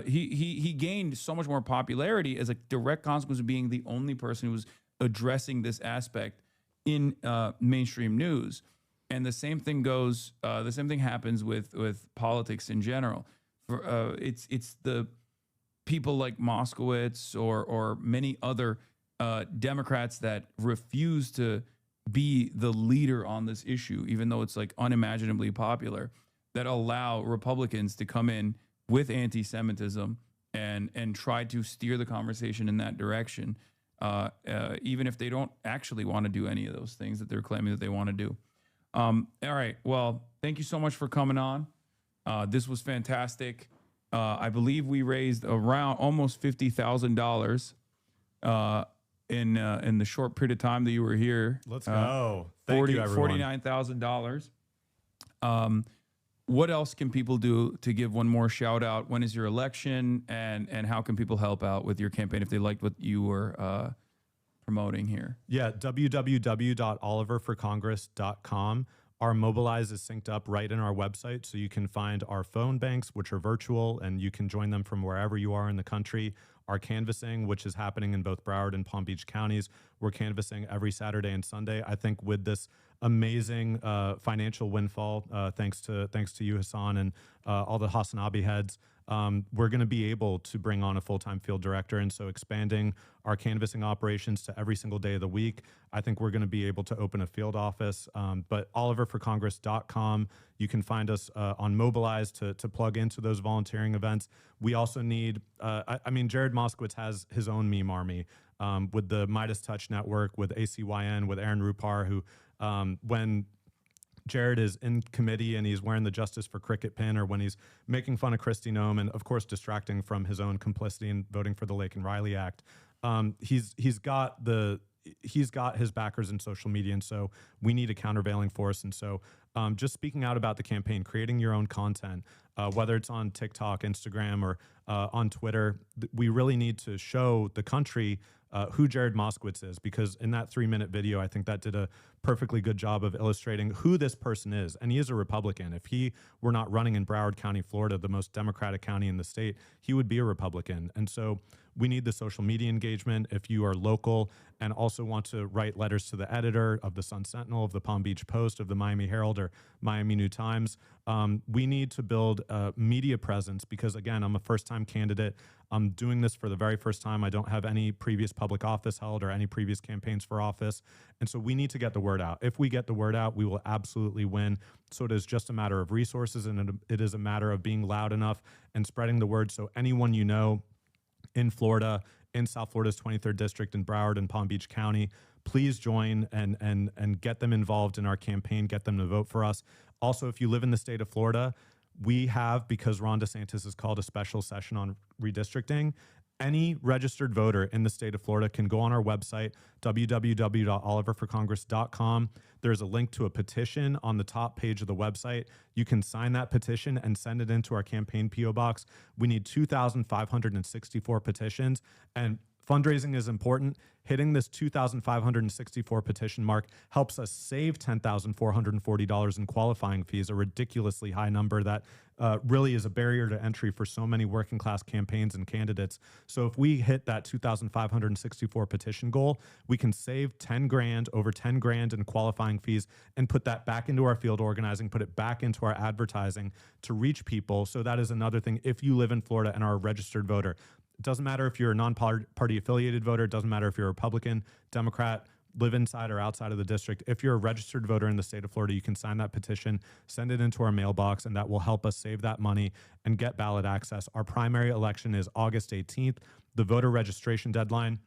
he gained so much more popularity as a direct consequence of being the only person who was addressing this aspect in mainstream news. And the same thing goes. The same thing happens with politics in general. It's the people like Moskowitz or many other Democrats that refuse to be the leader on this issue, even though it's like unimaginably popular, that allow Republicans to come in with anti-Semitism and try to steer the conversation in that direction, even if they don't actually want to do any of those things that they're claiming that they want to do. All right. Well, thank you so much for coming on. This was fantastic. I believe we raised around almost $50,000 in the short period of time that you were here. Let's go. Thank you, everyone. $49,000. What else can people do to give one more shout out? When is your election, and how can people help out with your campaign if they liked what you were promoting here? Yeah, www.oliverforcongress.com. Our Mobilize is synced up right in our website, so you can find our phone banks, which are virtual, and you can join them from wherever you are in the country. Our canvassing, which is happening in both Broward and Palm Beach counties. We're canvassing every Saturday and Sunday. I think with this amazing financial windfall, thanks to you, Hasan, and all the HasanAbi heads, we're going to be able to bring on a full-time field director. And so expanding our canvassing operations to every single day of the week, I think we're going to be able to open a field office. But oliverforcongress.com, you can find us on Mobilize to plug into those volunteering events. We also need, I mean, Jared Moskowitz has his own meme army with the Midas Touch Network, with ACYN, with Aaron Rupar, who when Jared is in committee and he's wearing the Justice for Cricket pin, or when he's making fun of Kristi Noem and, of course, distracting from his own complicity in voting for the Lakin Riley Act, he's got his backers in social media, and so we need a countervailing force. And so just speaking out about the campaign, creating your own content, whether it's on TikTok, Instagram, or on Twitter, we really need to show the country who Jared Moskowitz is, because in that 3-minute video, I think that did a perfectly good job of illustrating who this person is. And he is a Republican. If he were not running in Broward County, Florida, the most Democratic county in the state, he would be a Republican. And so we need the social media engagement. If you are local and also want to write letters to the editor of the Sun Sentinel, of the Palm Beach Post, of the Miami Herald, or Miami New Times, we need to build a media presence, because, again, I'm a first-time candidate. I'm doing this for the very first time. I don't have any previous public office held or any previous campaigns for office. And so we need to get the word out. If we get the word out, we will absolutely win. So it is just a matter of resources, and it is a matter of being loud enough and spreading the word. So anyone you know in Florida, in South Florida's 23rd District, in Broward and Palm Beach County, please join and get them involved in our campaign, get them to vote for us. Also, if you live in the state of Florida, we have, because Ron DeSantis has called a special session on redistricting, any registered voter in the state of Florida can go on our website, www.oliverforcongress.com. There's a link to a petition on the top page of the website. You can sign that petition and send it into our campaign P.O. box. We need 2,564 petitions, and fundraising is important. Hitting this 2,564 petition mark helps us save $10,440 in qualifying fees, a ridiculously high number that really is a barrier to entry for so many working class campaigns and candidates. So if we hit that 2,564 petition goal, we can save 10 grand, over 10 grand in qualifying fees, and put that back into our field organizing, put it back into our advertising to reach people. So that is another thing. If you live in Florida and are a registered voter, it doesn't matter if you're a non-party affiliated voter. It doesn't matter if you're a Republican, Democrat, live inside or outside of the district. If you're a registered voter in the state of Florida, you can sign that petition, send it into our mailbox, and that will help us save that money and get ballot access. Our primary election is August 18th. The voter registration deadline,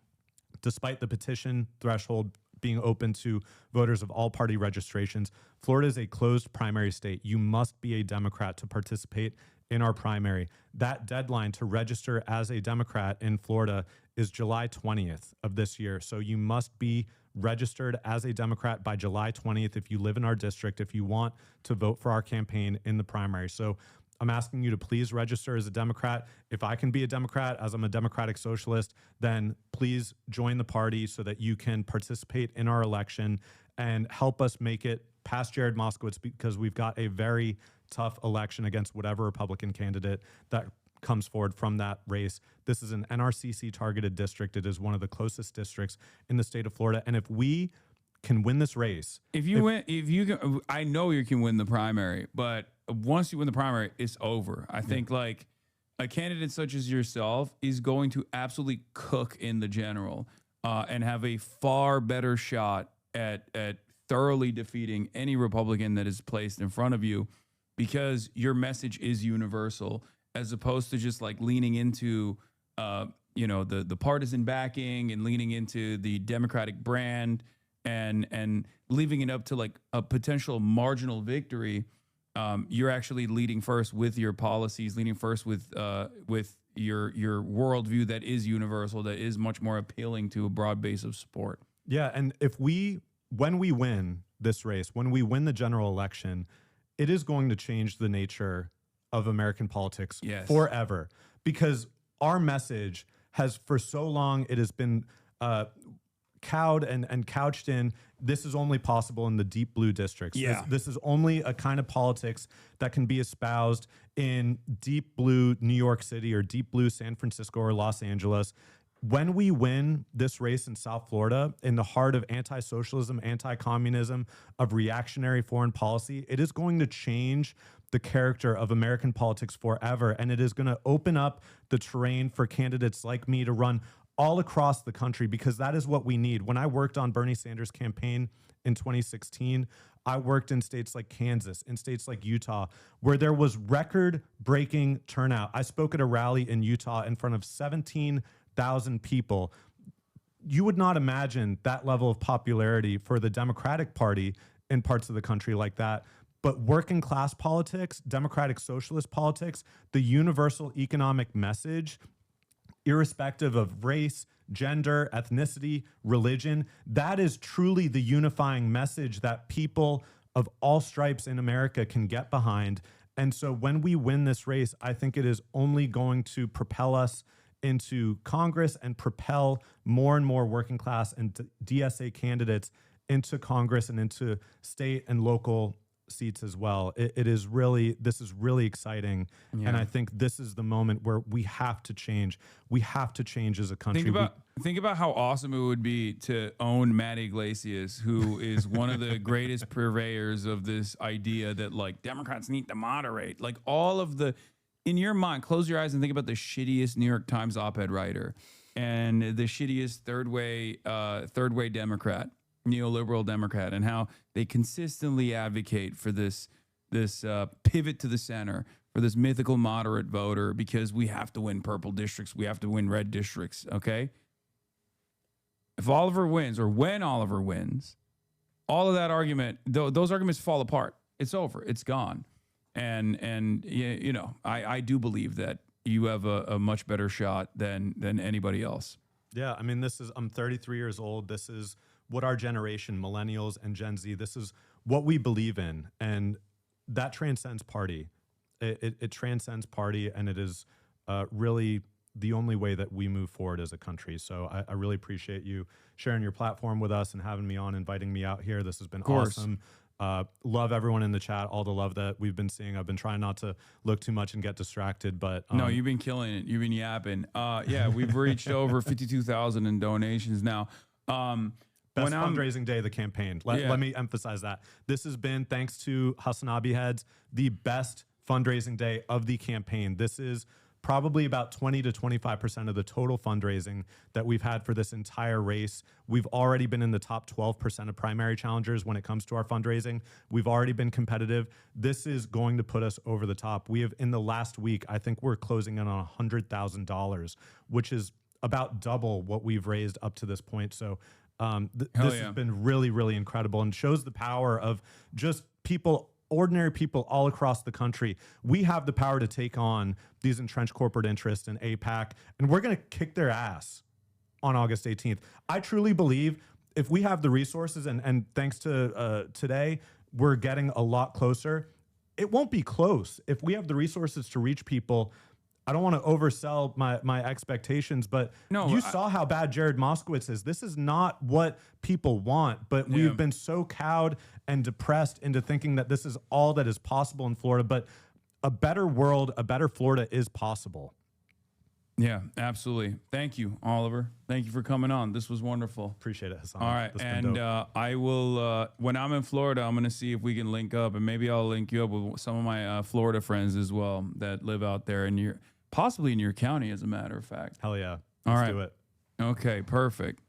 despite the petition threshold being open to voters of all party registrations, Florida is a closed primary state. You must be a Democrat to participate in our primary. That deadline to register as a Democrat in Florida is July 20th of this year. So you must be registered as a Democrat by July 20th if you live in our district, if you want to vote for our campaign in the primary. So I'm asking you to please register as a Democrat. If I can be a Democrat, as I'm a democratic socialist, then please join the party so that you can participate in our election and help us make it past Jared Moskowitz, because we've got a very tough election against whatever Republican candidate that comes forward from that race. This is an NRCC targeted district. It is one of the closest districts in the state of Florida. And if we can win this race, if you can, I know you can win the primary, but once you win the primary, it's over. I think like a candidate such as yourself is going to absolutely cook in the general and have a far better shot at thoroughly defeating any Republican that is placed in front of you, because your message is universal, as opposed to just like leaning into the partisan backing and leaning into the Democratic brand and leaving it up to like a potential marginal victory. You're actually leading first with your policies, leading first with your worldview that is universal, that is much more appealing to a broad base of support. Yeah, and when we win this race, when we win the general election, it is going to change the nature of American politics forever, because our message has for so long, it has been cowed and couched in, this is only possible in the deep blue districts. Yeah. This is only a kind of politics that can be espoused in deep blue New York City or deep blue San Francisco or Los Angeles. When we win this race in South Florida, in the heart of anti-socialism, anti-communism, of reactionary foreign policy, it is going to change the character of American politics forever. And it is going to open up the terrain for candidates like me to run all across the country, because that is what we need. When I worked on Bernie Sanders' campaign in 2016, I worked in states like Kansas, in states like Utah, where there was record-breaking turnout. I spoke at a rally in Utah in front of 17,000 people. You would not imagine that level of popularity for the Democratic Party in parts of the country like that. But working class politics, democratic socialist politics, the universal economic message, irrespective of race, gender, ethnicity, religion, that is truly the unifying message that people of all stripes in America can get behind. And so when we win this race, I think it is only going to propel us into Congress and propel more and more working class and DSA candidates into Congress and into state and local seats as well. This is really exciting. Yeah. And I think this is the moment where we have to change. We have to change as a country. Think about how awesome it would be to own Matt Iglesias, who is one of the greatest purveyors of this idea that like Democrats need to moderate. Like all of the, in your mind, close your eyes and think about the shittiest New York Times op-ed writer and the shittiest third way Democrat, neoliberal Democrat, and how they consistently advocate for this pivot to the center, for this mythical moderate voter, because we have to win purple districts, we have to win red districts, okay? If Oliver wins, or when Oliver wins, all of that argument, those arguments fall apart. It's over, it's gone. And you know, I do believe that you have a much better shot than anybody else. Yeah, I mean, I'm 33 years old. This is what our generation, millennials and Gen Z, this is what we believe in. And that transcends party. It transcends party, and it is really the only way that we move forward as a country. So I really appreciate you sharing your platform with us and having me on, inviting me out here. This has been awesome. Love everyone in the chat, all the love that we've been seeing. I've been trying not to look too much and get distracted, but no, you've been killing it. You've been yapping. Yeah, we've reached over 52,000 in donations now. Best fundraising day of the campaign. Let me emphasize that. This has been, thanks to HasanAbi heads, the best fundraising day of the campaign. This is probably about 20 to 25% of the total fundraising that we've had for this entire race. We've already been in the top 12% of primary challengers when it comes to our fundraising. We've already been competitive. This is going to put us over the top. We have, in the last week, I think we're closing in on $100,000, which is about double what we've raised up to this point. So this has been really, really incredible, and shows the power of just people, ordinary people all across the country. We have the power to take on these entrenched corporate interests in APAC, and we're going to kick their ass on August 18th. I truly believe if we have the resources, and thanks to today, we're getting a lot closer. it won't be close. If we have the resources to reach people, I don't want to oversell my expectations, but you saw how bad Jared Moskowitz is. This is not what people want, but we've been so cowed and depressed into thinking that this is all that is possible in Florida. But a better world, a better Florida is possible. Yeah, absolutely. Thank you, Oliver. Thank you for coming on. This was wonderful. Appreciate it, Hasan. All right, and I will, when I'm in Florida, I'm going to see if we can link up, and maybe I'll link you up with some of my Florida friends as well that live out there possibly in your county, as a matter of fact. Hell yeah. All Let's right. do it. Okay, perfect.